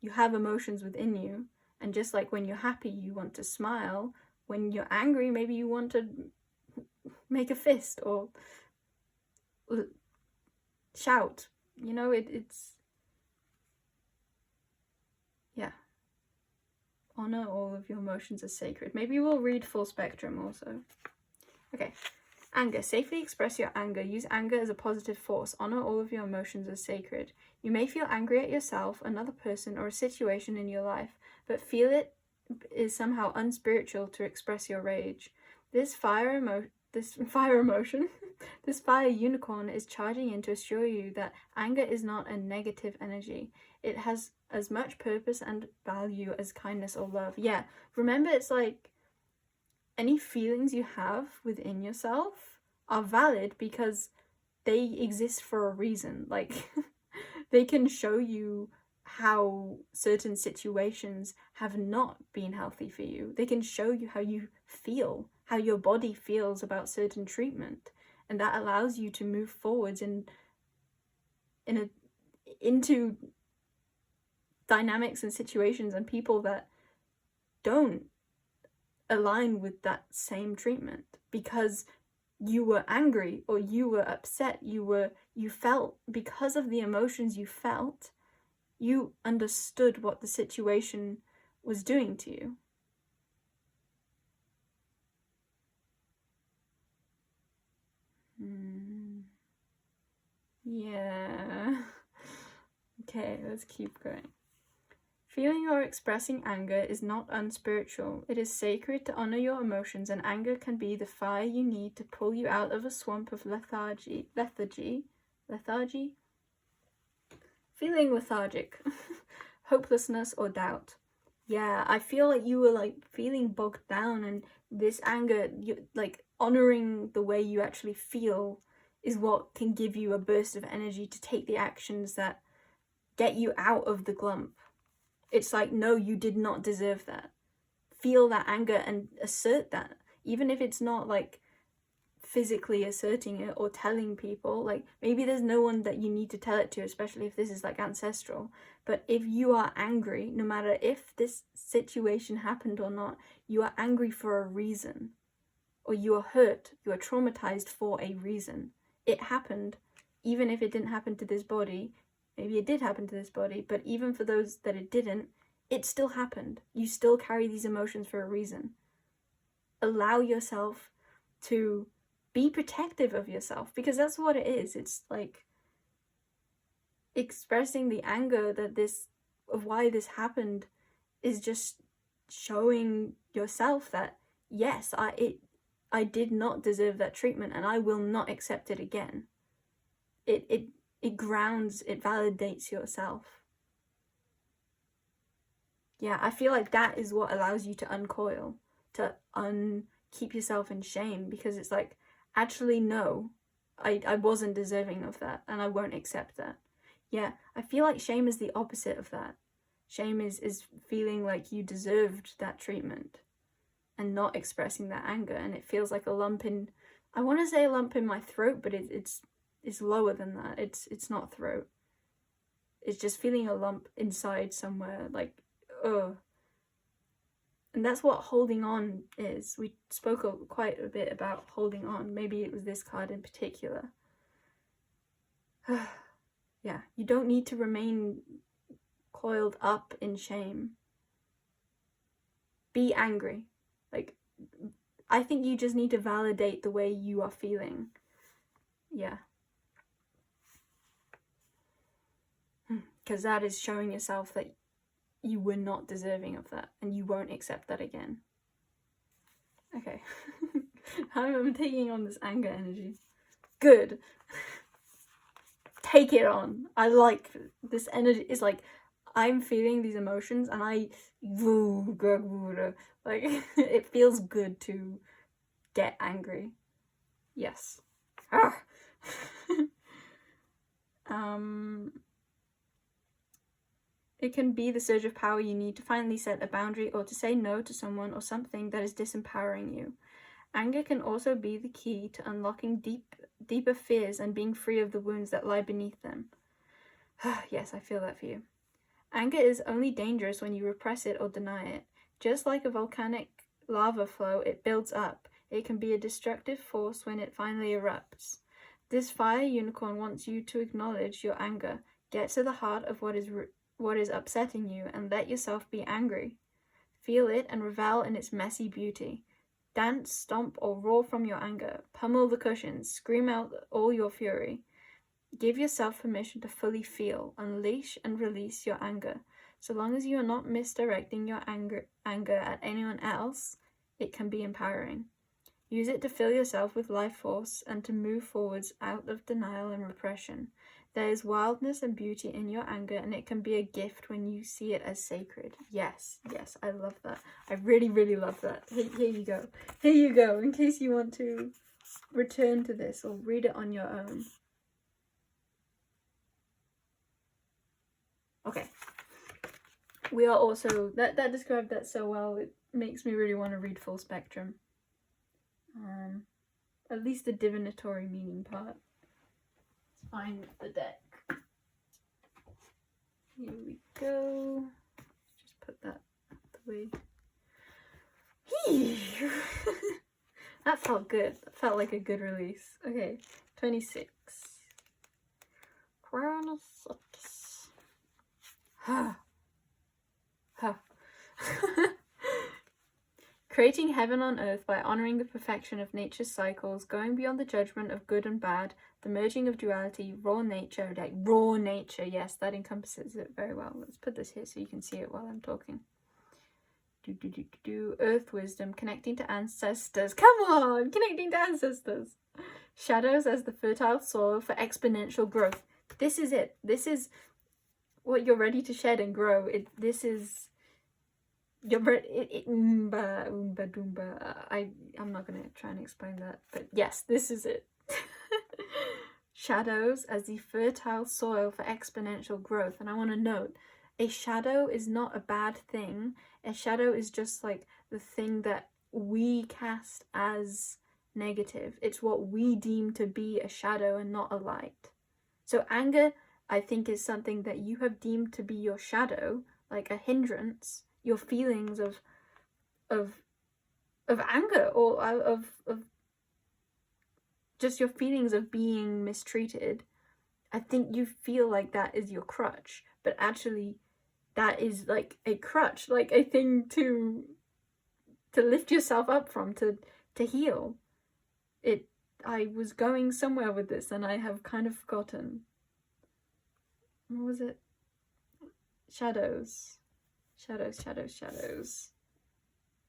you have emotions within you, and just like when you're happy you want to smile, when you're angry maybe you want to make a fist or shout. You know, it's yeah. Honor all of your emotions as sacred. Maybe we'll read full spectrum also. Okay. Anger. Safely express your anger. Use anger as a positive force. Honor all of your emotions as sacred. You may feel angry at yourself, another person, or a situation in your life, but feel it is somehow unspiritual to express your rage. This fire emotion, this fire unicorn is charging in to assure you that anger is not a negative energy. It has as much purpose and value as kindness or love. Yeah, remember, it's like any feelings you have within yourself are valid because they exist for a reason. Like they can show you how certain situations have not been healthy for you. They can show you how you feel, how your body feels about certain treatment, and that allows you to move forwards into dynamics and situations and people that don't align with that same treatment because you were angry or you were upset, you felt, because of the emotions you felt, you understood what the situation was doing to you. Yeah. Okay, let's keep going. Feeling or expressing anger is not unspiritual. It is sacred to honor your emotions, and anger can be the fire you need to pull you out of a swamp of lethargy? Feeling lethargic, hopelessness, or doubt. Yeah, I feel like you were like feeling bogged down, and this anger, like honoring the way you actually feel is what can give you a burst of energy to take the actions that get you out of the glump. It's like, no, you did not deserve that. Feel that anger and assert that. Even if it's not like physically asserting it or telling people, like maybe there's no one that you need to tell it to, especially if this is like ancestral. But if you are angry, no matter if this situation happened or not, you are angry for a reason. Or you are hurt, you are traumatized for a reason. It happened, even if it didn't happen to this body. Maybe it did happen to this body, but even for those that it didn't, it still happened. You still carry these emotions for a reason. Allow yourself to be protective of yourself, because that's what it is. It's like expressing the anger of why this happened is just showing yourself that, yes, I did not deserve that treatment, and I will not accept it again. It grounds, it validates yourself. Yeah, I feel like that is what allows you to uncoil, to keep yourself in shame, because it's like, actually, no, I wasn't deserving of that, and I won't accept that. Yeah, I feel like shame is the opposite of that. Shame is feeling like you deserved that treatment and not expressing that anger, and it feels like a lump in, I want to say a lump in my throat, but it's lower than that. It's not throat. It's just feeling a lump inside somewhere, like, ugh. And that's what holding on is. We spoke quite a bit about holding on. Maybe it was this card in particular. Yeah, you don't need to remain coiled up in shame. Be angry. Like, I think you just need to validate the way you are feeling. Yeah. Because that is showing yourself that you were not deserving of that, and you won't accept that again. Okay. I'm taking on this anger energy. Good. Take it on. I like this energy. It's like, I'm feeling these emotions, and like, it feels good to get angry. Yes. Ah. It can be the surge of power you need to finally set a boundary or to say no to someone or something that is disempowering you. Anger can also be the key to unlocking deeper fears and being free of the wounds that lie beneath them. Yes, I feel that for you. Anger is only dangerous when you repress it or deny it. Just like a volcanic lava flow, it builds up. It can be a destructive force when it finally erupts. This fire unicorn wants you to acknowledge your anger, get to the heart of what is upsetting you, and let yourself be angry. Feel it and revel in its messy beauty. Dance, stomp, or roar from your anger. Pummel the cushions. Scream out all your fury. Give yourself permission to fully feel, unleash and release your anger. So long as you are not misdirecting your anger at anyone else, it can be empowering. Use it to fill yourself with life force and to move forwards out of denial and repression. There is wildness and beauty in your anger, and it can be a gift when you see it as sacred. Yes, I love that. I really, really love that. Here you go. Here you go, in case you want to return to this or read it on your own. Okay. We are also, that described that so well, it makes me really want to read Full Spectrum. At least the divinatory meaning part. Let's find the deck. Here we go. Just put that out the way. That felt good. That felt like a good release. Okay, 26. Chronosucks. Creating heaven on earth by honoring the perfection of nature's cycles, going beyond the judgment of good and bad, the merging of duality, raw nature, like raw nature, yes, that encompasses it very well. Let's put this here so you can see it while I'm talking. Earth wisdom, connecting to ancestors. Come on, connecting to ancestors. Shadows as the fertile soil for exponential growth. This is it. This is what you're ready to shed and grow. This is you're ready. Oomba doomba. I'm not gonna try and explain that, but yes, this is it. Shadows as the fertile soil for exponential growth. And I want to note, a shadow is not a bad thing. A shadow is just like the thing that we cast as negative. It's what we deem to be a shadow and not a light. So anger, I think, is something that you have deemed to be your shadow, like a hindrance. Your feelings of anger, or of just your feelings of being mistreated. I think you feel like that is your crutch, but actually that is like a crutch, like a thing to lift yourself up from, to heal. I was going somewhere with this and I have kind of forgotten. What was it? Shadows.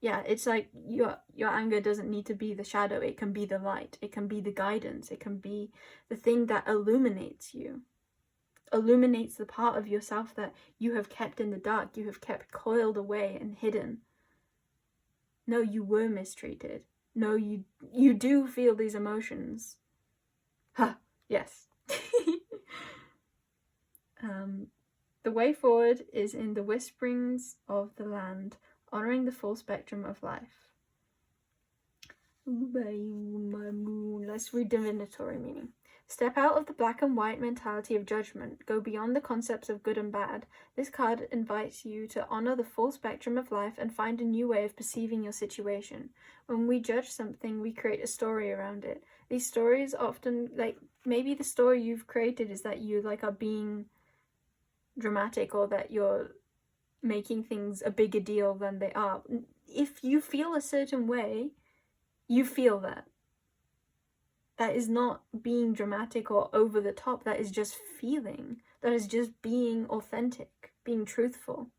Yeah, it's like your anger doesn't need to be the shadow. It can be the light. It can be the guidance. It can be the thing that illuminates you. Illuminates the part of yourself that you have kept in the dark. You have kept coiled away and hidden. No, you were mistreated. No, you do feel these emotions. Yes. The way forward is in the whisperings of the land, honoring the full spectrum of life. Let's read divinatory meaning. Step out of the black and white mentality of judgment. Go beyond the concepts of good and bad. This card invites you to honor the full spectrum of life and find a new way of perceiving your situation. When we judge something, we create a story around it. These stories often, like, maybe the story you've created is that you, like, are being dramatic, or that you're making things a bigger deal than they are. If you feel a certain way, you feel that. That is not being dramatic or over the top. That is just feeling. That is just being authentic, being truthful.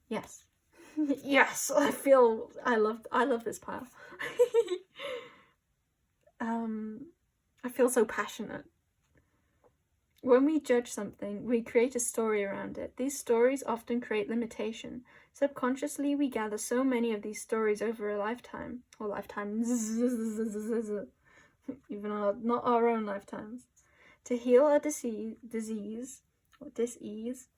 Yes. Yes, I love this pile. I feel so passionate. When we judge something, we create a story around it. These stories often create limitation. Subconsciously, we gather so many of these stories over a lifetime, or lifetimes, even not our own lifetimes. To heal our disease, or dis-ease,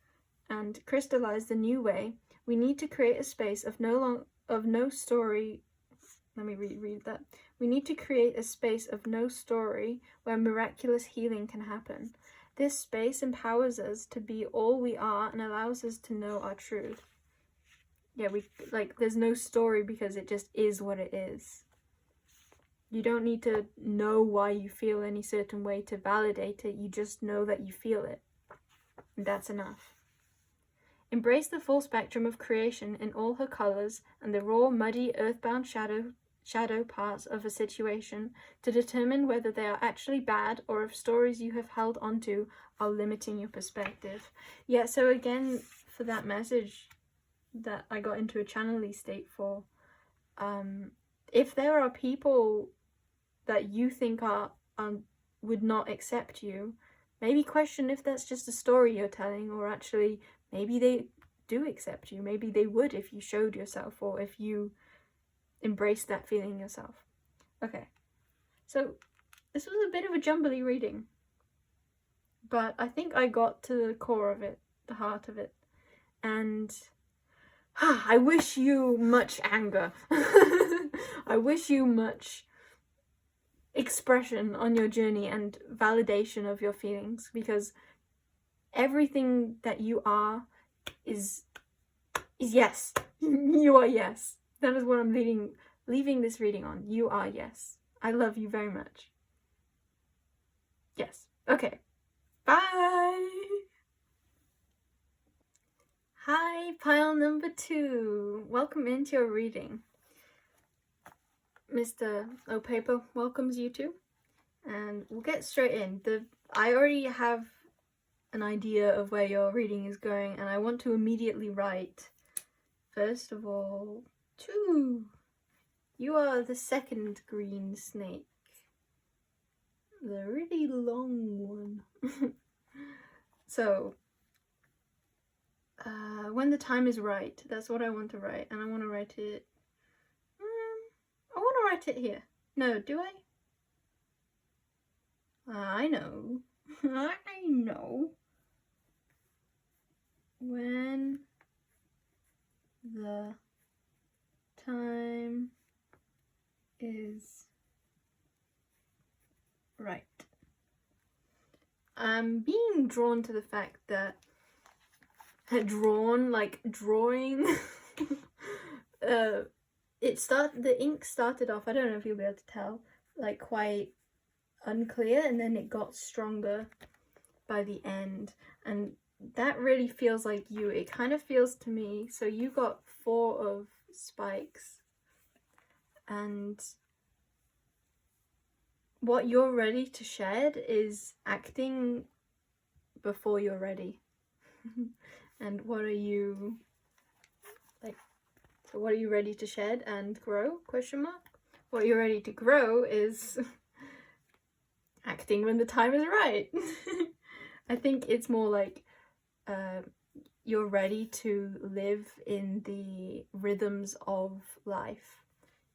and crystallize the new way, we need to create a space of no story. Let me reread that. We need to create a space of no story where miraculous healing can happen. This space empowers us to be all we are and allows us to know our truth. Yeah, there's no story because it just is what it is. You don't need to know why you feel any certain way to validate it. You just know that you feel it. And that's enough. Embrace the full spectrum of creation in all her colors and the raw, muddy, earthbound shadow parts of a situation to determine whether they are actually bad or if stories you have held onto are limiting your perspective. Yeah, so again, for that message that I got into a channel-y state for, if there are people that you think would not accept you, maybe question if that's just a story you're telling, or actually maybe they do accept you. Maybe they would if you showed yourself, or if you embrace that feeling yourself. Okay, so this was a bit of a jumbly reading, but I think I got to the core of it, the heart of it, and I wish you much anger. I wish you much expression on your journey and validation of your feelings, because everything that you are is yes. You are yes. That is what I'm leaving this reading on. You are yes. I love you very much. Yes. Okay. Bye. Hi, Pile number 2. Welcome into your reading. Mr. O'Paper welcomes you too. And we'll get straight in. I already have an idea of where your reading is going, and I want to immediately write. First of all, 2. You are the second green snake. The really long one. So, when the time is right, that's what I want to write, and I want to write it. I want to write it here. No, do I? I know. I know. When the time is right. I'm being drawn to the fact that drawing the ink started off, I don't know if you'll be able to tell, like quite unclear, and then it got stronger by the end, and that really feels like you. It kind of feels to me, so you got 4 of spikes, and what you're ready to shed is acting before you're ready. And what are you, like, so what are you ready to shed and grow, question mark? What you're ready to grow is acting when the time is right. I think it's more like you're ready to live in the rhythms of life.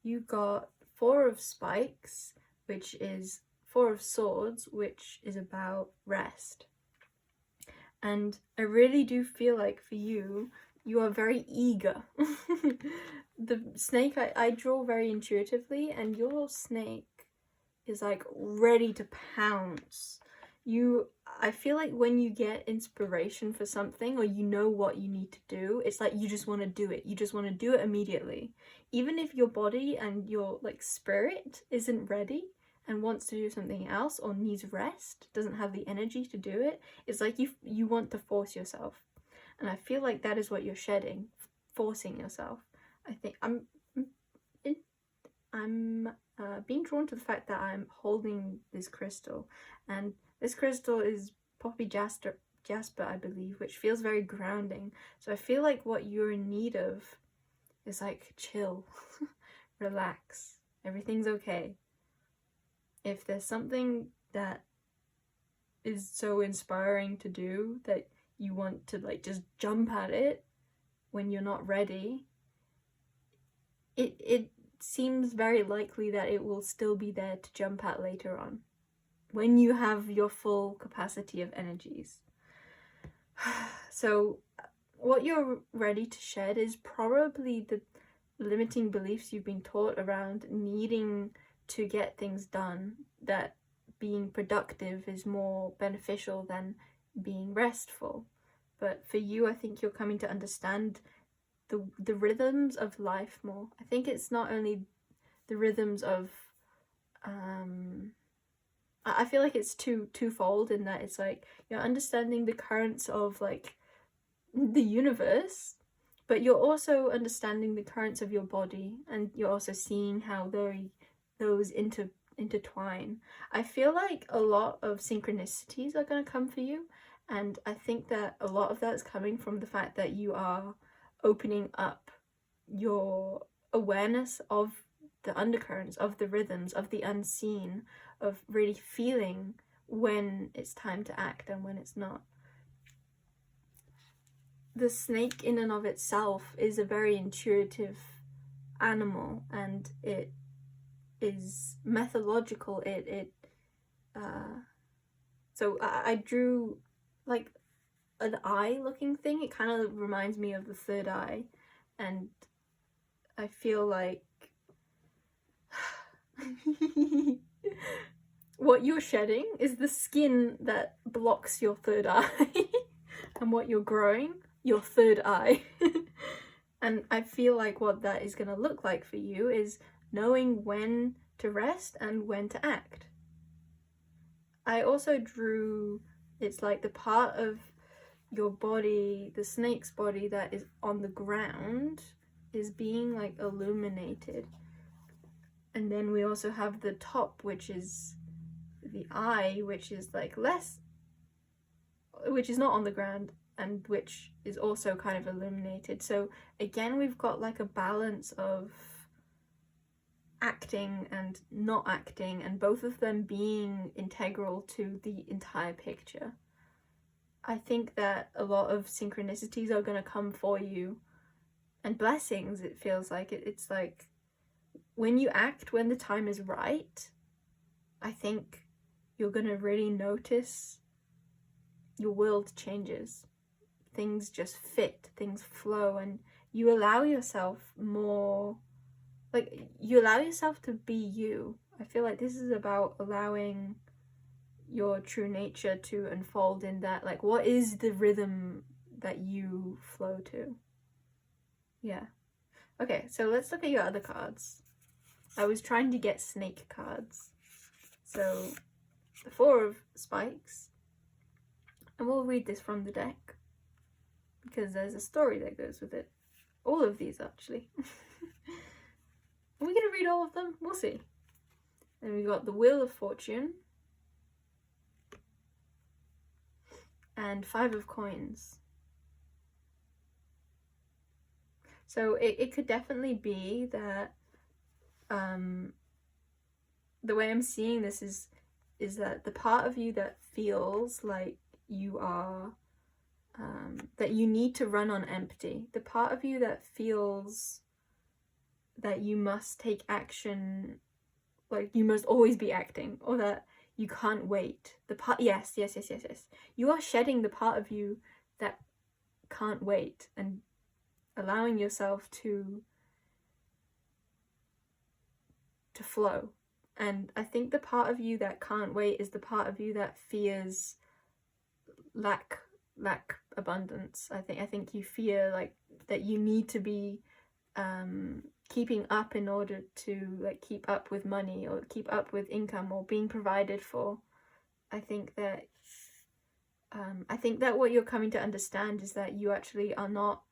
You got 4 of spikes, which is 4 of swords, which is about rest. And I really do feel like for you, you are very eager. The snake I draw very intuitively, and your snake is like ready to pounce. I feel like when you get inspiration for something, or you know what you need to do, it's like you just want to do it. You just want to do it immediately. Even if your body and your like spirit isn't ready and wants to do something else or needs rest, doesn't have the energy to do it, it's like you want to force yourself. And I feel like that is what you're shedding, forcing yourself. I think I'm being drawn to the fact that I'm holding this crystal, and this crystal is poppy jasper, I believe, which feels very grounding. So I feel like what you're in need of is like chill, relax, everything's okay. If there's something that is so inspiring to do that you want to like just jump at it when you're not ready, it seems very likely that it will still be there to jump at later on, when you have your full capacity of energies. So what you're ready to shed is probably the limiting beliefs you've been taught around needing to get things done, that being productive is more beneficial than being restful. But for you, I think you're coming to understand the rhythms of life more. I think it's not only the rhythms of I feel like it's twofold, in that it's like you're understanding the currents of like the universe, but you're also understanding the currents of your body, and you're also seeing how those intertwine. I feel like a lot of synchronicities are going to come for you, and I think that a lot of that is coming from the fact that you are opening up your awareness of the undercurrents, of the rhythms, of the unseen, of really feeling when it's time to act and when it's not. The snake in and of itself is a very intuitive animal, and it is methodological. So I drew like an eye looking thing. It kind of reminds me of the third eye, and I feel like what you're shedding is the skin that blocks your third eye, and what you're growing, your third eye. And I feel like what that is going to look like for you is knowing when to rest and when to act. I also drew, it's like the part of your body, the snake's body that is on the ground, is being like illuminated. And then we also have the top, which is the eye, which is like less, which is not on the ground, and which is also kind of illuminated. So again, we've got like a balance of acting and not acting, and both of them being integral to the entire picture. I think that a lot of synchronicities are going to come for you, and blessings, it feels like. It's like when you act when the time is right, I think you're going to really notice your world changes. Things just fit, things flow, and you allow yourself more, like, you allow yourself to be you. I feel like this is about allowing your true nature to unfold in that, like, what is the rhythm that you flow to? Yeah. Okay, so let's look at your other cards. I was trying to get snake cards. So, the Four of Spikes. And we'll read this from the deck, because there's a story that goes with it. All of these, actually. Are we going to read all of them? We'll see. Then we got the Wheel of Fortune. And Five of Coins. So it could definitely be that the way I'm seeing this is that the part of you that feels like you are, that you need to run on empty, the part of you that feels that you must take action, like you must always be acting, or that you can't wait. The part, yes. You are shedding the part of you that can't wait and allowing yourself to flow. And I think the part of you that can't wait is the part of you that fears lack abundance. I think you fear like that you need to be keeping up in order to like keep up with money or keep up with income or being provided for. I think that what you're coming to understand is that you actually are not,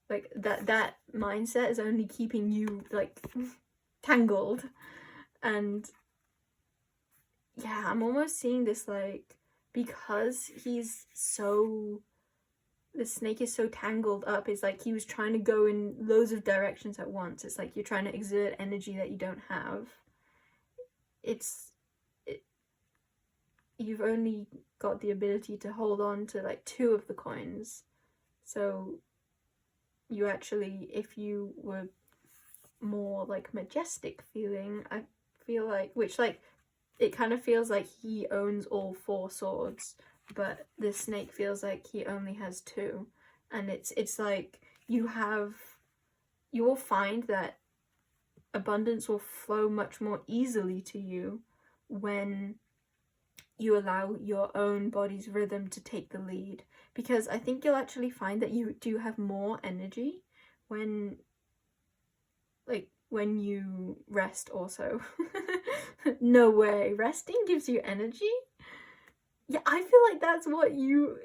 like, that mindset is only keeping you like tangled. And yeah, I'm almost seeing this like, because the snake is so tangled up, it's like he was trying to go in loads of directions at once. It's like you're trying to exert energy that you don't have. You've only got the ability to hold on to like two of the coins. So you actually, if you were more like majestic feeling, I feel like, which like it kind of feels like he owns all four swords, but the snake feels like he only has two. And it's like you will find that abundance will flow much more easily to you when you allow your own body's rhythm to take the lead. Because I think you'll actually find that you do have more energy when you rest also. No way. Resting gives you energy? Yeah, I feel like that's what you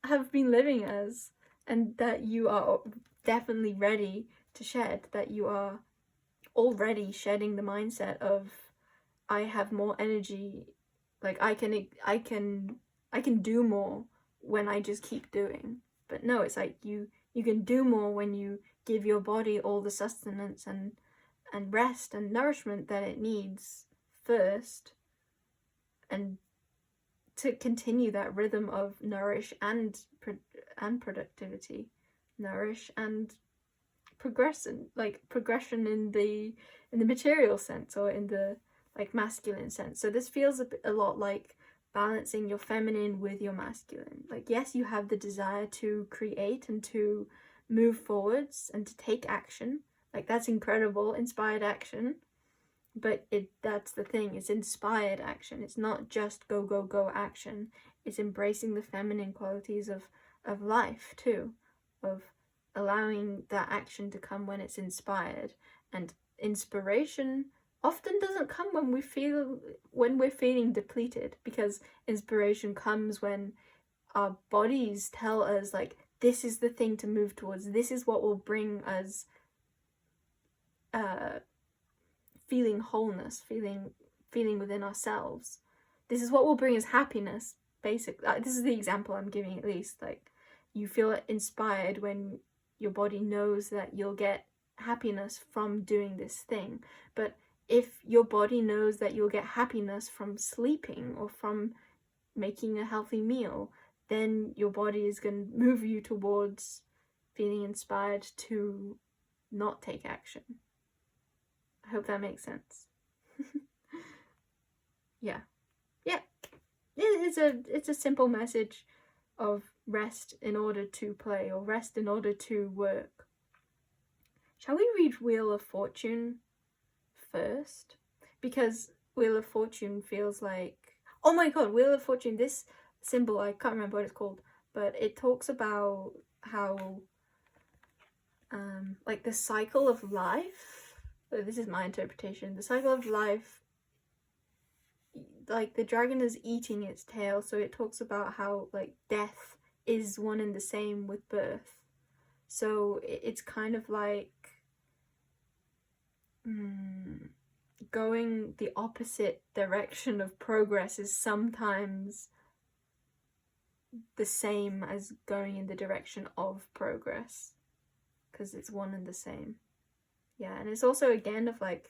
have been living as, and that you are definitely ready to shed, that you are already shedding the mindset of, I have more energy, like I can do more when I just keep doing. But no, it's like you can do more when you give your body all the sustenance and rest and nourishment that it needs first, and to continue that rhythm of nourish and productivity, nourish and progression in the material sense, or in the like masculine sense. So this feels a lot like balancing your feminine with your masculine. Like, yes, you have the desire to create and to move forwards and to take action. Like, that's incredible, inspired action. But that's the thing, it's inspired action. It's not just go action. It's embracing the feminine qualities of life too, of allowing that action to come when it's inspired. And inspiration often doesn't come when we're feeling depleted, because inspiration comes when our bodies tell us, like, this is the thing to move towards, this is what will bring us feeling wholeness, feeling within ourselves. This is what will bring us happiness, basically. This is the example I'm giving, at least. Like, you feel inspired when your body knows that you'll get happiness from doing this thing. But if your body knows that you'll get happiness from sleeping or from making a healthy meal, then your body is going to move you towards feeling inspired to not take action. I hope that makes sense. Yeah. It's a simple message of rest in order to play, or rest in order to work. Shall we read Wheel of Fortune first? Because Wheel of Fortune feels like, oh my god, Wheel of Fortune, this symbol, I can't remember what it's called, but it talks about how like the cycle of life, this is my interpretation, the cycle of life, like the dragon is eating its tail, so it talks about how like death is one and the same with birth. So it's kind of like going the opposite direction of progress is sometimes the same as going in the direction of progress, because it's one and the same. Yeah, and it's also again of like,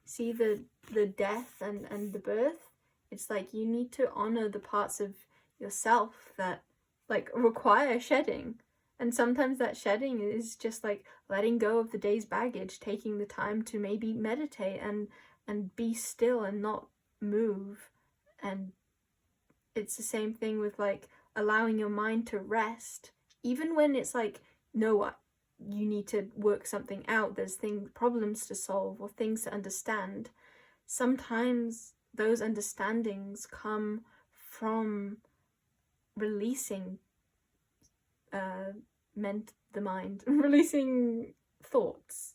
see the death and the birth. It's like you need to honor the parts of yourself that like require shedding. And sometimes that shedding is just like letting go of the day's baggage, taking the time to maybe meditate and be still and not move. And it's the same thing with like allowing your mind to rest, even when it's like, no, you need to work something out, there's problems to solve or things to understand. Sometimes those understandings come from releasing the mind, releasing thoughts.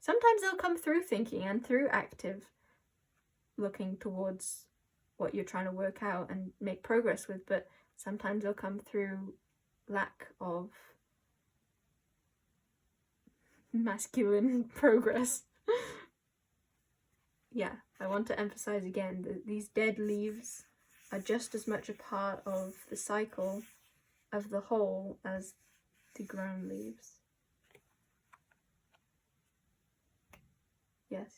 Sometimes they'll come through thinking and through active looking towards what you're trying to work out and make progress with, but sometimes they'll come through lack of masculine progress. Yeah, I want to emphasize again that these dead leaves are just as much a part of the cycle of the whole as the grown leaves. Yes.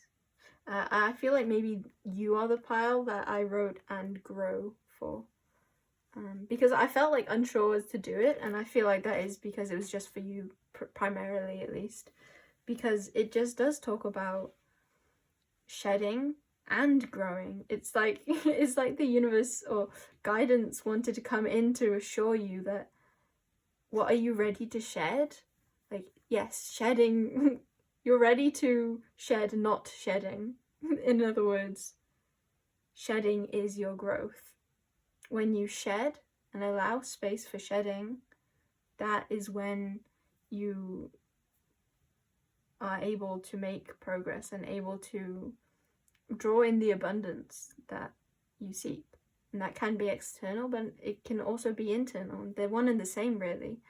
I feel like maybe you are the pile that I wrote and grow for. Because I felt like unsure as to do it, and I feel like that is because it was just for you, primarily at least. Because it just does talk about shedding and growing. It's like the universe or guidance wanted to come in to assure you that, what are you ready to shed? Like, yes, shedding. You're ready to shed, not shedding. In other words, shedding is your growth. When you shed and allow space for shedding, that is when you are able to make progress and able to draw in the abundance that you seek. And that can be external, but it can also be internal. They're one and the same, really.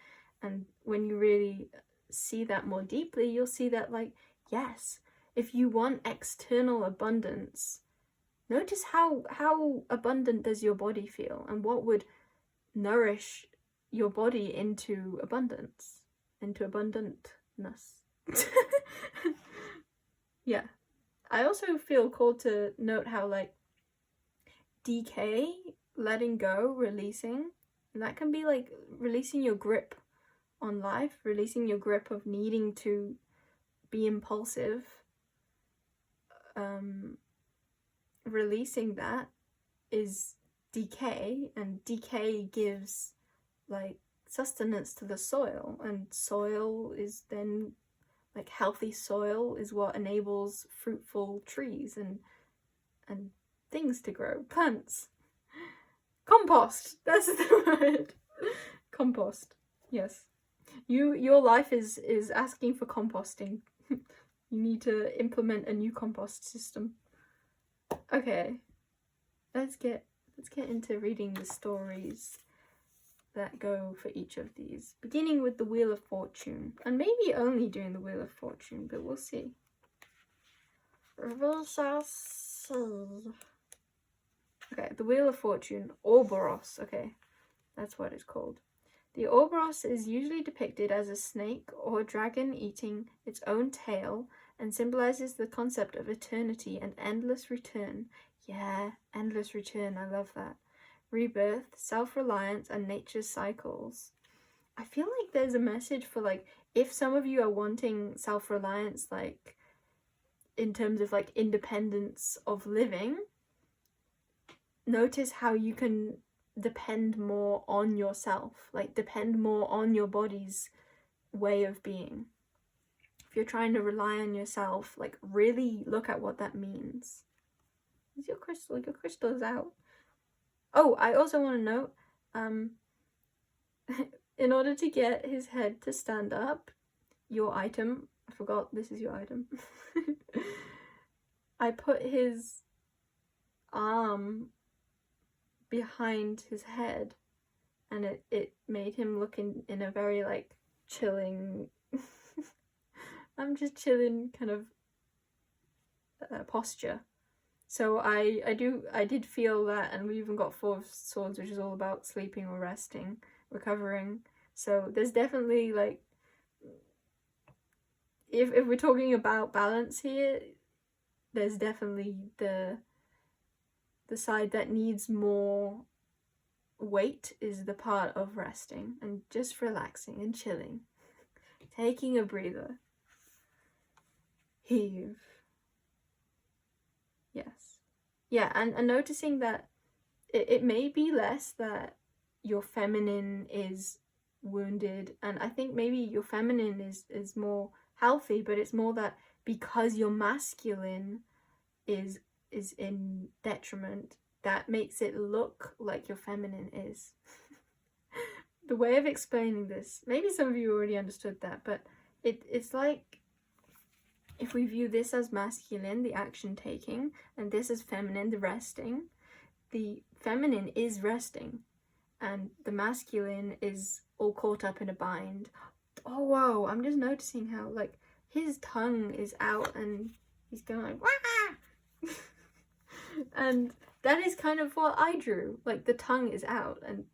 And when you really see that more deeply, you'll see that, like, yes, if you want external abundance, notice how abundant does your body feel, and what would nourish your body into abundance, into abundantness. Yeah. I also feel called to note how, like, decay, letting go, releasing, and that can be like releasing your grip on life, releasing your grip of needing to be impulsive. Releasing that is decay, and decay gives like sustenance to the soil, and soil is then like healthy soil is what enables fruitful trees and things to grow, plants. Compost, that's the word. Compost, yes. Your life is asking for composting. You need to implement a new compost system. Okay, let's get into reading the stories. that go for each of these, beginning with the Wheel of Fortune, and maybe only doing the Wheel of Fortune, but we'll see. We shall see. Okay, the Wheel of Fortune, Ouroboros. Okay, that's what it's called. The Ouroboros is usually depicted as a snake or dragon eating its own tail and symbolizes the concept of eternity and endless return. Yeah, endless return, I love that. Rebirth, self-reliance, and nature's cycles. I feel like there's a message for, like, if some of you are wanting self-reliance, like, in terms of, like, independence of living, notice how you can depend more on yourself, like depend more on your body's way of being. If you're trying to rely on yourself, like really look at what that means. Is your crystal? Your crystal is out. Oh, I also want to note, in order to get his head to stand up, your item, I forgot this is your item, I put his arm behind his head, and it made him look in a very, like, chilling I'm just chilling kind of posture. So I did feel that, and we even got 4 of Swords, which is all about sleeping or resting, recovering. So there's definitely, like, if we're talking about balance here, there's definitely the side that needs more weight is the part of resting and just relaxing and chilling, taking a breather. Heave. Yes. Yeah, and noticing that it may be less that your feminine is wounded, and I think maybe your feminine is more healthy, but it's more that because your masculine is in detriment, that makes it look like your feminine is. The way of explaining this, maybe some of you already understood that, but it's like, if we view this as masculine, the action taking, and this as feminine, the resting, the feminine is resting, and the masculine is all caught up in a bind. Oh wow, I'm just noticing how, like, his tongue is out and he's going like, wah! And that is kind of what I drew, like the tongue is out, and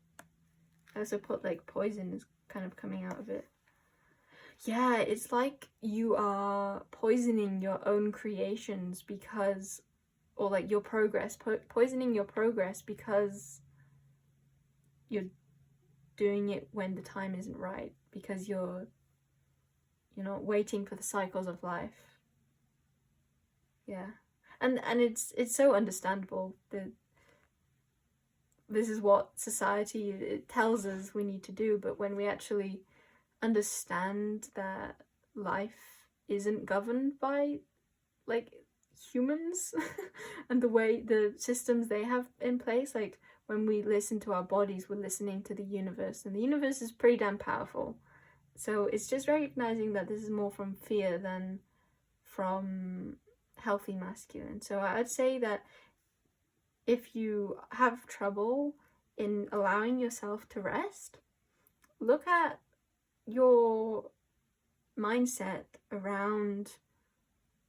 I also put like poison is kind of coming out of it. Yeah, it's like you are poisoning your own creations because, or like your progress, poisoning your progress because you're doing it when the time isn't right, because you're not waiting for the cycles of life. Yeah. And it's so understandable that this is what society it tells us we need to do, but when we actually understand that life isn't governed by, like, humans and the way the systems they have in place, like when we listen to our bodies, we're listening to the universe, and the universe is pretty damn powerful. So it's just recognizing that this is more from fear than from healthy masculine. So I'd say that if you have trouble in allowing yourself to rest, look at your mindset around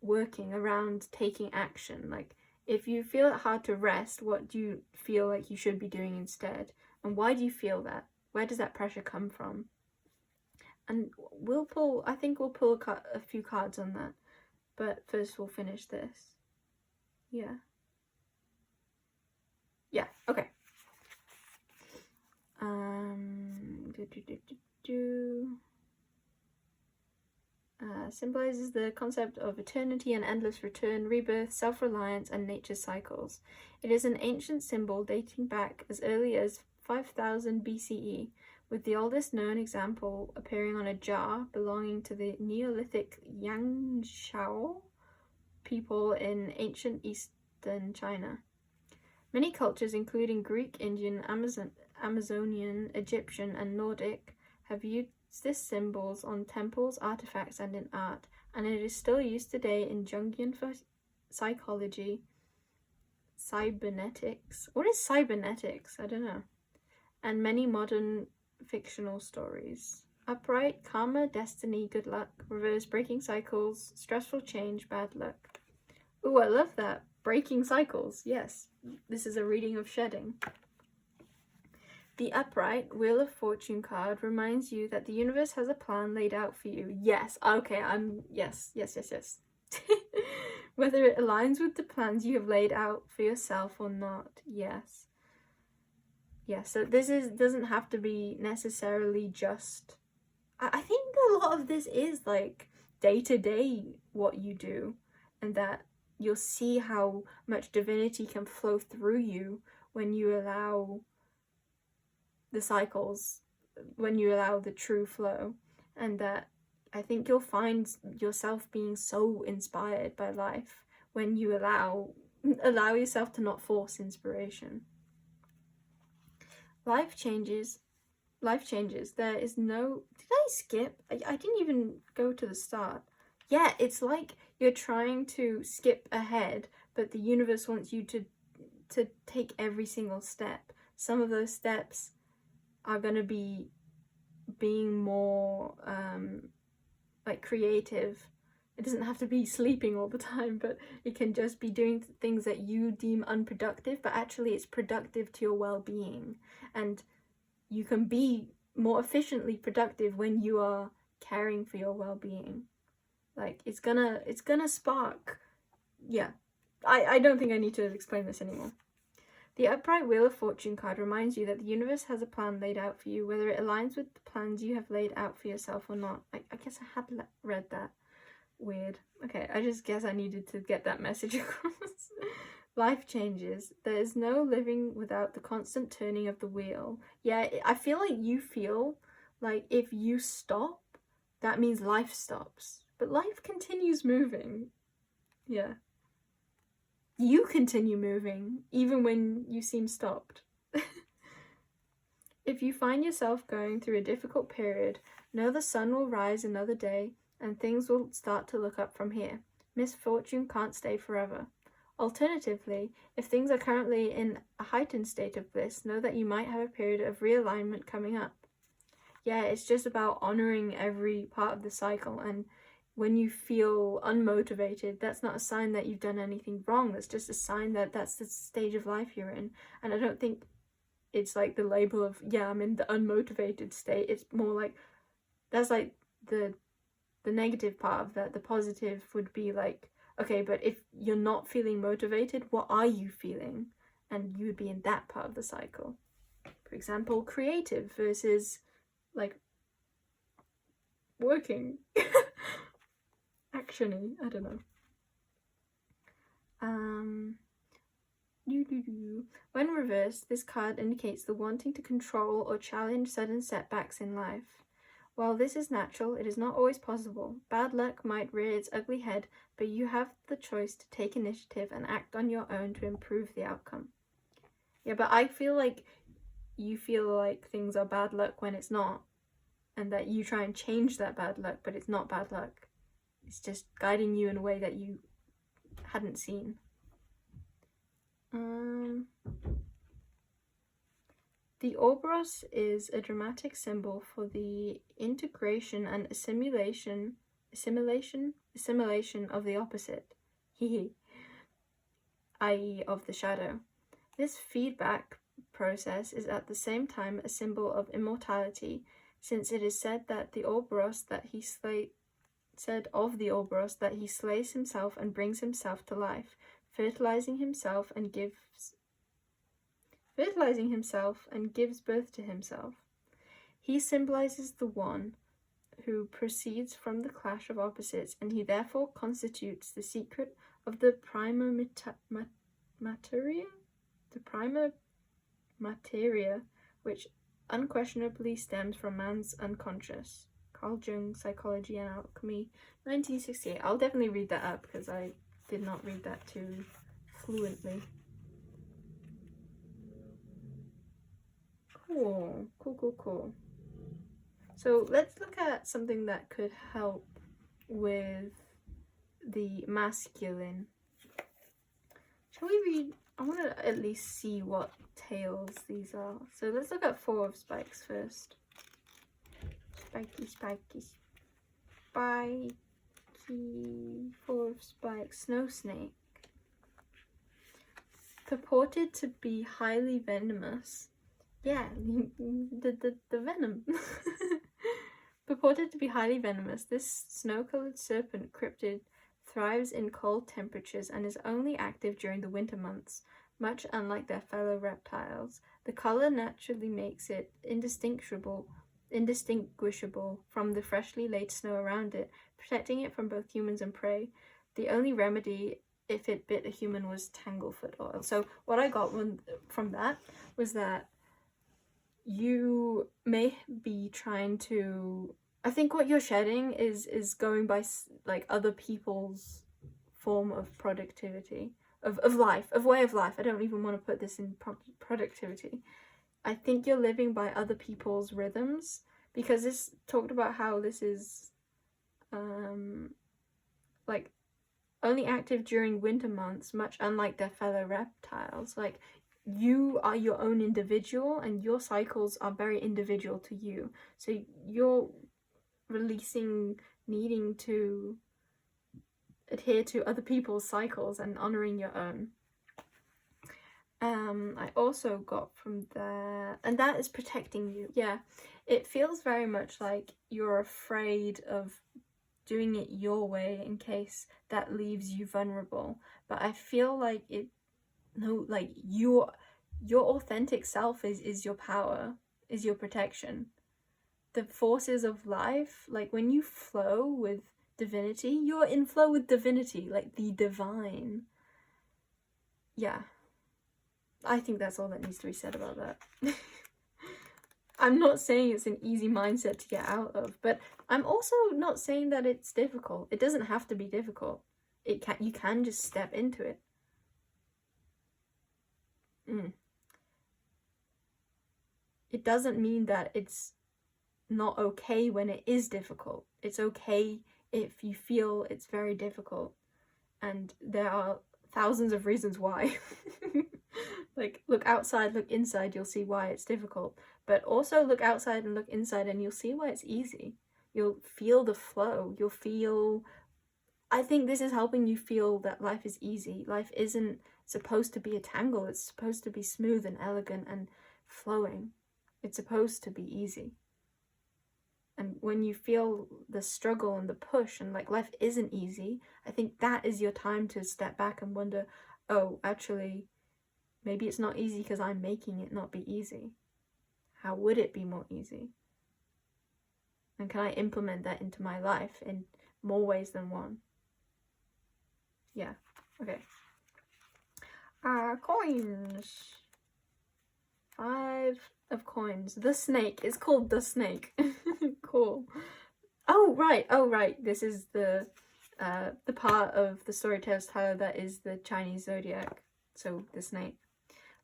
working, around taking action. Like, if you feel it hard to rest, what do you feel like you should be doing instead? And why do you feel that? Where does that pressure come from? And I think we'll pull a few cards on that. But first we'll finish this. Yeah. Yeah, okay. Symbolizes the concept of eternity and endless return, rebirth, self-reliance, and nature's cycles. It is an ancient symbol dating back as early as 5000 BCE, with the oldest known example appearing on a jar belonging to the Neolithic Yangshao people in ancient eastern China. Many cultures, including Greek, Indian, Amazonian, Egyptian, and Nordic, have used this symbols on temples, artifacts, and in art, and it is still used today in Jungian psychology, cybernetics. What is cybernetics? I don't know. And many modern fictional stories. Upright, karma, destiny, good luck. Reverse, breaking cycles, stressful change, bad luck. Ooh, I love that. Breaking cycles, yes. This is a reading of shedding. The upright Wheel of Fortune card reminds you that the universe has a plan laid out for you. Yes, okay, yes. Whether it aligns with the plans you have laid out for yourself or not, yes. Yes, so this doesn't have to be necessarily just... I think a lot of this is like day-to-day what you do, and that you'll see how much divinity can flow through you when you allow the cycles, when you allow the true flow. And that I think you'll find yourself being so inspired by life when you allow yourself to not force inspiration. Life changes. There is no... Did I skip? I didn't even go to the start. Yeah, it's like you're trying to skip ahead, but the universe wants you to take every single step. Some of those steps are going to be being more like creative. It doesn't have to be sleeping all the time, but it can just be doing things that you deem unproductive, but actually it's productive to your well-being. And you can be more efficiently productive when you are caring for your well-being. Like, it's gonna spark... Yeah, I don't think I need to explain this anymore. The upright Wheel of Fortune card reminds you that the universe has a plan laid out for you, whether it aligns with the plans you have laid out for yourself or not. I guess I had read that. Weird. Okay, I just guess I needed to get that message across. Life changes. There is no living without the constant turning of the wheel. Yeah, I feel like you feel like if you stop, that means life stops. But life continues moving. Yeah. You continue moving, even when you seem stopped. If you find yourself going through a difficult period, know the sun will rise another day, and things will start to look up from here. Misfortune can't stay forever. Alternatively, if things are currently in a heightened state of bliss, know that you might have a period of realignment coming up. Yeah, it's just about honoring every part of the cycle, and when you feel unmotivated, that's not a sign that you've done anything wrong. That's just a sign that that's the stage of life you're in. And I don't think it's like the label of, yeah, I'm in the unmotivated state. It's more like, that's like the negative part of that. The positive would be like, okay, but if you're not feeling motivated, what are you feeling? And you would be in that part of the cycle. For example, creative versus like working. Actiony, I don't know. When reversed, this card indicates the wanting to control or challenge sudden setbacks in life. While this is natural, it is not always possible. Bad luck might rear its ugly head, but you have the choice to take initiative and act on your own to improve the outcome. Yeah, but I feel like you feel like things are bad luck when it's not, and that you try and change that bad luck, but it's not bad luck. It's just guiding you in a way that you hadn't seen. The Ouroboros is a dramatic symbol for the integration and assimilation of the opposite, i.e. of the shadow. This feedback process is at the same time a symbol of immortality, since it is said that the Ouroboros that he slays himself and brings himself to life, fertilizing himself and gives birth to himself. He symbolizes the one who proceeds from the clash of opposites, and he therefore constitutes the secret of the prima materia, which unquestionably stems from man's unconscious. Carl Jung, Psychology and Alchemy, 1968. I'll definitely read that up because I did not read that too fluently. Cool. So let's look at something that could help with the masculine. Shall we read? I want to at least see what tales these are. So let's look at Four of Spikes first. full of spikes, snow snake. Purported to be highly venomous. Yeah, the venom. Purported to be highly venomous, this snow-colored serpent cryptid thrives in cold temperatures and is only active during the winter months. Much unlike their fellow reptiles, the color naturally makes it indistinguishable from the freshly laid snow around it, protecting it from both humans and prey. The only remedy if it bit a human was tanglefoot oil. So what I got from that was that you may be trying to, I think what you're shedding is going by like other people's form of productivity, of life, of way of life. I don't even want to put this in productivity. I think you're living by other people's rhythms, because this talked about how this is like only active during winter months, much unlike their fellow reptiles. Like, you are your own individual and your cycles are very individual to you. So you're releasing needing to adhere to other people's cycles and honoring your own. I also got from there, and that is protecting you. Yeah, it feels very much like you're afraid of doing it your way in case that leaves you vulnerable. But I feel like your authentic self is your power, is your protection. The forces of life, like when you flow with divinity, you're in flow with divinity, like the divine. Yeah, I think that's all that needs to be said about that. I'm not saying it's an easy mindset to get out of, but I'm also not saying that it's difficult. It doesn't have to be difficult. You can just step into it. It doesn't mean that it's not okay when it is difficult. It's okay if you feel it's very difficult, and there are thousands of reasons why. Like, look outside, look inside, you'll see why it's difficult. But also look outside and look inside and you'll see why it's easy. You'll feel the flow. You'll feel... I think this is helping you feel that life is easy. Life isn't supposed to be a tangle. It's supposed to be smooth and elegant and flowing. It's supposed to be easy. And when you feel the struggle and the push and like life isn't easy, I think that is your time to step back and wonder, oh, actually, maybe it's not easy because I'm making it not be easy. How would it be more easy? And can I implement that into my life in more ways than one? Yeah, okay. Coins. 5 of coins. The snake. It's called the snake. Cool. Oh right. This is the part of the storyteller's title that is the Chinese zodiac. So the snake.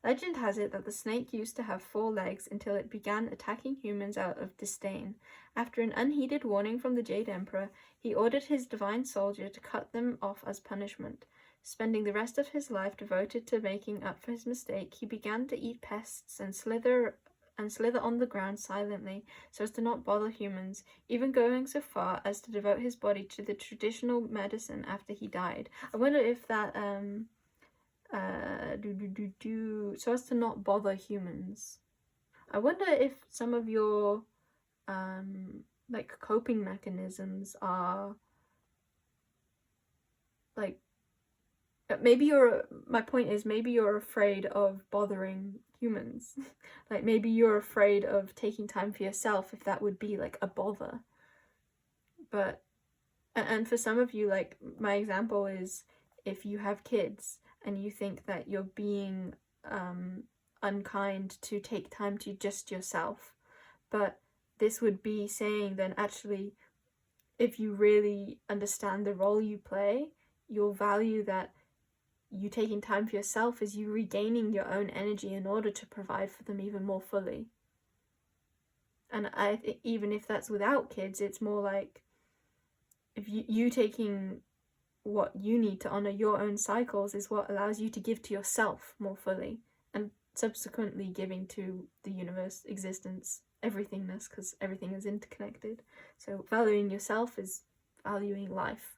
Legend has it that the snake used to have 4 legs until it began attacking humans out of disdain. After an unheeded warning from the Jade Emperor, he ordered his divine soldier to cut them off as punishment. Spending the rest of his life devoted to making up for his mistake, he began to eat pests and slither on the ground silently so as to not bother humans, even going so far as to devote his body to the traditional medicine after he died. I wonder if that so as to not bother humans. I wonder if some of your like coping mechanisms are like, my point is maybe you're afraid of bothering humans. Like maybe you're afraid of taking time for yourself, if that would be like a bother. But and for some of you, like my example is, if you have kids and you think that you're being unkind to take time to just yourself, but this would be saying then actually, if you really understand the role you play, you'll value that you taking time for yourself is you regaining your own energy in order to provide for them even more fully. And I think even if that's without kids, it's more like if you taking what you need to honor your own cycles is what allows you to give to yourself more fully, and subsequently giving to the universe, existence, everythingness, because everything is interconnected. So valuing yourself is valuing life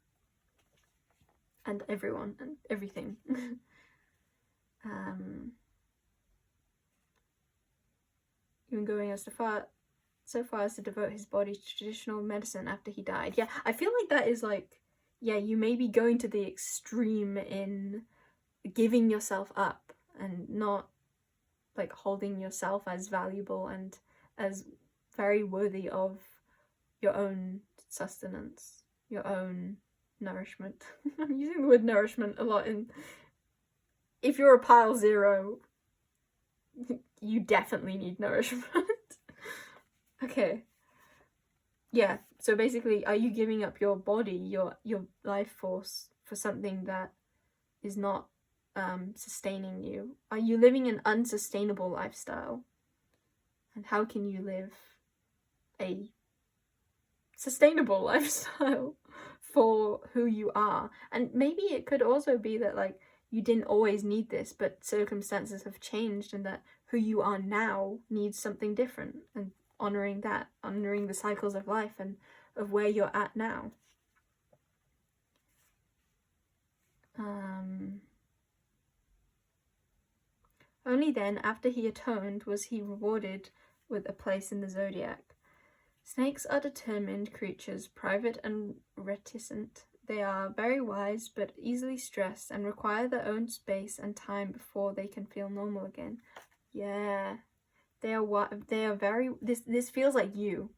and everyone and everything. Even going so far as to devote his body to traditional medicine after he died. Yeah, I feel like that is like, yeah, you may be going to the extreme in giving yourself up and not like holding yourself as valuable and as very worthy of your own sustenance, your own nourishment. I'm using the word nourishment a lot in... If you're a pile 0, you definitely need nourishment. Okay. Yeah, so basically, are you giving up your body, your life force, for something that is not sustaining you? Are you living an unsustainable lifestyle? And how can you live a sustainable lifestyle for who you are? And maybe it could also be that like you didn't always need this, but circumstances have changed, and that who you are now needs something different, and honoring that, honoring the cycles of life and of where you're at now. Only then, after he atoned, was he rewarded with a place in the zodiac. Snakes are determined creatures, private and reticent. They are very wise, but easily stressed, and require their own space and time before they can feel normal again. Yeah, they are very... This feels like you.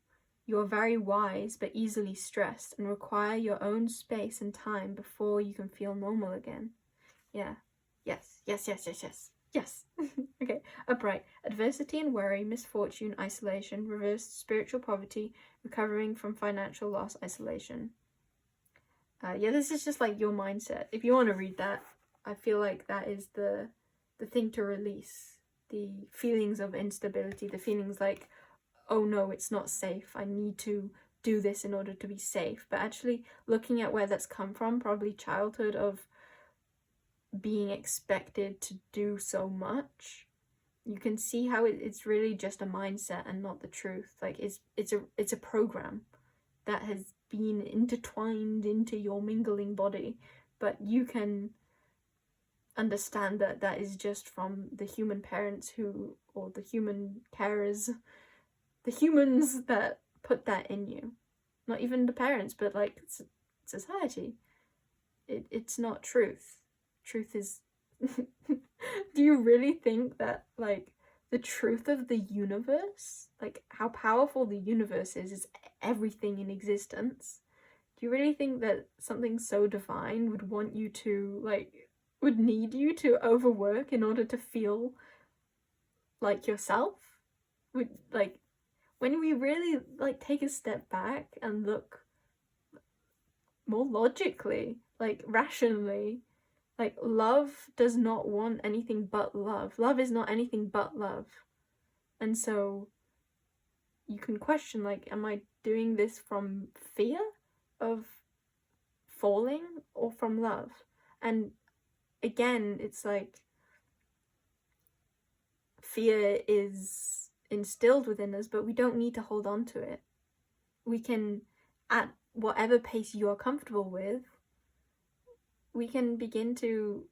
You are very wise, but easily stressed, and require your own space and time before you can feel normal again. Yeah. Yes. Yes. Yes. Yes. Yes. Yes. Okay. Upright. Adversity and worry, misfortune, isolation, reversed spiritual poverty, recovering from financial loss, isolation. Yeah, this is just like your mindset. If you want to read that, I feel like that is the thing to release. The feelings of instability, the feelings like, oh no, it's not safe, I need to do this in order to be safe. But actually looking at where that's come from, probably childhood of being expected to do so much, you can see how it's really just a mindset and not the truth. Like it's a program that has been intertwined into your mingling body, but you can understand that that is just from the human parents or the human carers, the humans that put that in you. Not even the parents, but like society. It's not truth. Truth is... Do you really think that like the truth of the universe, like how powerful the universe is everything in existence? Do you really think that something so divine would want you to would need you to overwork in order to feel like yourself? Would when we really take a step back and look more logically, rationally, love does not want anything but love. Love is not anything but love. And so you can question, am I doing this from fear of falling or from love? And again, it's fear is instilled within us, but we don't need to hold on to it. We can, at whatever pace you are comfortable with, we can begin to,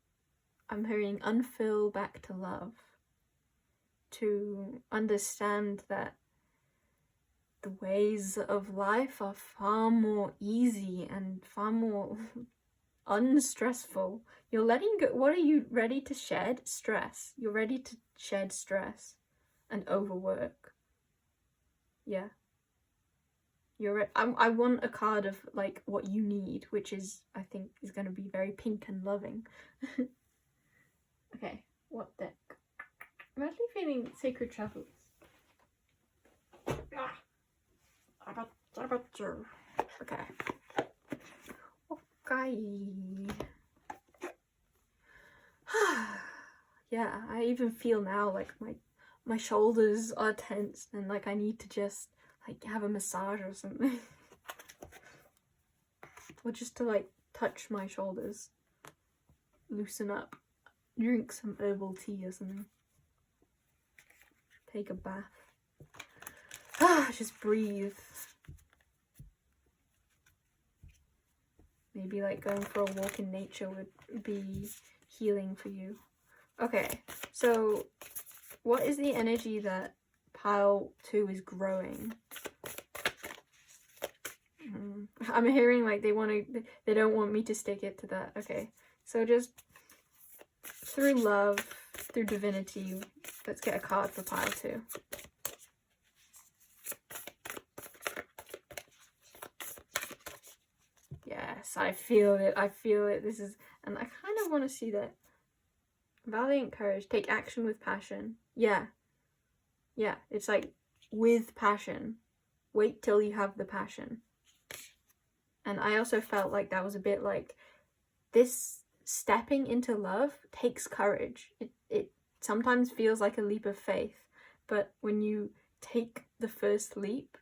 I'm hearing, unfurl back to love, to understand that the ways of life are far more easy and far more unstressful. You're letting go. What are you ready to shed? Stress. You're ready to shed stress and overwork. Yeah. I want a card of what you need, which is, I think, is going to be very pink and loving. Okay, what deck? I'm actually feeling Sacred Travels. Okay. Okay. Yeah, I even feel now my shoulders are tense and I need to just have a massage or something. Or just to touch my shoulders, loosen up, drink some herbal tea or something, take a bath. Just breathe. Maybe like going for a walk in nature would be healing for you. Okay, so what is the energy that pile 2 is growing? I'm hearing like they don't want me to stick it to that. Okay, so just through love, through divinity, let's get a card for pile 2. Yes, I feel it. I feel it. This is, and I kind of want to see that. Valiant courage. Take action with passion. Yeah. Yeah, it's like with passion. Wait till you have the passion. And I also felt like that was a bit like this stepping into love takes courage. It sometimes feels like a leap of faith, but when you take the first leap,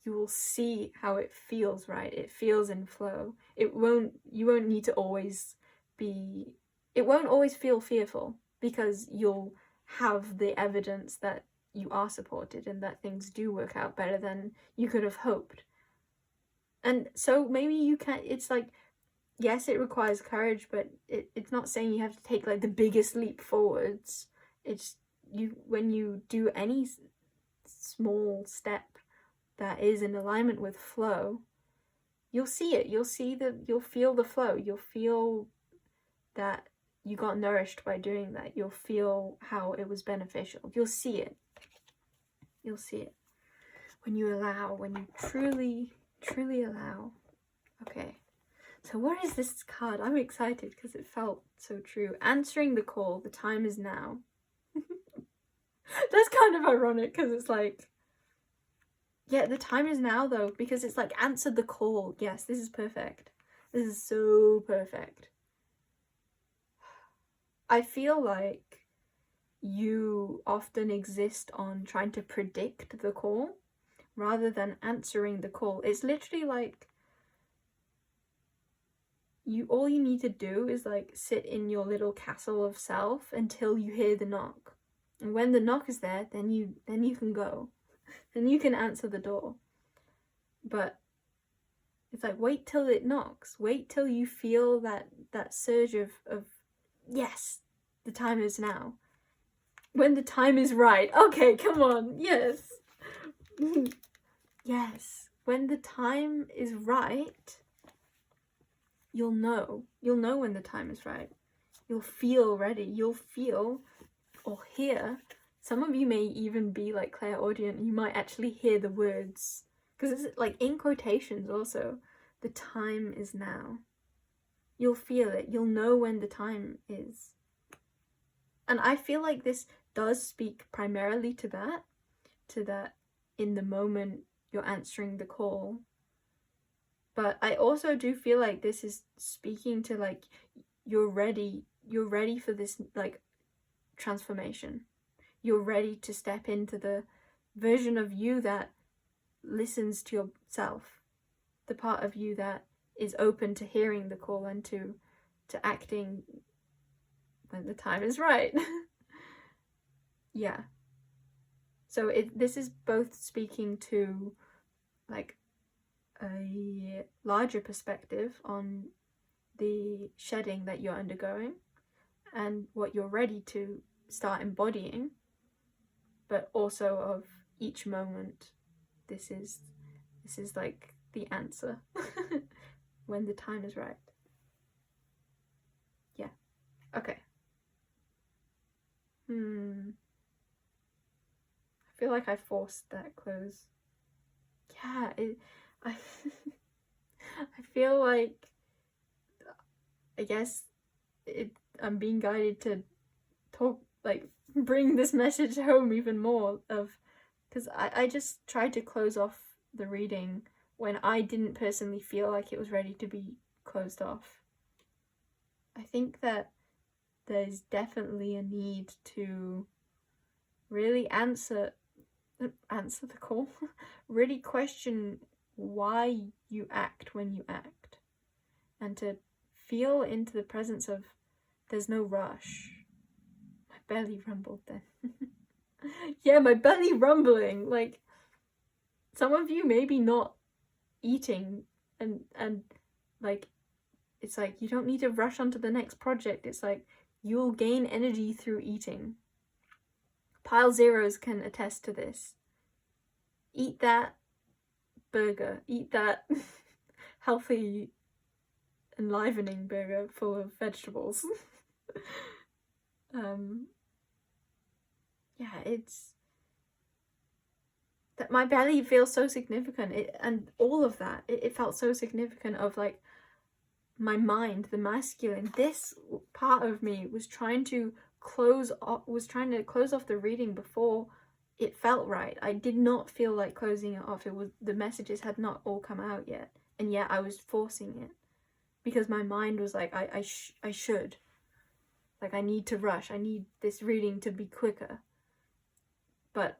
you will see how it feels, right? It feels in flow. You won't need to always be, it won't always feel fearful, because you'll have the evidence that you are supported and that things do work out better than you could have hoped. And so maybe you can, it's like, yes, it requires courage, but it's not saying you have to take like the biggest leap forwards. It's when you do any small step that is in alignment with flow, you'll see it. You'll feel the flow. You'll feel that you got nourished by doing that. You'll feel how it was beneficial. You'll see it. You'll see it. When you allow, when you truly allow. Okay. So what is this card? I'm excited because it felt so true. Answering the call. The time is now. That's kind of ironic because it's like, yeah, the time is now though, because it's like answered the call. Yes, this is perfect. This is so perfect. I feel like you often exist on trying to predict the call rather than answering the call. It's literally like all you need to do is like sit in your little castle of self until you hear the knock. And when the knock is there, then you can go. Then you can answer the door. But it's like, wait till it knocks. Wait till you feel that surge of yes, the time is now. When the time is right. Okay, come on. Yes. Yes. When the time is right, you'll know. You'll know when the time is right. You'll feel ready. You'll feel or hear. Some of you may even be like clairaudient. You might actually hear the words. Because it's like in quotations also. The time is now. You'll feel it. You'll know when the time is. And I feel like this does speak primarily to that in the moment you're answering the call. But I also do feel like this is speaking to like, you're ready for this like transformation. You're ready to step into the version of you that listens to yourself, the part of you that is open to hearing the call and to acting when the time is right. Yeah. So this is both speaking to like a larger perspective on the shedding that you're undergoing and what you're ready to start embodying, but also of each moment. This is like the answer when the time is right. Yeah. Okay. I feel like I forced that close. Yeah, I feel like, I guess I'm being guided to talk, like bring this message home even more, because I just tried to close off the reading when I didn't personally feel like it was ready to be closed off. I think that there's definitely a need to really answer the call, really question why you act when you act, and to feel into the presence of there's no rush. My belly rumbled then. Yeah, my belly rumbling, like some of you maybe not eating and like, it's like you don't need to rush onto the next project. It's like you'll gain energy through eating. Pile zeros can attest to this. Eat that burger. Eat that healthy, enlivening burger full of vegetables. Yeah, it's that my belly feels so significant, and all of that, it felt so significant of like my mind, the masculine. This part of me was trying to close off the reading before it felt right. I did not feel like closing it off. It was, the messages had not all come out yet, and yet I was forcing it because my mind was like, I should, like, I need to rush. I need this reading to be quicker. But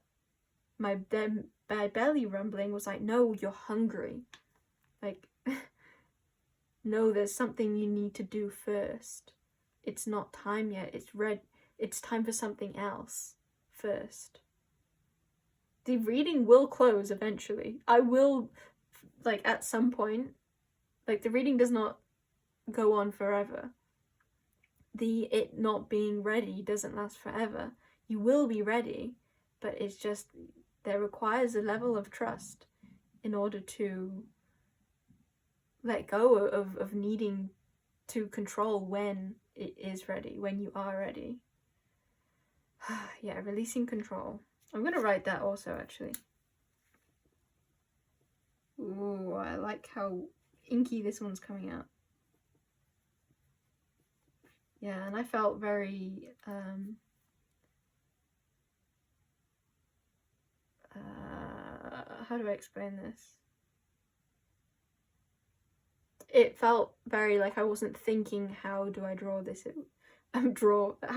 my belly rumbling was like, no, you're hungry. Like, no, there's something you need to do first. It's not time yet. It's time for something else first. The reading will close eventually. I will, like, at some point, like, the reading does not go on forever. It not being ready doesn't last forever. You will be ready, but it's just, there requires a level of trust in order to let go of needing to control when it is ready, when you are ready. Yeah, releasing control. I'm gonna write that also, actually. Ooh, I like how inky this one's coming out. Yeah, and I felt very how do I explain this? It felt very like I wasn't thinking, how do I draw this? How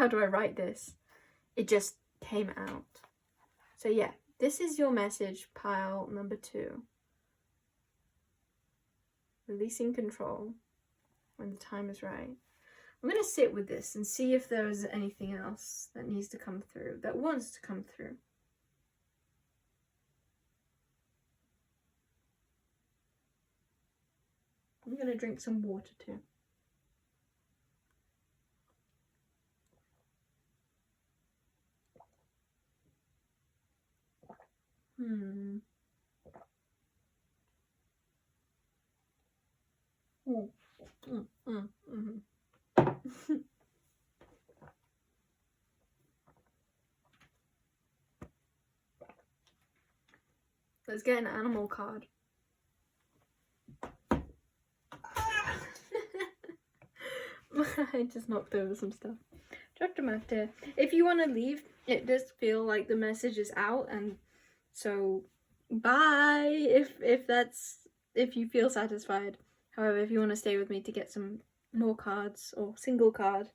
do I write this? It just came out. So yeah, this is your message, pile number 2. Releasing control when the time is right. I'm going to sit with this and see if there's anything else that needs to come through, that wants to come through. I'm going to drink some water too. Let's get an animal card. I just knocked over some stuff. Chapter Matter. If you want to leave, it does feel like the message is out, and so bye if you feel satisfied. However, if you want to stay with me to get some more cards or single card,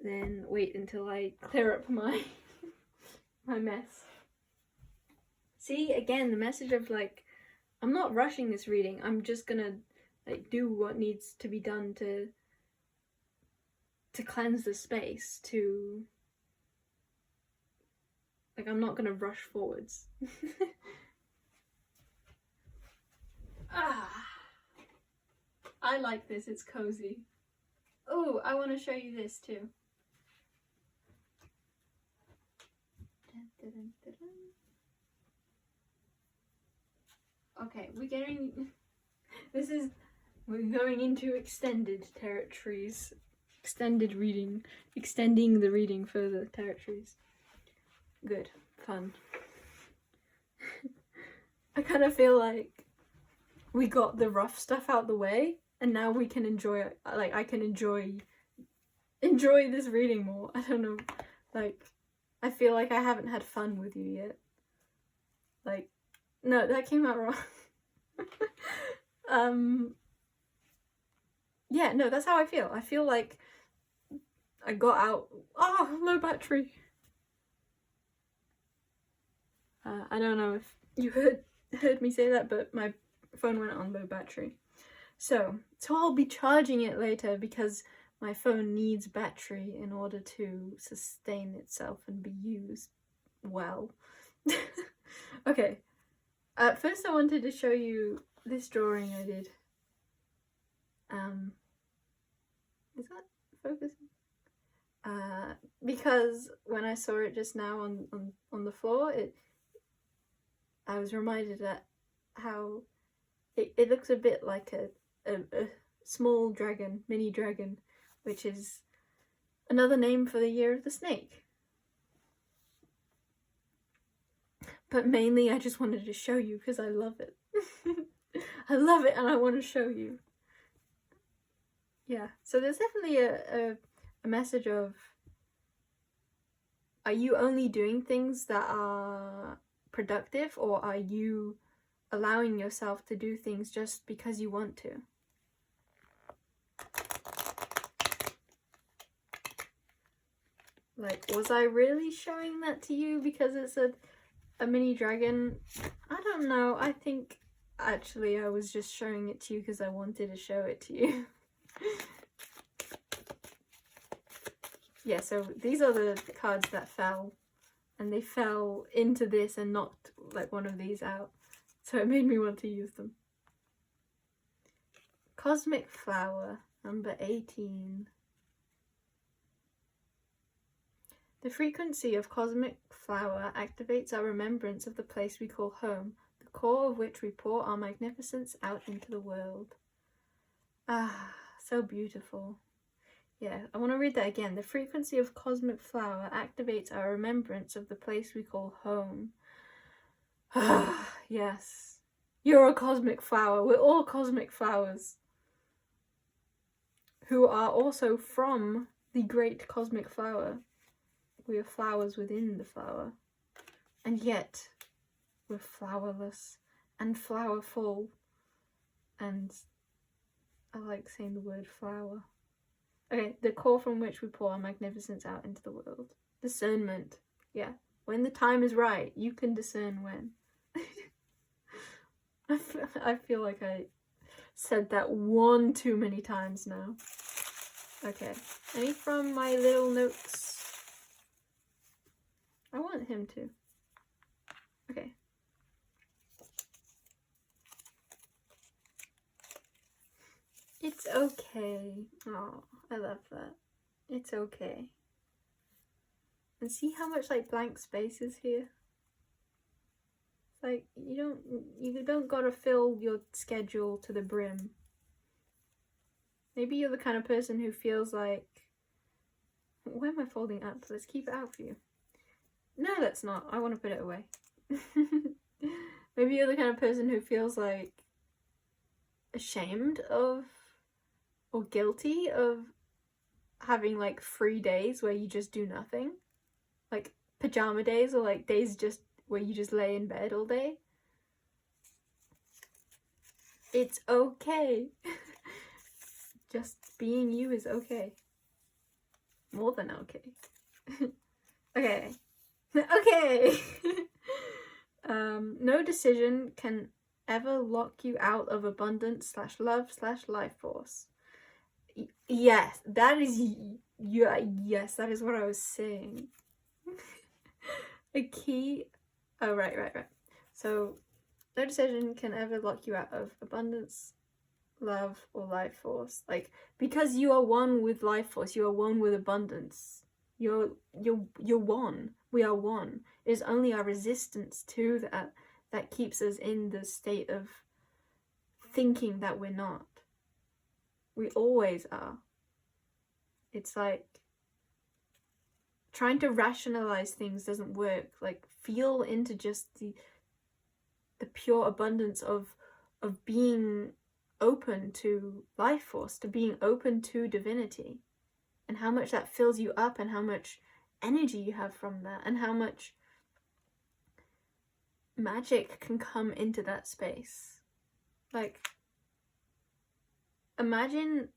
then wait until I clear up my mess. See, again, the message of like, I'm not rushing this reading. I'm just gonna like do what needs to be done to cleanse the space, to like, I'm not gonna rush forwards. I like this, it's cozy. Oh, I want to show you this too. Okay, we're going into extended territories. Extending the reading further territories. Good, fun. I kind of feel like we got the rough stuff out the way, and now we can enjoy it. Like, I can enjoy this reading more. I don't know, like, I feel like I haven't had fun with you yet. Like, no, that came out wrong. Yeah, no, that's how I feel. I feel like I got out. Oh, low battery. I don't know if you heard me say that, but my phone went on low battery. So I'll be charging it later because my phone needs battery in order to sustain itself and be used well. Okay, At first I wanted to show you this drawing I did. Is that focusing? Because when I saw it just now on the floor, I was reminded that how it looks a bit like a small dragon, mini dragon, which is another name for the year of the snake. But mainly I just wanted to show you because I love it. I love it and I want to show you. Yeah, so there's definitely a message of, are you only doing things that are productive, or are you allowing yourself to do things just because you want to? Like, was I really showing that to you because it's a mini dragon? I don't know. I think actually I was just showing it to you because I wanted to show it to you. Yeah, so these are the cards that fell, and they fell into this and knocked like one of these out, so it made me want to use them. Cosmic Flower, number 18. The frequency of Cosmic Flower activates our remembrance of the place we call home, the core of which we pour our magnificence out into the world. Ah, so beautiful. Yeah, I want to read that again. The frequency of Cosmic Flower activates our remembrance of the place we call home. Ah, yes. You're a cosmic flower. We're all cosmic flowers, who are also from the great cosmic flower. We are flowers within the flower. And yet, we're flowerless and flowerful. And I like saying the word flower. Okay, the core from which we pour our magnificence out into the world. Discernment. Yeah. When the time is right, you can discern when. I feel like I said that one too many times now. Okay. Any from my little notes? I want him to. Okay. It's okay. Oh, I love that. It's okay. And see how much like blank space is here? Like you don't gotta fill your schedule to the brim. Maybe you're the kind of person who feels like, where am I folding up? Let's keep it out for you. No, that's not. I want to put it away. Maybe you're the kind of person who feels like ashamed of or guilty of having like free days where you just do nothing, like pajama days, or like days just where you just lay in bed all day. It's okay. Just being you is okay. More than okay. Okay. Okay. No decision can ever lock you out of abundance / love / life force. Yes, that is, yes, that is what I was saying. A key, oh, right. So, no decision can ever lock you out of abundance, love, or life force. Like, because you are one with life force, you are one with abundance. You're one. We are one. It is only our resistance to that keeps us in the state of thinking that we're not. We always are. It's like trying to rationalize things doesn't work. Like, feel into just the pure abundance of being open to life force, to being open to divinity, and how much that fills you up, and how much energy you have from that, and how much magic can come into that space. Like, imagine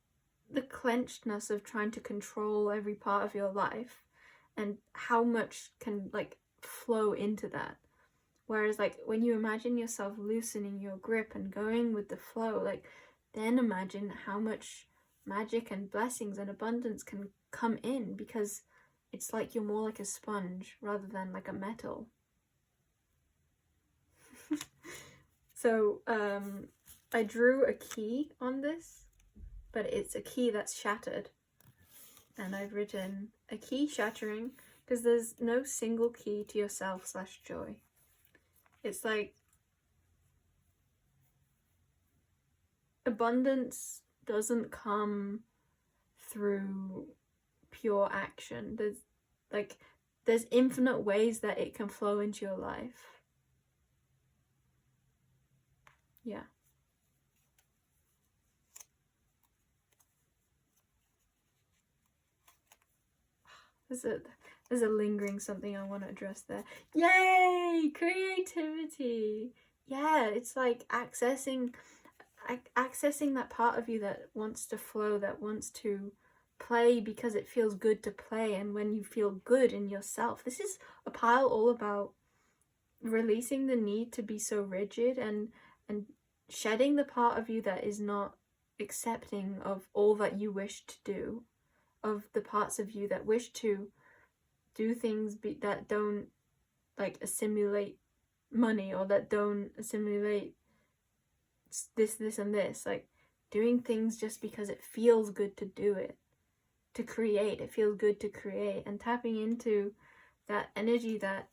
the clenchedness of trying to control every part of your life, and how much can like flow into that. Whereas like when you imagine yourself loosening your grip and going with the flow, like then imagine how much magic and blessings and abundance can come in, because it's like you're more like a sponge rather than like a metal. So I drew a key on this, but it's a key that's shattered. And I've written a key shattering because there's no single key to yourself/joy. It's like abundance doesn't come through pure action. There's infinite ways that it can flow into your life. Yeah. There's a lingering something I want to address there. Yay! Creativity! Yeah, it's like accessing that part of you that wants to flow, that wants to play because it feels good to play. And when you feel good in yourself, this is a pile all about releasing the need to be so rigid and shedding the part of you that is not accepting of all that you wish to do, of the parts of you that wish to do things that don't like assimilate money, or that don't assimilate this and this, like doing things just because it feels good to do it, to create. It feels good to create, and tapping into that energy that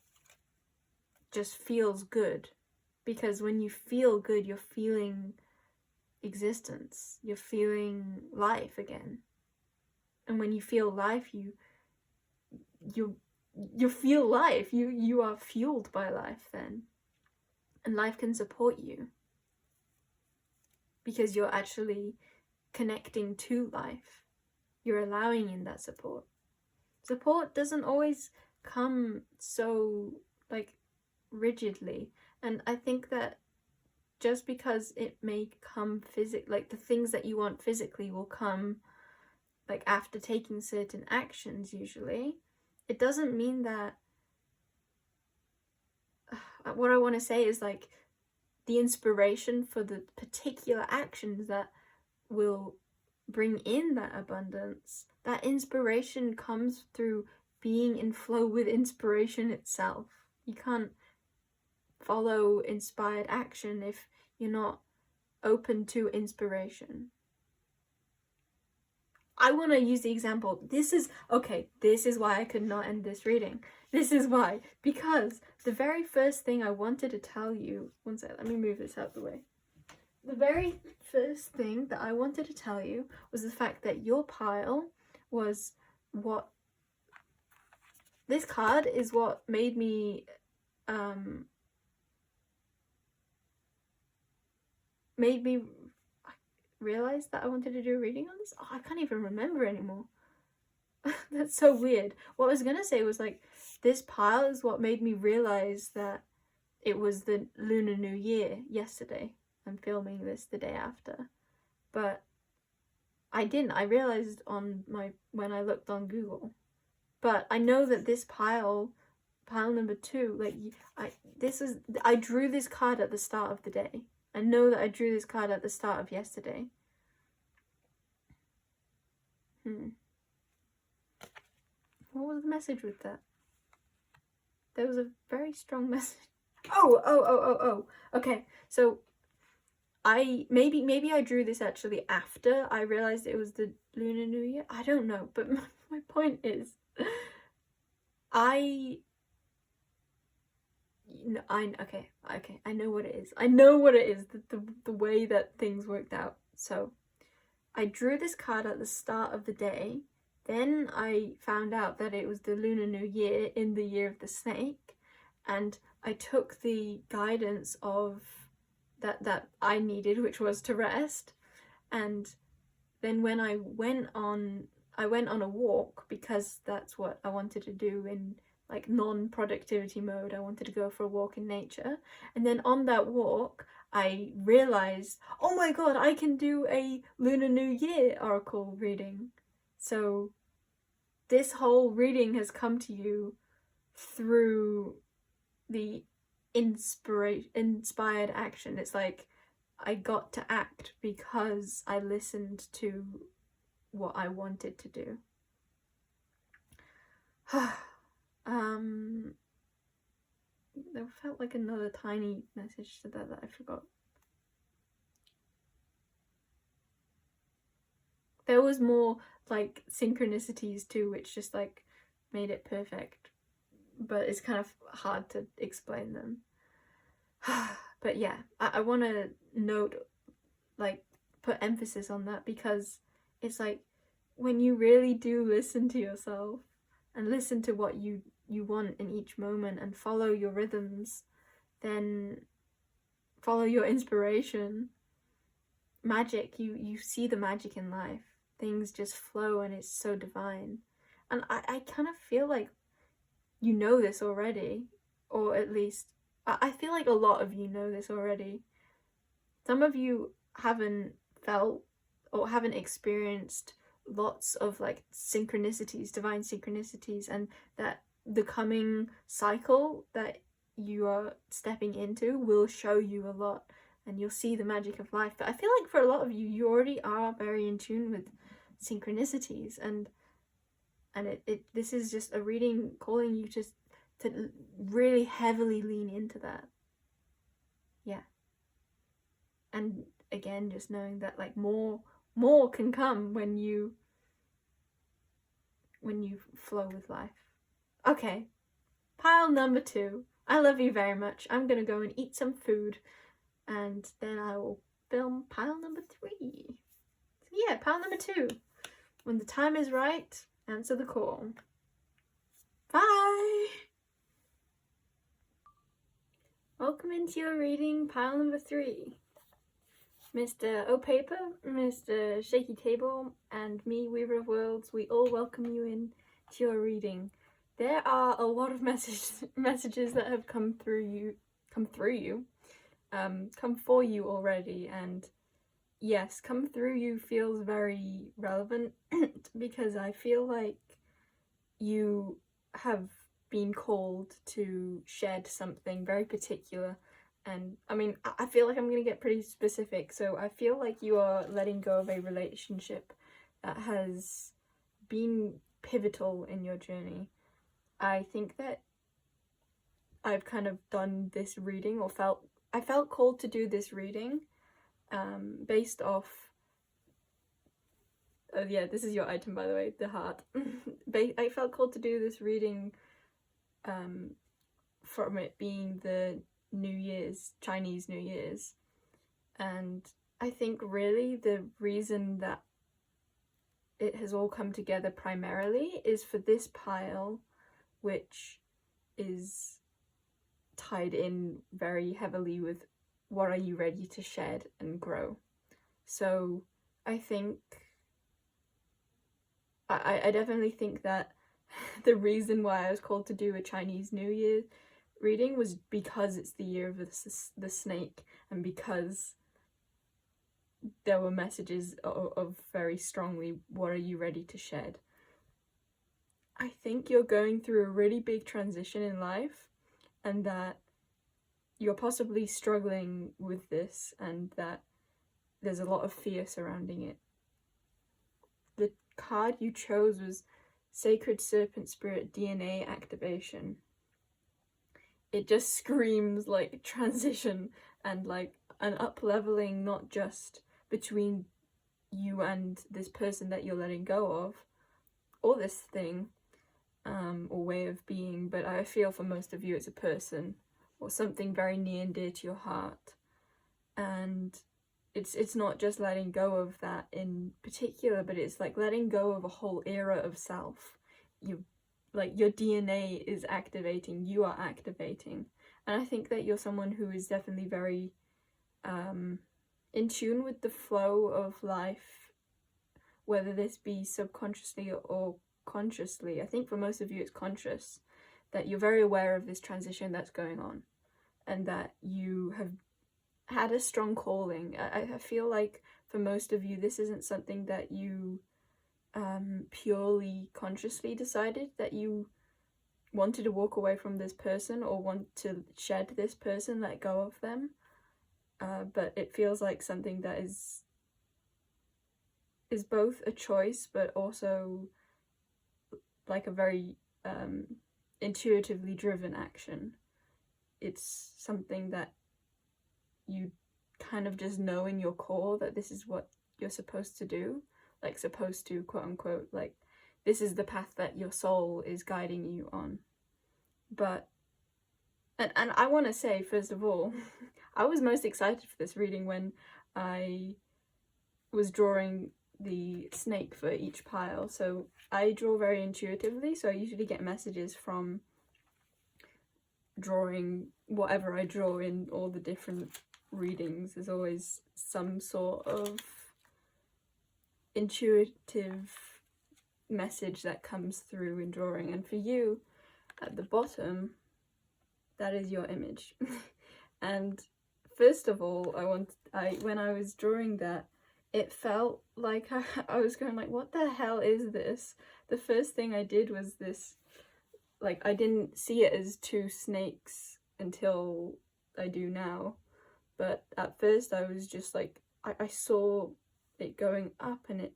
just feels good, because when you feel good, you're feeling existence, you're feeling life again. And when you feel life, you feel life. You are fueled by life then, and life can support you because you're actually connecting to life. You're allowing in that support. Support doesn't always come so like rigidly, and I think that just because it may come like the things that you want physically will come like after taking certain actions usually, it doesn't mean that what I want to say is like the inspiration for the particular actions that will bring in that abundance, that inspiration comes through being in flow with inspiration itself. You can't follow inspired action if you're not open to inspiration. I want to use the example. This is why I could not end this reading. This is why. Because the very first thing I wanted to tell you... One sec, let me move this out of the way. The very first thing that I wanted to tell you was the fact that your pile was what... This card is what made me... realized that I wanted to do a reading on this. Oh, I can't even remember anymore. That's so weird. What I was gonna say was like, this pile is what made me realize that it was the Lunar New Year yesterday. I'm filming this the day after, but I didn't. I realized when I looked on Google. But I know that this pile number 2, like I drew this card at the start of the day. I know that I drew this card at the start of yesterday. What was the message with that? There was a very strong message. Oh. Okay, so maybe I drew this actually after I realized it was the Lunar New Year. I don't know, but my point is, I know what it is. I know what it is, the way that things worked out. So I drew this card at the start of the day. Then I found out that it was the Lunar New Year in the year of the snake, and I took the guidance of that I needed, which was to rest. And then when I went on a walk, because that's what I wanted to do in like non-productivity mode. I wanted to go for a walk in nature, and then on that walk I realized, oh my god, I can do a Lunar New Year oracle reading. So this whole reading has come to you through the inspired action. It's like I got to act because I listened to what I wanted to do. There felt like another tiny message to that I forgot There was more like synchronicities too, which just like made it perfect, but it's kind of hard to explain them. But yeah, I want to note, like, put emphasis on that, because it's like when you really do listen to yourself and listen to what you want in each moment and follow your rhythms, then follow your inspiration, magic, you see the magic in life. Things just flow and it's so divine. And I kind of feel like you know this already, or at least I feel like a lot of you know this already. Some of you haven't felt or haven't experienced lots of like synchronicities, divine synchronicities, and that the coming cycle that you are stepping into will show you a lot, and you'll see the magic of life. But I feel like for a lot of you, you already are very in tune with synchronicities, and this is just a reading calling you just to really heavily lean into that. Yeah. And again, just knowing that like more can come when you flow with life. Okay, pile number 2. I love you very much. I'm gonna go and eat some food, and then I will film pile number 3. So yeah, pile number 2. When the time is right, answer the call. Bye! Welcome into your reading, pile number 3. Mr. O-Paper, Mr. Shaky Table, and me, Weaver of Worlds, we all welcome you in to your reading. There are a lot of messages that have come for you already, and yes, come through you feels very relevant because I feel like you have been called to shed something very particular. And I mean, I feel like I'm going to get pretty specific. So I feel like you are letting go of a relationship that has been pivotal in your journey. I think that I've kind of done this reading, or I felt called to do this reading based off... Oh yeah, this is your item, by the way, the heart. I felt called to do this reading from it being the Chinese New Year's, and I think really the reason that it has all come together primarily is for this pile, which is tied in very heavily with what are you ready to shed and grow. So I think I definitely think that the reason why I was called to do a Chinese New Year reading was because it's the year of the snake, and because there were messages of very strongly, what are you ready to shed? I think you're going through a really big transition in life, and that you're possibly struggling with this, and that there's a lot of fear surrounding it. The card you chose was Sacred Serpent Spirit DNA Activation. It just screams like transition and like an up-leveling, not just between you and this person that you're letting go of, or this thing, or way of being, but I feel for most of you it's a person, or something very near and dear to your heart. And it's not just letting go of that in particular, but it's like letting go of a whole era of self. Like your DNA is activating, you are activating. And I think that you're someone who is definitely very in tune with the flow of life, whether this be subconsciously or consciously. I think for most of you it's conscious, that you're very aware of this transition that's going on, and that you have had a strong calling. I feel like for most of you this isn't something that you purely consciously decided that you wanted to walk away from this person or want to shed this person, let go of them, but it feels like something that is both a choice but also like a very intuitively driven action. It's something that you kind of just know in your core that this is what you're supposed to do, like supposed to, quote unquote, like this is the path that your soul is guiding you on. But and I want to say, first of all, I was most excited for this reading when I was drawing the snake for each pile. So I draw very intuitively, so I usually get messages from drawing whatever I draw in all the different readings. There's always some sort of intuitive message that comes through in drawing, and for you at the bottom, that is your image. And first of all, when I was drawing that, it felt like I was going like, what the hell is this? The first thing I did was this, like, I didn't see it as two snakes until I do now, but at first I was just like, I saw it going up, and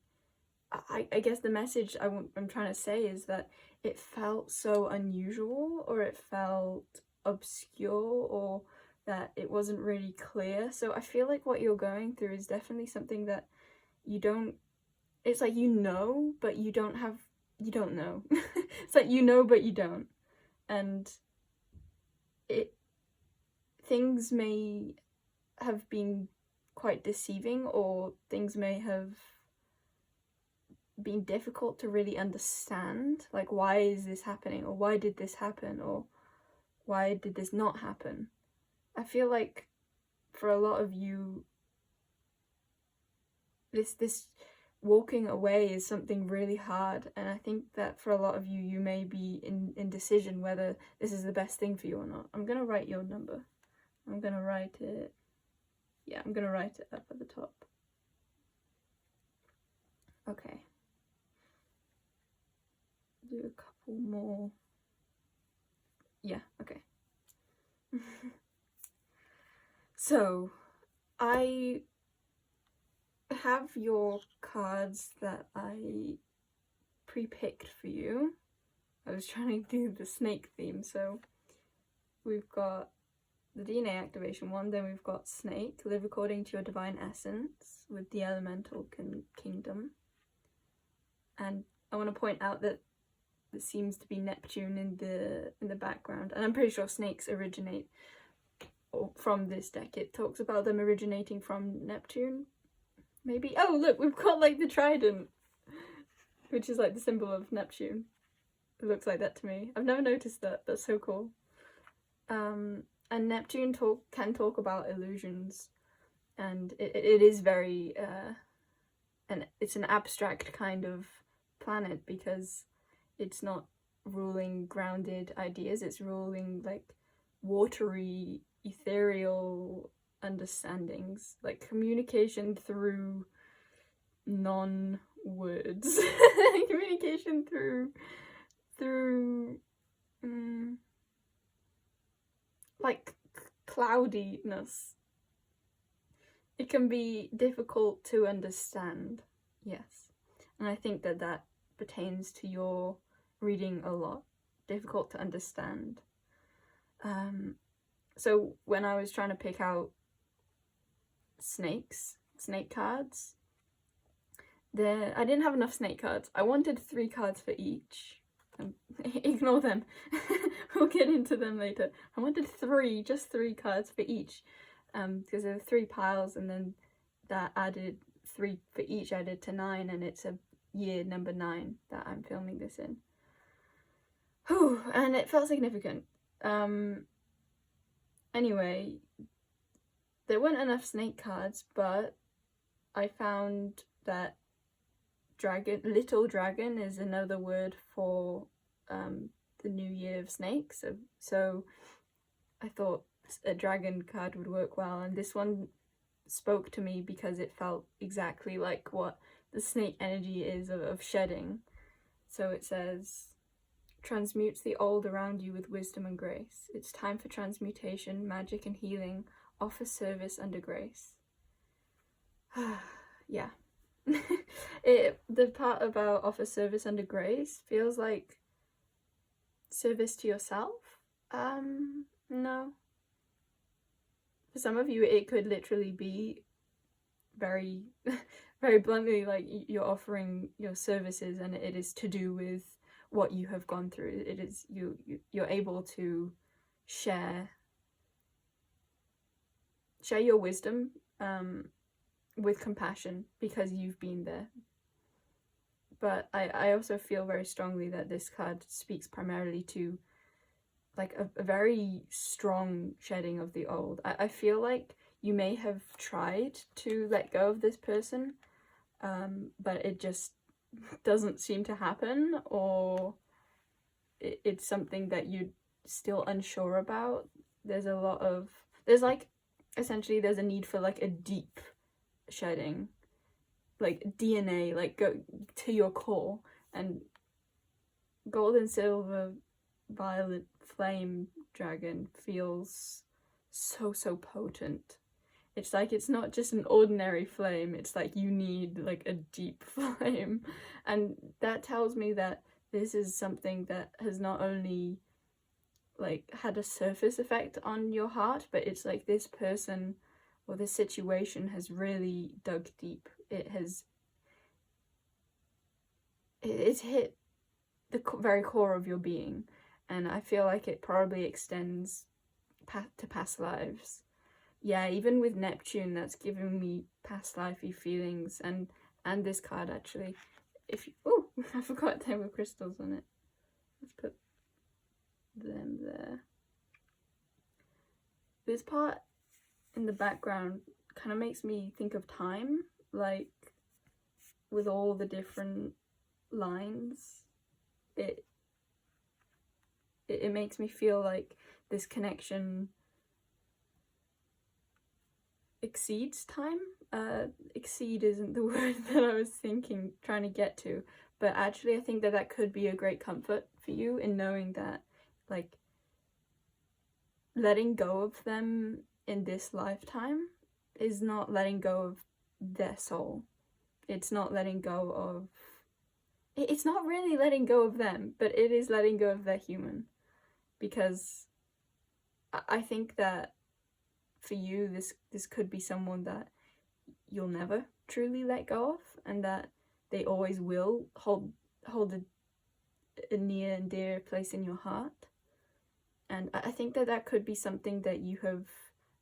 I guess the message I'm trying to say is that it felt so unusual, or it felt obscure, or that it wasn't really clear. So I feel like what you're going through is definitely something that you don't, it's like you know, but you don't know. It's like you know, but you don't. And things may have been quite deceiving, or things may have been difficult to really understand. Like, why is this happening? Or why did this happen? Or why did this not happen? I feel like for a lot of you, this walking away is something really hard, and I think that for a lot of you, you may be in indecision whether this is the best thing for you or not. I'm gonna write your number. I'm gonna write it, yeah, I'm gonna write it up at the top. Okay. Do a couple more. Yeah, okay. So, I have your cards that I pre-picked for you. I was trying to do the snake theme, so we've got the DNA activation one, then we've got snake, live according to your divine essence with the elemental kingdom. And I want to point out that there seems to be Neptune in the background, and I'm pretty sure snakes originate from this deck. It talks about them originating from Neptune, maybe. Oh look, we've got like the trident, which is like the symbol of Neptune. It looks like that to me. I've never noticed that. That's so cool. And Neptune can talk about illusions, and it is very and it's an abstract kind of planet, because it's not ruling grounded ideas, it's ruling like watery, ethereal understandings, like communication through non-words. Communication through like cloudiness. It can be difficult to understand, yes, and I think that pertains to your reading a lot. Difficult to understand. So when I was trying to pick out snake cards, I didn't have enough snake cards. I wanted 3 cards for each. Ignore them. We'll get into them later. I wanted just 3 cards for each, because there were 3 piles, and then that added 3 for each, added to 9, and it's a year number 9 that I'm filming this in. Whew, and it felt significant. Anyway, there weren't enough snake cards, but I found that little dragon is another word for the new year of snakes. So I thought a dragon card would work well, and this one spoke to me because it felt exactly like what the snake energy is of shedding. So it says, transmutes the old around you with wisdom and grace. It's time for transmutation, magic and healing. Offer service under grace. Yeah. The part about offer service under grace feels like service to yourself. No. For some of you, it could literally be very, very bluntly, like, you're offering your services, and it is to do with what you have gone through. It is you're able to share your wisdom with compassion because you've been there. But I also feel very strongly that this card speaks primarily to like a very strong shedding of the old. I feel like you may have tried to let go of this person, but it just doesn't seem to happen, or it's something that you're still unsure about. There's a need for like a deep shedding, like DNA, like go to your core. And gold and silver violet flame dragon feels so potent. It's like, it's not just an ordinary flame, it's like you need like a deep flame. And that tells me that this is something that has not only like had a surface effect on your heart, but it's like this person or this situation has really dug deep. It's hit the very core of your being, and I feel like it probably extends to past lives. Yeah, even with Neptune, that's giving me past lifey feelings, and this card actually. Oh, I forgot there were crystals on it. Let's put them there. This part in the background kind of makes me think of time, like with all the different lines. It makes me feel like this connection exceeds time. Exceed isn't the word that I was trying to get to, but actually I think that could be a great comfort for you in knowing that, like, letting go of them in this lifetime is not letting go of their soul. It's not letting go of... It's not really letting go of them, but it is letting go of their human. Because I think that for you, this could be someone that you'll never truly let go of, and that they always will hold a near and dear place in your heart. And I think that could be something that you have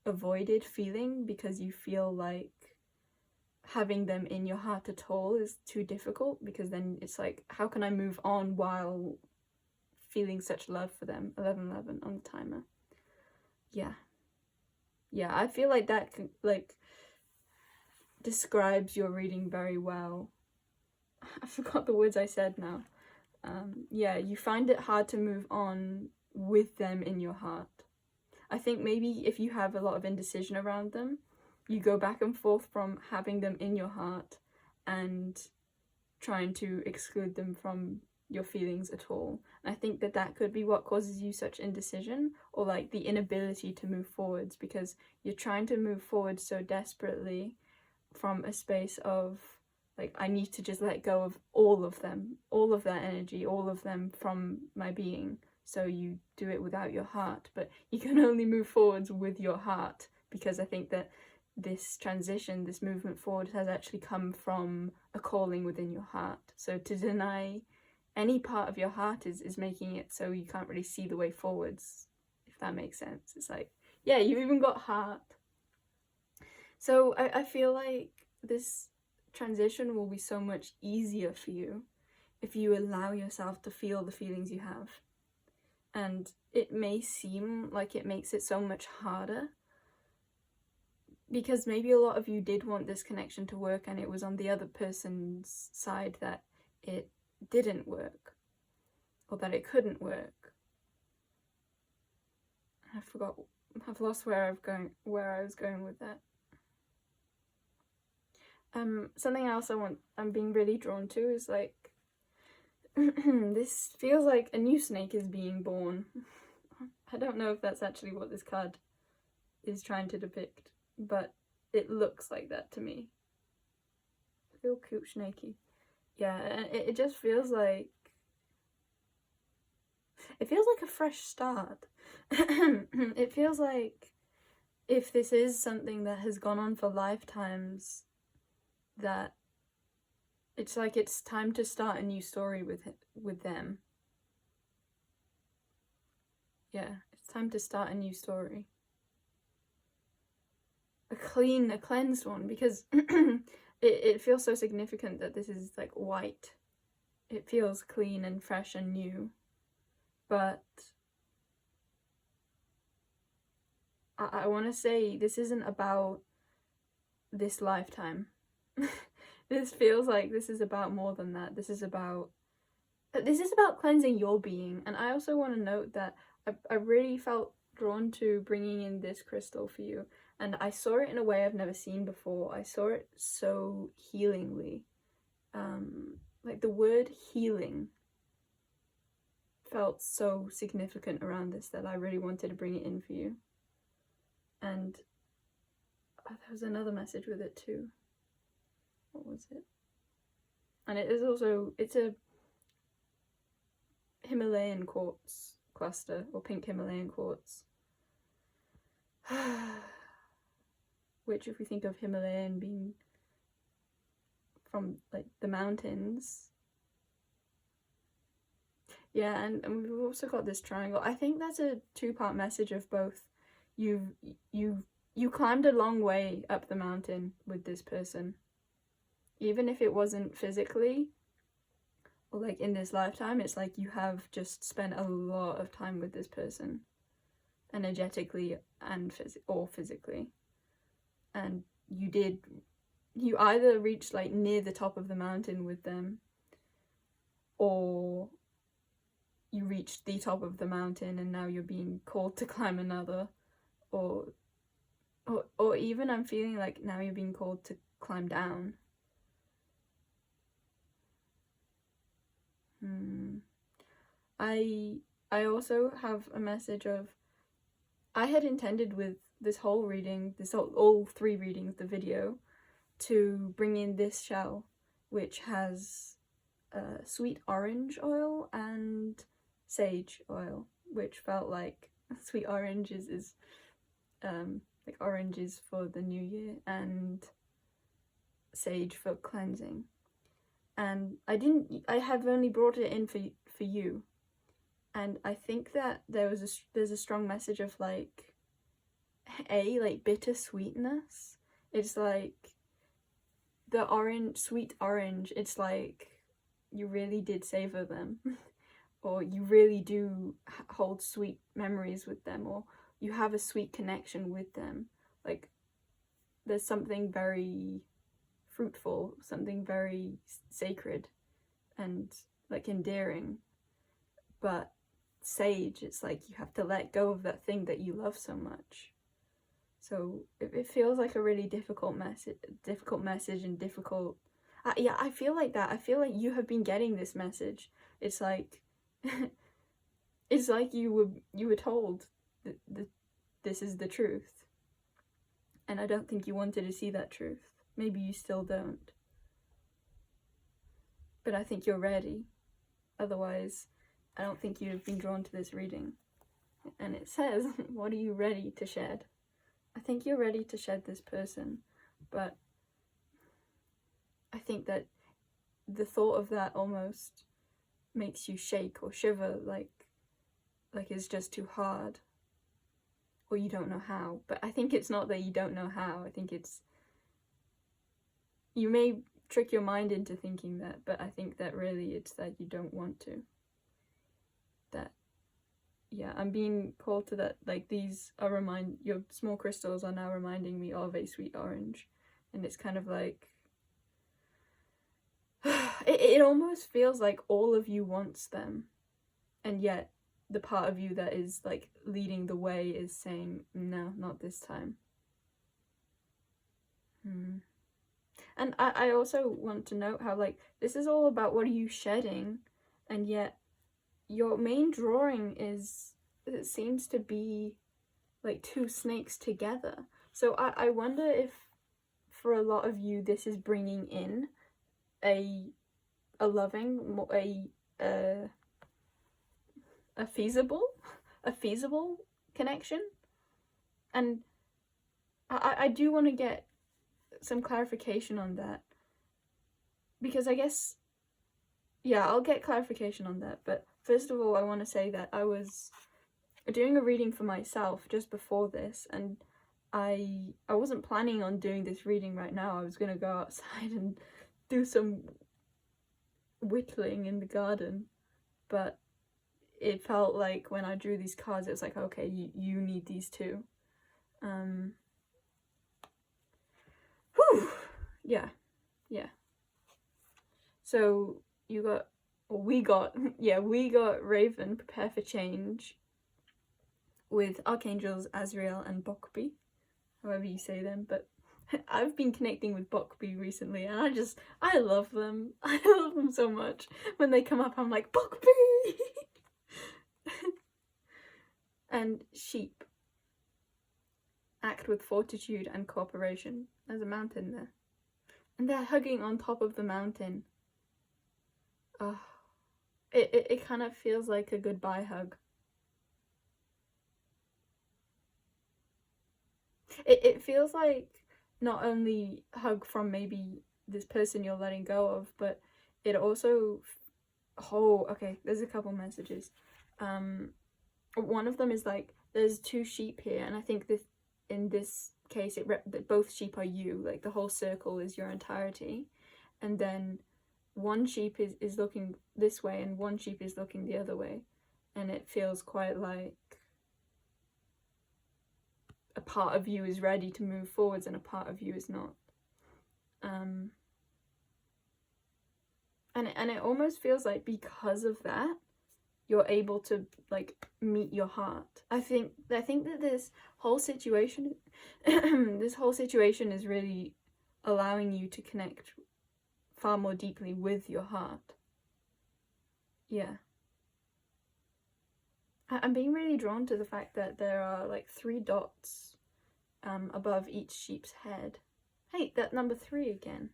avoided feeling because you feel like having them in your heart at all is too difficult, because then it's like, how can I move on while feeling such love for them? 1111 on the timer. Yeah, I feel like that like describes your reading very well. I forgot the words I said now. Yeah, you find it hard to move on with them in your heart. I think maybe if you have a lot of indecision around them, you go back and forth from having them in your heart and trying to exclude them from your feelings at all. And I think that could be what causes you such indecision, or like the inability to move forwards, because you're trying to move forward so desperately from a space of like, I need to just let go of all of them, all of that energy, all of them from my being. So you do it without your heart, but you can only move forwards with your heart, because I think that this transition, this movement forward, has actually come from a calling within your heart. So to deny any part of your heart is making it so you can't really see the way forwards, if that makes sense. It's like, yeah, you even got heart. So I feel like this transition will be so much easier for you if you allow yourself to feel the feelings you have. And it may seem like it makes it so much harder, because maybe a lot of you did want this connection to work, and it was on the other person's side that it didn't work, or that it couldn't work. I've lost where I was going with that. Something else I'm being really drawn to is like, this feels like a new snake is being born. I don't know if that's actually what this card is trying to depict, but it looks like that to me. I feel cute snaky. Yeah, and it just feels like... It feels like a fresh start. It feels like if this is something that has gone on for lifetimes, that It's like it's time to start a new story with them. Yeah, it's time to start a new story. A cleansed one, because it feels so significant that this is like white. It feels clean and fresh and new. But I want to say this isn't about this lifetime. This feels like this is about more than that. This is about cleansing your being. And I also want to note that I really felt drawn to bringing in this crystal for you. And I saw it in a way I've never seen before. I saw it so healingly. Like the word healing felt so significant around this that I really wanted to bring it in for you. And there was another message with it too. What was it? And it is also, it's a Himalayan quartz cluster, or pink Himalayan quartz. Which, if we think of Himalayan being from like the mountains, yeah, and we've also got this triangle. I think that's a two-part message of both. You climbed a long way up the mountain with this person, even if it wasn't physically or like in this lifetime. It's like you have just spent a lot of time with this person, energetically and physically. And you either reached like near the top of the mountain with them, or you reached the top of the mountain and now you're being called to climb another, or even I'm feeling like now you're being called to climb down. I also have a message of, I had intended with this whole reading, all three readings, the video, to bring in this shell, which has sweet orange oil and sage oil, which felt like sweet orange is like oranges for the new year, and sage for cleansing. And I have only brought it in for you, and I think that there's a strong message of like bittersweetness. It's like the sweet orange, it's like you really did savor them or you really do hold sweet memories with them, or you have a sweet connection with them. Like there's something very fruitful, something very sacred and like endearing. But sage, it's like you have to let go of that thing that you love so much. So it feels like a really difficult message and difficult. Yeah, I feel like that. I feel like you have been getting this message. It's like, it's like you were told that this is the truth, and I don't think you wanted to see that truth. Maybe you still don't, but I think you're ready. Otherwise, I don't think you'd have been drawn to this reading. And it says, "What are you ready to shed?" I think you're ready to shed this person, but I think that the thought of that almost makes you shake or shiver, like it's just too hard, or you don't know how. But I think it's not that you don't know how. I think it's, you may trick your mind into thinking that, but I think that really it's that you don't want to. That, yeah, I'm being called to that. Like these are your small crystals are now reminding me of a sweet orange, and it's kind of like, it almost feels like all of you wants them, and yet the part of you that is like leading the way is saying, no, not this time. And I also want to note how like this is all about what are you shedding, and yet your main drawing it seems to be like two snakes together. So I wonder if for a lot of you this is bringing in a loving, a feasible connection. And I do want to get some clarification on that. because I guess, yeah, I'll get clarification on that, but first of all, I want to say that I was doing a reading for myself just before this, and I wasn't planning on doing this reading right now. I was gonna go outside and do some whittling in the garden, but it felt like when I drew these cards, it was like, okay, you need these too. Whew. Yeah. So we got Raven, Prepare for Change, with Archangels Azrael and Bokbi, however you say them, but I've been connecting with Bokbi recently, and I love them. I love them so much. When they come up, I'm like, Bokbi! And Sheep. Act with fortitude and cooperation. There's a mountain there. And they're hugging on top of the mountain. Oh, it kind of feels like a goodbye hug. It feels like not only hug from maybe this person you're letting go of, but it also, oh, okay, there's a couple messages. One of them is like, there's two sheep here, and I think this, in this case, both sheep are you, like the whole circle is your entirety, and then one sheep is looking this way and one sheep is looking the other way, and it feels quite like a part of you is ready to move forwards and a part of you is not. And it almost feels like because of that, you're able to like meet your heart. I think that this whole situation is really allowing you to connect far more deeply with your heart. Yeah. I'm being really drawn to the fact that there are like 3 dots above each sheep's head. Hey, that number 3 again.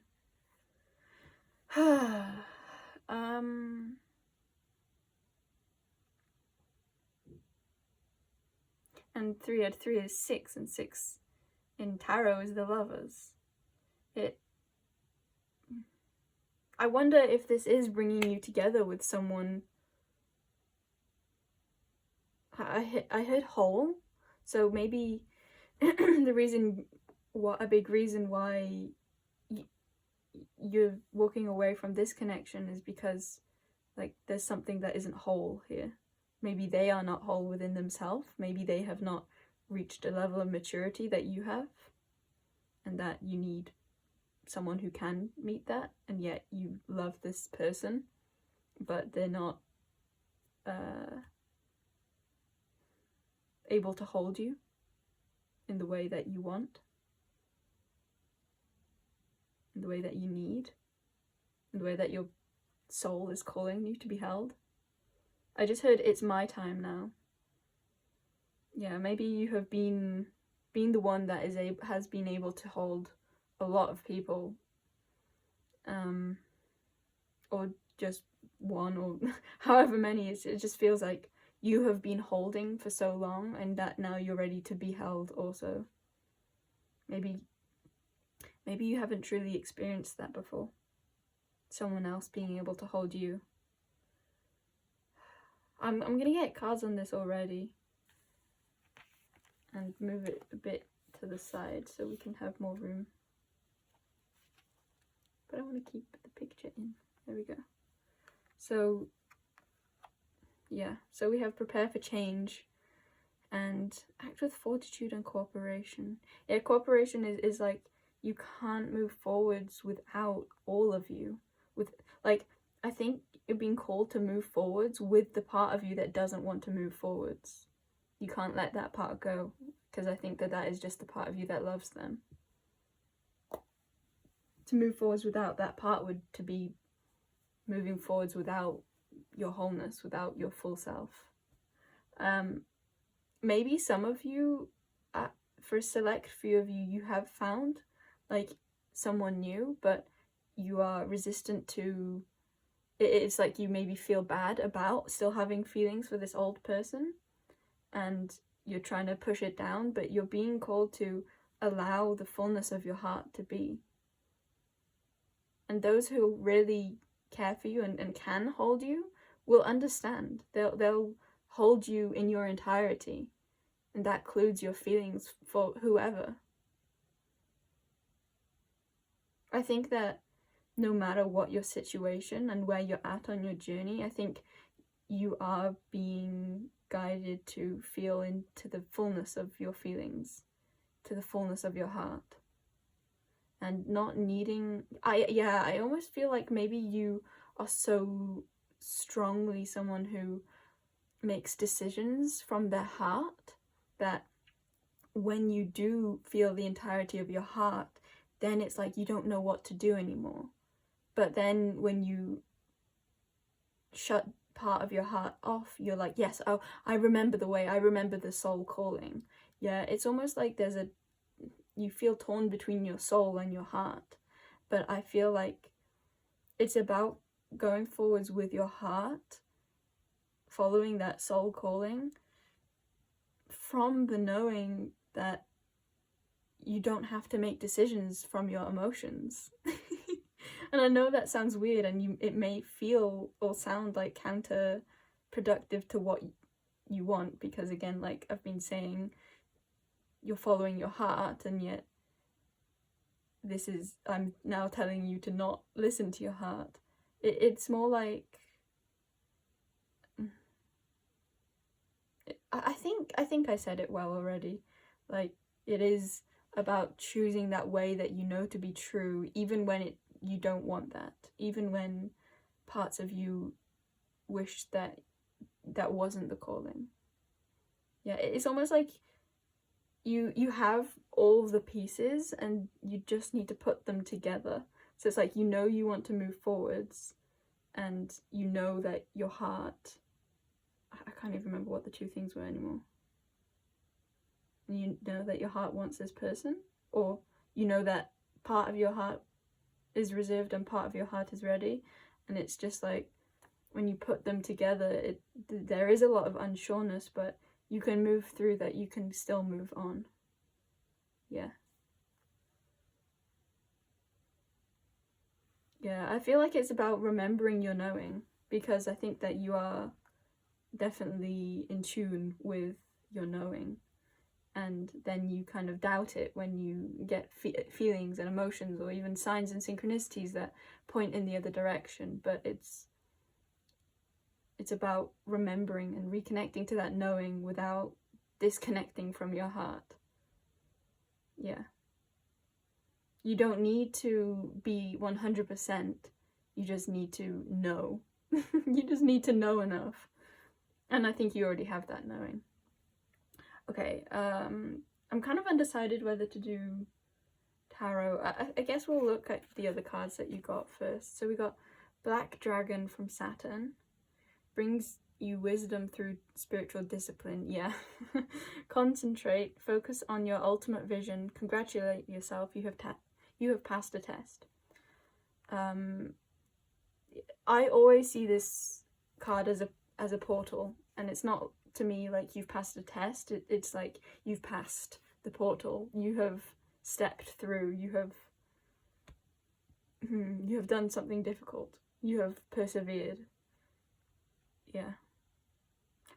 And 3 out of 3 is 6, and 6 in tarot is the lovers. I wonder if this is bringing you together with someone. I heard whole, so maybe a big reason why you're walking away from this connection is because like there's something that isn't whole here. Maybe they are not whole within themselves. Maybe they have not reached a level of maturity that you have, and that you need someone who can meet that, and yet you love this person, but they're not able to hold you in the way that you want, in the way that you need, in the way that your soul is calling you to be held. I just heard it's my time now. Yeah, maybe you have been the one that has been able to hold a lot of people, or just one, or however many. It just feels like you have been holding for so long, and that now you're ready to be held also. Maybe you haven't truly experienced that before. Someone else being able to hold you. I'm gonna get cards on this already and move it a bit to the side so we can have more room. But I want to keep the picture in. There we go. So yeah, so we have Prepare for Change and Act with Fortitude and Cooperation. Yeah, cooperation is like, you can't move forwards without all of you. I think you're being called to move forwards with the part of you that doesn't want to move forwards. You can't let that part go, because I think that is just the part of you that loves them. To move forwards without that part would to be moving forwards without your wholeness, without your full self. Maybe some of you, for a select few of you, you have found like someone new, but you are resistant to it. It's like you maybe feel bad about still having feelings for this old person, and you're trying to push it down, but you're being called to allow the fullness of your heart to be. And those who really care for you and can hold you will understand. They'll hold you in your entirety, and that includes your feelings for whoever. I think that no matter what your situation and where you're at on your journey, I think you are being guided to feel into the fullness of your feelings, to the fullness of your heart, and not needing, I almost feel like maybe you are so strongly someone who makes decisions from their heart that when you do feel the entirety of your heart, then it's like you don't know what to do anymore. But then when you shut part of your heart off, you're like, yes, oh, I remember the way, I remember the soul calling. Yeah, it's almost like you feel torn between your soul and your heart. But I feel like it's about going forwards with your heart, following that soul calling, from the knowing that you don't have to make decisions from your emotions. And I know that sounds weird, and it may feel or sound like counterproductive to what you want, because again, like I've been saying, you're following your heart, and yet I'm now telling you to not listen to your heart. It's more like, I think I said it well already. Like, it is about choosing that way that you know to be true, even when you don't want that, even when parts of you wish that wasn't the calling. Yeah, it's almost like you have all the pieces and you just need to put them together. So it's like, you know, you want to move forwards, and you know that your heart, I can't even remember what the two things were anymore. You know that your heart wants this person, or you know that part of your heart is reserved and part of your heart is ready. And it's just like, when you put them together, there is a lot of unsureness, but you can move through that, you can still move on. Yeah, I feel like it's about remembering your knowing, because I think that you are definitely in tune with your knowing, and then you kind of doubt it when you get feelings and emotions, or even signs and synchronicities that point in the other direction. But it's about remembering and reconnecting to that knowing without disconnecting from your heart. Yeah. You don't need to be 100%, you just need to know. You just need to know enough. And I think you already have that knowing. Okay, I'm kind of undecided whether to do tarot. I guess we'll look at the other cards that you got first. So we got Black Dragon from Saturn. Brings you wisdom through spiritual discipline. Yeah. Concentrate, focus on your ultimate vision, congratulate yourself, you have passed a test. I always see this card as a portal, and it's not to me like you've passed a test. It's like you've passed the portal. You have stepped through. You have done something difficult. You have persevered. Yeah.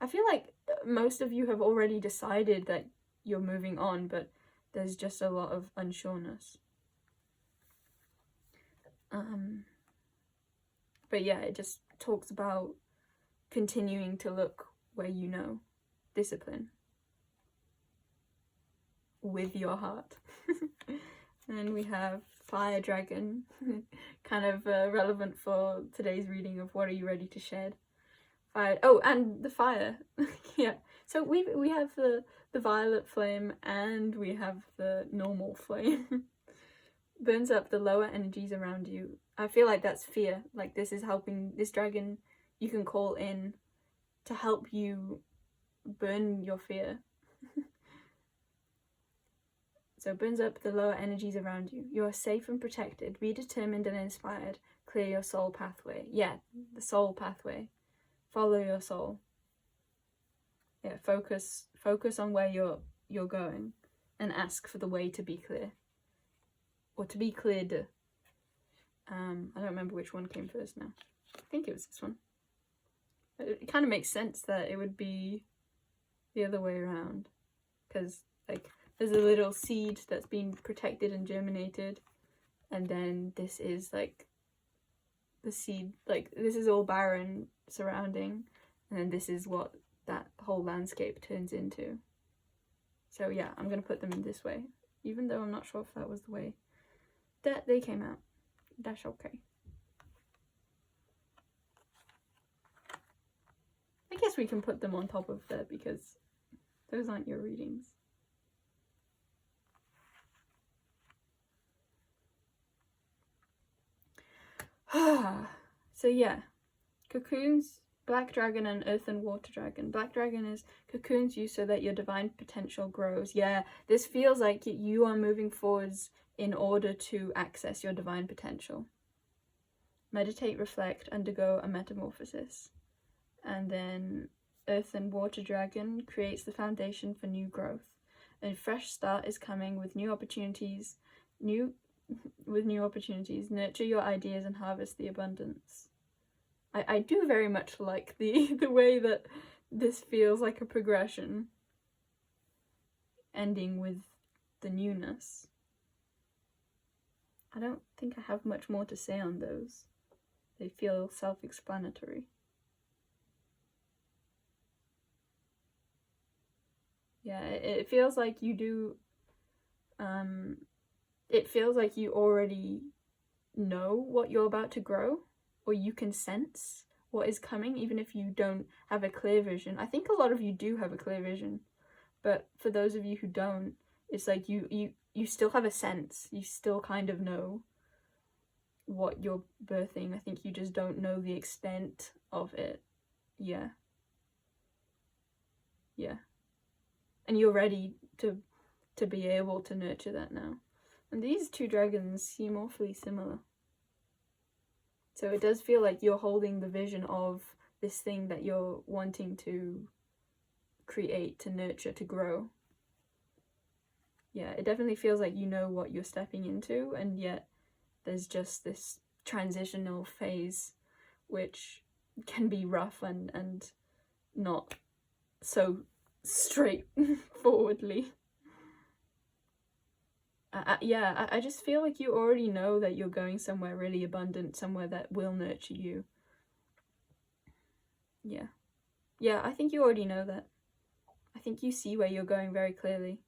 I feel like most of you have already decided that you're moving on, but there's just a lot of unsureness. But yeah, it just talks about continuing to look where you know. Discipline. With your heart. And we have Fire Dragon. Kind of relevant for today's reading of What Are You Ready to Shed? Fire. Oh, and the fire. Yeah. So we have the violet flame, and we have the normal flame. Burns up the lower energies around you. I feel like that's fear. Like, this is helping, this dragon you can call in to help you burn your fear. So burns up the lower energies around you. You are safe and protected. Be determined and inspired. Clear your soul pathway. Yeah, the soul pathway. Follow your soul. Yeah, focus on where you're going, and ask for the way to be clear. Or to be cleared. I don't remember which one came first now. I think it was this one. It kind of makes sense that it would be the other way around, because like there's a little seed that's been protected and germinated, and then this is like the seed, like this is all barren surrounding, and then this is what that whole landscape turns into. So yeah, I'm gonna put them in this way, even though I'm not sure if that was the way that they came out. That's okay. I guess we can put them on top of there because those aren't your readings. So yeah, cocoons, black dragon and earth and water dragon. Black dragon is cocoons you so that your divine potential grows. Yeah, this feels like you are moving forwards in order to access your divine potential. Meditate, reflect, undergo a metamorphosis. And then earth and water dragon creates the foundation for new growth. A fresh start is coming with new opportunities. Nurture your ideas and harvest the abundance. I do very much like the way that this feels like a progression, ending with the newness. I don't think I have much more to say on those. They feel self-explanatory. Yeah, it feels like you do, it feels like you already know what you're about to grow, or you can sense what is coming, even if you don't have a clear vision. I think a lot of you do have a clear vision, but for those of you who don't, it's like you still have a sense. You still kind of know what you're birthing. I think you just don't know the extent of it. Yeah. Yeah. And you're ready to be able to nurture that now. And these two dragons seem awfully similar. So it does feel like you're holding the vision of this thing that you're wanting to create, to nurture, to grow. Yeah, it definitely feels like you know what you're stepping into, and yet there's just this transitional phase which can be rough and not so straightforwardly. I just feel like you already know that you're going somewhere really abundant, somewhere that will nurture you. Yeah, I think you already know that. I think you see where you're going very clearly.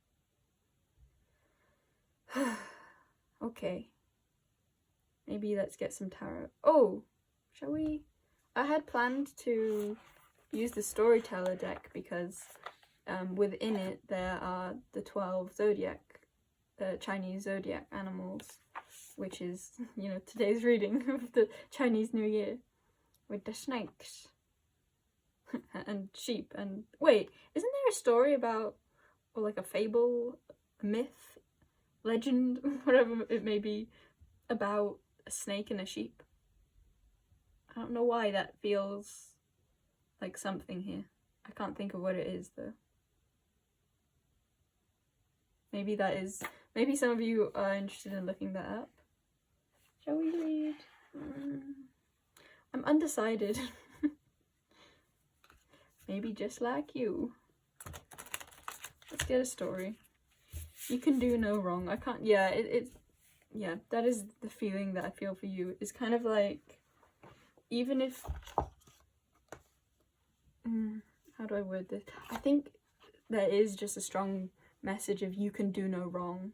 Okay. Maybe let's get some tarot. Oh, shall we? I had planned to use the storyteller deck because within it there are the 12 zodiac, Chinese zodiac animals, which is, today's reading of the Chinese New Year, with the snakes and sheep. And wait, isn't there a story about, or like a fable, a myth, legend, whatever it may be, about a snake and a sheep? I don't know why that feels like something here. I can't think of what it is though. Maybe some of you are interested in looking that up. Shall we read? I'm undecided. Maybe just like you. Let's get a story. You can do no wrong. I can't, yeah, that is the feeling that I feel for you. It's kind of like, even if, how do I word this? I think there is just a strong message of you can do no wrong.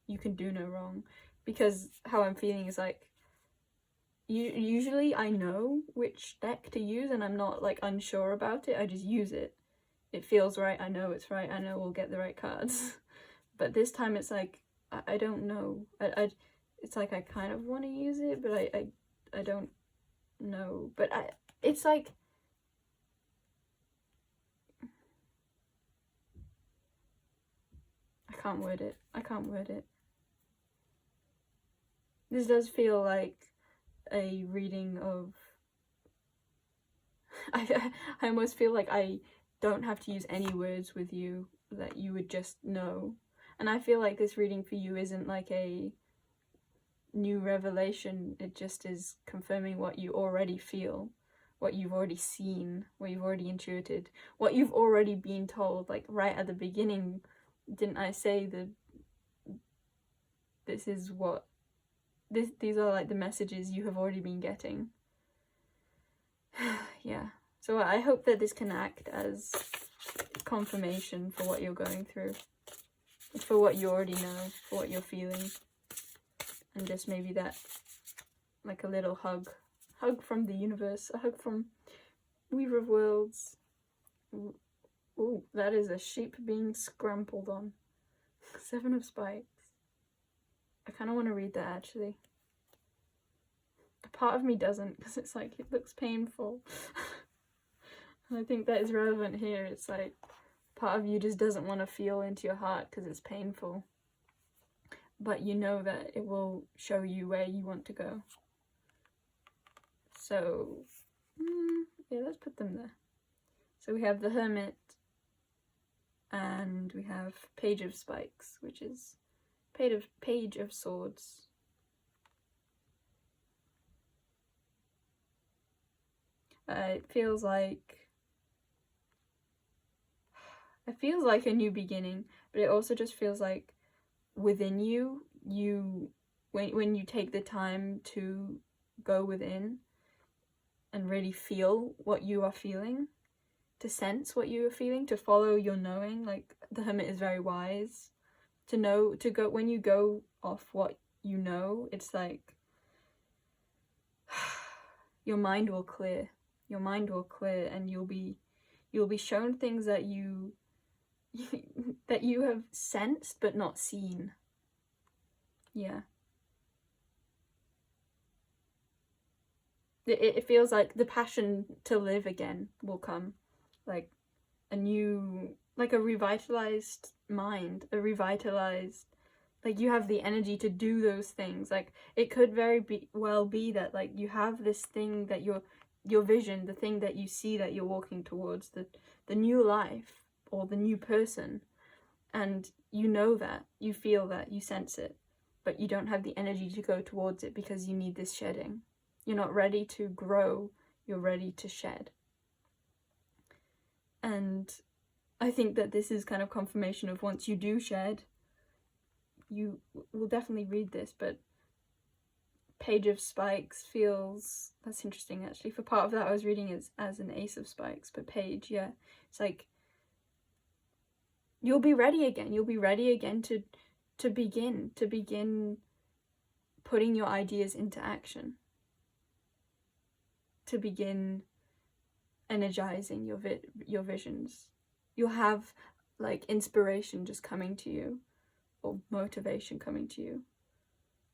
You can do no wrong. Because how I'm feeling is like, usually I know which deck to use and I'm not like unsure about it. I just use it. It feels right. I know it's right. I know we'll get the right cards. But this time it's like, I don't know. It's like I kind of want to use it, but I don't know. But it's like, I can't word it. This does feel like a reading of, I almost feel like I don't have to use any words with you, that you would just know. And I feel like this reading for you isn't like a new revelation. It just is confirming what you already feel, what you've already seen, what you've already intuited, what you've already been told. Like right at the beginning, didn't I say that this is what these are like the messages you have already been getting? Yeah. So I hope that this can act as confirmation for what you're going through, for what you already know, for what you're feeling, and just maybe that, like a little hug from the universe, a hug from Weaver of Worlds. Ooh, that is a sheep being scrambled on. 7 of Spikes. I kind of want to read that actually. A part of me doesn't, because it's like, it looks painful. And I think that is relevant here. It's like, part of you just doesn't want to feel into your heart because it's painful. But you know that it will show you where you want to go. So, yeah, let's put them there. So we have the Hermit, and we have Page of Spikes, which is Page of Swords. It feels like a new beginning, but it also just feels like within you, when you take the time to go within and really feel what you are feeling, to sense what you are feeling, to follow your knowing. Like the Hermit is very wise, to know, to go, when you go off what you know, it's like your mind will clear, and you'll be shown things that you that you have sensed but not seen. Yeah. It feels like the passion to live again will come, like a new, like a revitalized mind, like you have the energy to do those things. Like it could well be that like you have this thing that your vision, the thing that you see that you're walking towards, the new life or the new person, and you know that, you feel that, you sense it, but you don't have the energy to go towards it because you need this shedding. You're not ready to grow, you're ready to shed. And I think that this is kind of confirmation of once you do shed, you will definitely read this, but Page of Spikes feels, that's interesting actually. For part of that I was reading it as an Ace of Spikes, but Page, yeah, it's like you'll be ready again. You'll be ready again to begin putting your ideas into action, to begin energizing your visions. You'll have like inspiration just coming to you, or motivation coming to you.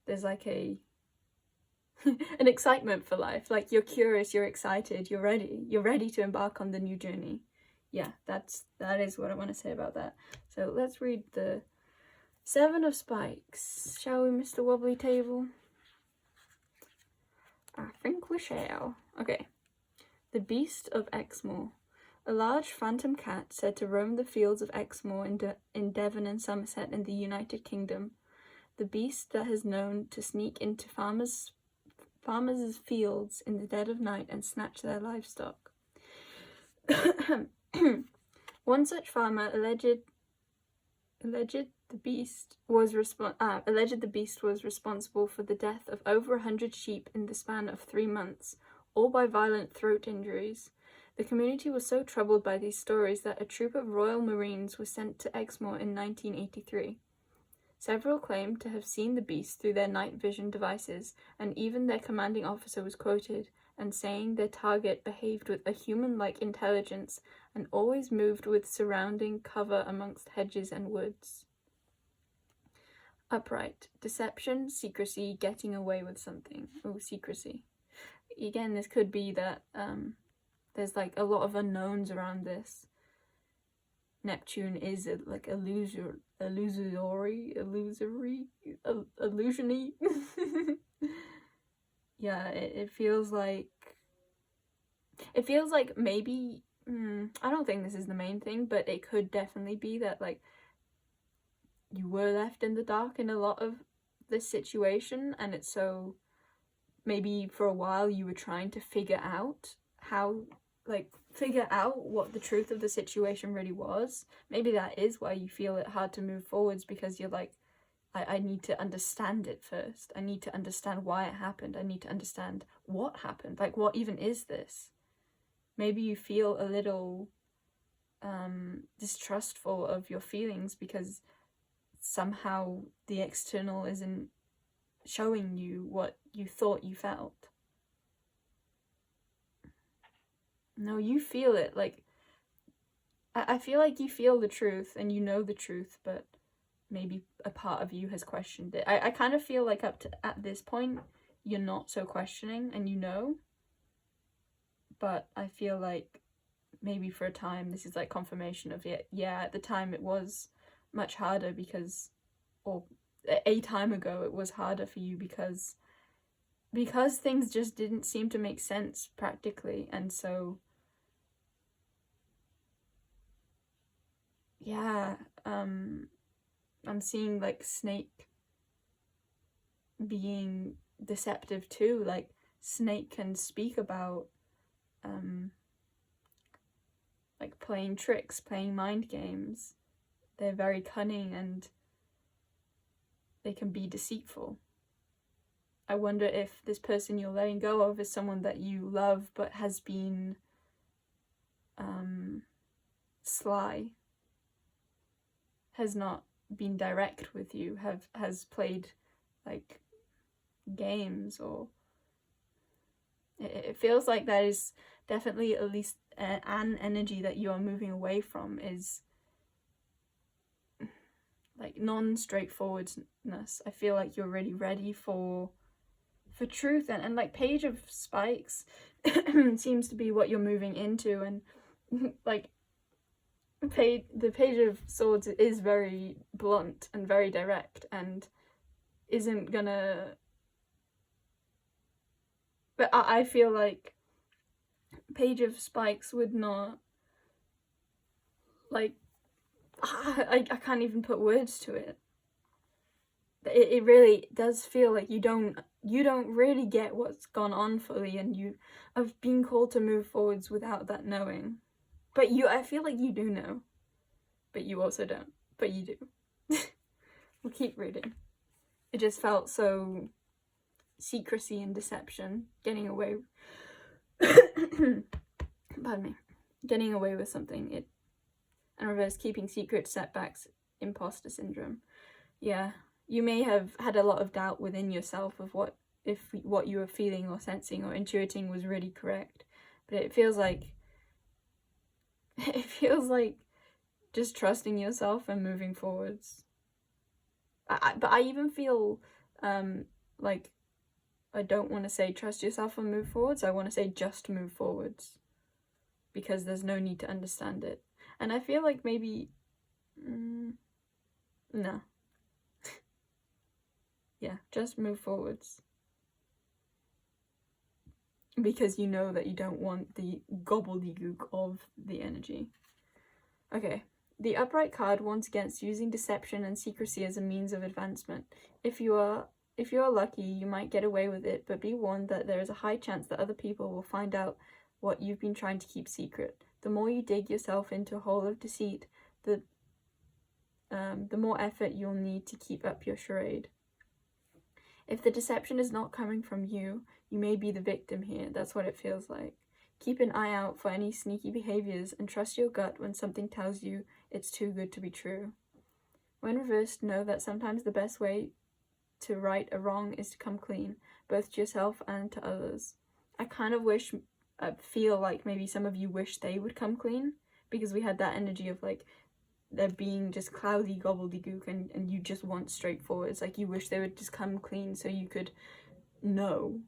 There's like an excitement for life. Like you're curious, you're excited, you're ready to embark on the new journey. Yeah, that is what I want to say about that. So let's read the 7 of Spikes, shall we, Mr. Wobbly Table? I think we shall. Okay. The Beast of Exmoor. A large phantom cat said to roam the fields of Exmoor in Devon and Somerset in the United Kingdom. The beast that has known to sneak into farmers' fields in the dead of night and snatch their livestock. One such farmer alleged the beast was responsible for the death of over 100 sheep in the span of 3 months, all by violent throat injuries. The community was so troubled by these stories that a troop of Royal Marines was sent to Exmoor in 1983. Several claimed to have seen the beast through their night vision devices, and even their commanding officer was quoted and saying their target behaved with a human-like intelligence and always moved with surrounding cover amongst hedges and woods. Upright. Deception, secrecy, getting away with something. Oh, secrecy. Again, this could be that there's like a lot of unknowns around this. Neptune is like illusory. Yeah, it feels like maybe I don't think this is the main thing, but it could definitely be that like you were left in the dark in a lot of this situation, and it's so, maybe for a while you were trying to figure out what the truth of the situation really was. Maybe that is why you feel it hard to move forwards, because you're like, I need to understand it first. I need to understand why it happened. I need to understand what happened. Like, what even is this? Maybe you feel a little distrustful of your feelings because somehow the external isn't showing you what you thought you felt. No, you feel it. Like, I feel like you feel the truth and you know the truth, but maybe a part of you has questioned it. I kind of feel like at this point you're not so questioning and you know, but I feel like maybe for a time this is like confirmation of it. Yeah, at the time it was much harder because, or a time ago it was harder for you because things just didn't seem to make sense practically, and so yeah, I'm seeing like Snake being deceptive too. Like, Snake can speak about like playing tricks, playing mind games. They're very cunning and they can be deceitful. I wonder if this person you're letting go of is someone that you love but has been sly, has not been direct with you, has played like games, or it feels like that is definitely at least an energy that you are moving away from, is like non-straightforwardness. I feel like you're really ready for truth, and like Page of Spikes seems to be what you're moving into, and like the Page of Swords is very blunt and very direct and isn't gonna, but I feel like Page of Spikes would not, like, I can't even put words to it. It really does feel like you don't really get what's gone on fully, and you have been called to move forwards without that knowing. But I feel like you do know, but you also don't, but you do. We'll keep reading. It just felt so secrecy and deception, getting away pardon me, getting away with something, and reverse, keeping secrets, setbacks, imposter syndrome. Yeah, you may have had a lot of doubt within yourself of what you were feeling or sensing or intuiting was really correct, but it feels like just trusting yourself and moving forwards. But I even feel like I don't want to say trust yourself and move forwards. I want to say just move forwards, because there's no need to understand it. And I feel like maybe no. Yeah, just move forwards, because you know that you don't want the gobbledygook of the energy. Okay, the Upright card warns against using deception and secrecy as a means of advancement. If you are lucky, you might get away with it, but be warned that there is a high chance that other people will find out what you've been trying to keep secret. The more you dig yourself into a hole of deceit, the more effort you'll need to keep up your charade. If the deception is not coming from you, you may be the victim here. That's what it feels like. Keep an eye out for any sneaky behaviors and trust your gut when something tells you it's too good to be true. When reversed, know that sometimes the best way to right a wrong is to come clean, both to yourself and to others. I kind of feel like maybe some of you wish they would come clean, because we had that energy of like there being just cloudy gobbledygook, and you just want straightforward. It's like you wish they would just come clean so you could know.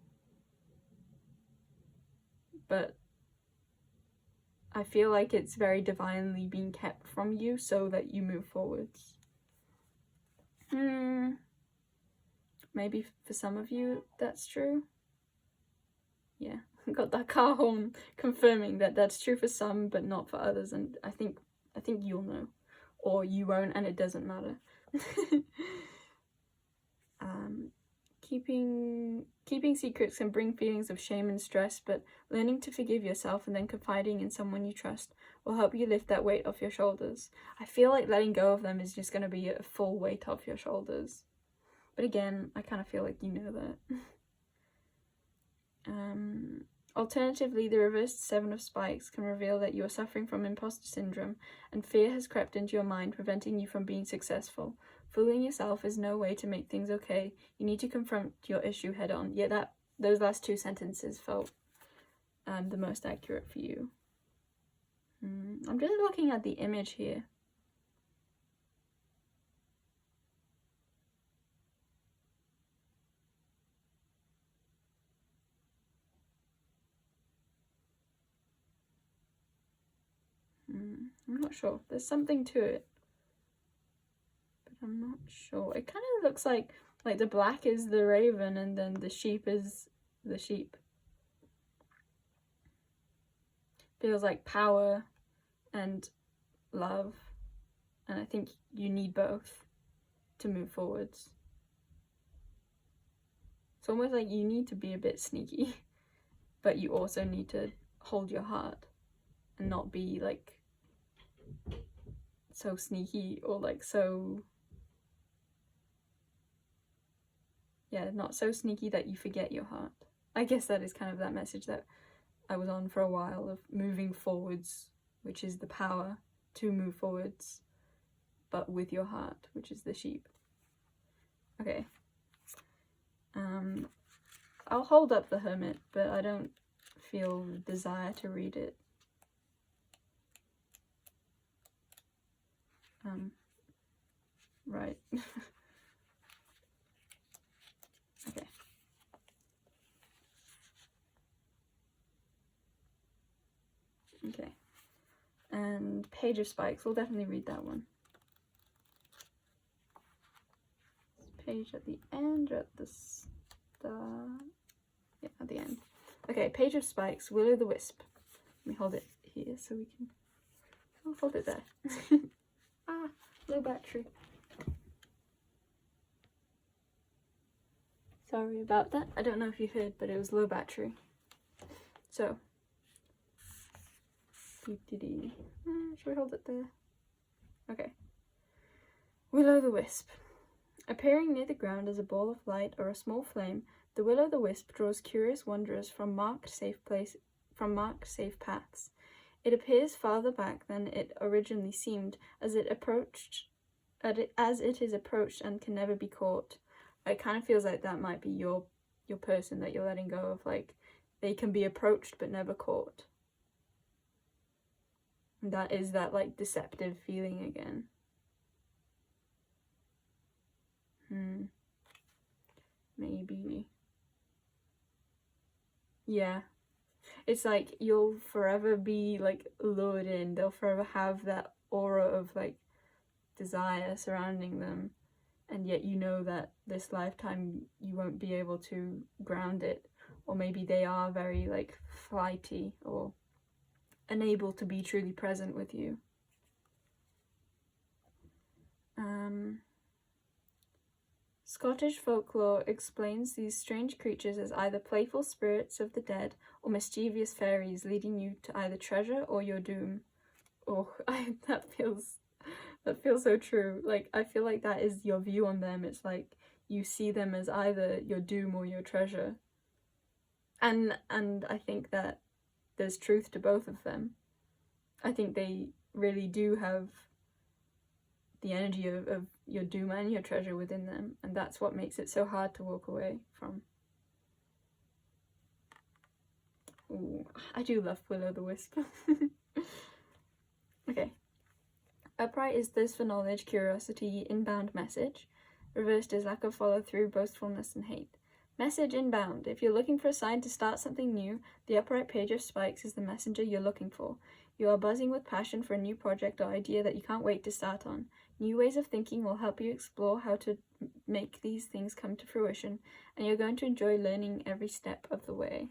But I feel like it's very divinely being kept from you so that you move forwards. Maybe for some of you that's true. Yeah, got that car horn confirming that that's true for some but not for others, and I think you'll know, or you won't, and it doesn't matter. Keeping secrets can bring feelings of shame and stress, but learning to forgive yourself and then confiding in someone you trust will help you lift that weight off your shoulders. I feel like letting go of them is just going to be a full weight off your shoulders. But again, I kind of feel like you know that. Alternatively, the reversed Seven of Spikes can reveal that you are suffering from imposter syndrome and fear has crept into your mind, preventing you from being successful. Fooling yourself is no way to make things okay. You need to confront your issue head on. Yeah, those last two sentences felt the most accurate for you. I'm just looking at the image here. I'm not sure. There's something to it, but I'm not sure. It kind of looks like the black is the raven and then the sheep is the sheep. Feels like power and love, and I think you need both to move forwards. It's almost like you need to be a bit sneaky, but you also need to hold your heart and not be like so sneaky or like so, yeah, not so sneaky that you forget your heart. I guess that is kind of that message that I was on for a while, of moving forwards, which is the power to move forwards, but with your heart, which is the sheep. Okay. I'll hold up the Hermit, but I don't feel desire to read it. Right. Okay. Okay. And Page of Spikes, we'll definitely read that one. Page at the end or at the start? Yeah, at the end. Okay, Page of Spikes, Will-o'-the-Wisp. Let me hold it here so we can... I'll hold it there. Ah, low battery. Sorry about that. I don't know if you heard, but it was low battery. So. Should we hold it there? Okay. Will-o'-the-Wisp. Appearing near the ground as a ball of light or a small flame, the will-o'-the-wisp draws curious wanderers from marked safe paths. It appears farther back than it originally seemed, as it is approached and can never be caught. It kind of feels like that might be your person that you're letting go of, like they can be approached but never caught. And that is that like deceptive feeling again. Maybe. Yeah. It's like you'll forever be like lured in. They'll forever have that aura of like desire surrounding them, and yet you know that this lifetime you won't be able to ground it, or maybe they are very like flighty or unable to be truly present with you. Scottish folklore explains these strange creatures as either playful spirits of the dead or mischievous fairies leading you to either treasure or your doom. Oh, that feels so true. Like, I feel like that is your view on them. It's like you see them as either your doom or your treasure. And I think that there's truth to both of them. I think they really do have the energy of your doom and your treasure within them, and that's what makes it so hard to walk away from. Ooh, I do love Will-o'-the-Wisp. Okay. Upright is thirst for knowledge, curiosity, inbound message. Reversed is lack of follow-through, boastfulness, and hate. Message inbound. If you're looking for a sign to start something new, the upright Page of Spikes is the messenger you're looking for. You are buzzing with passion for a new project or idea that you can't wait to start on. New ways of thinking will help you explore how to make these things come to fruition, and you're going to enjoy learning every step of the way.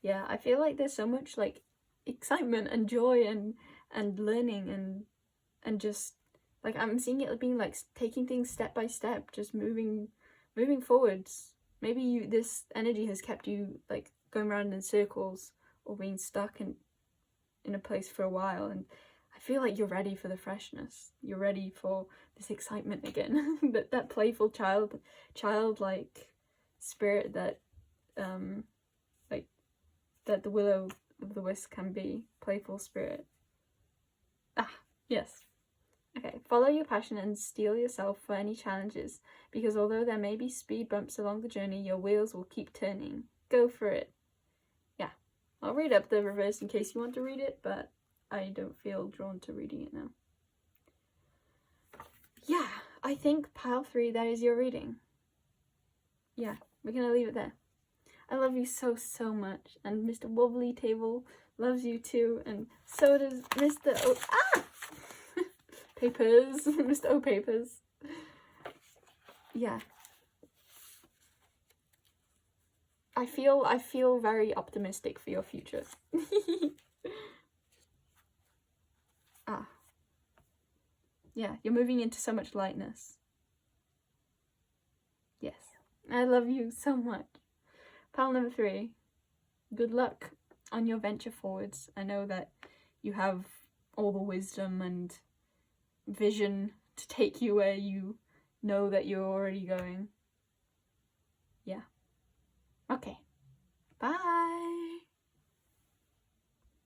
Yeah, I feel like there's so much like excitement and joy and learning and just like I'm seeing it being like taking things step by step, just moving moving forwards. Maybe this energy has kept you like going around in circles or being stuck in a place for a while, and I feel like you're ready for the freshness. You're ready for this excitement again. that playful childlike spirit that that the Will of the Wisp can be. Playful spirit. Ah, yes. Okay, follow your passion and steel yourself for any challenges, because although there may be speed bumps along the journey, your wheels will keep turning. Go for it. Yeah, I'll read up the reverse in case you want to read it, but I don't feel drawn to reading it now. Yeah, I think pile 3, that is your reading. Yeah, we're gonna leave it there. I love you so, so much, and Mr. Wobbly Table loves you too, and so does Mr. O... Ah! Papers. Mr. O Papers. Yeah. I feel very optimistic for your future. Ah. Yeah, you're moving into so much lightness. Yes. I love you so much. Pile number 3. Good luck on your venture forwards. I know that you have all the wisdom and vision to take you where you know that you're already going. Yeah. Okay. Bye.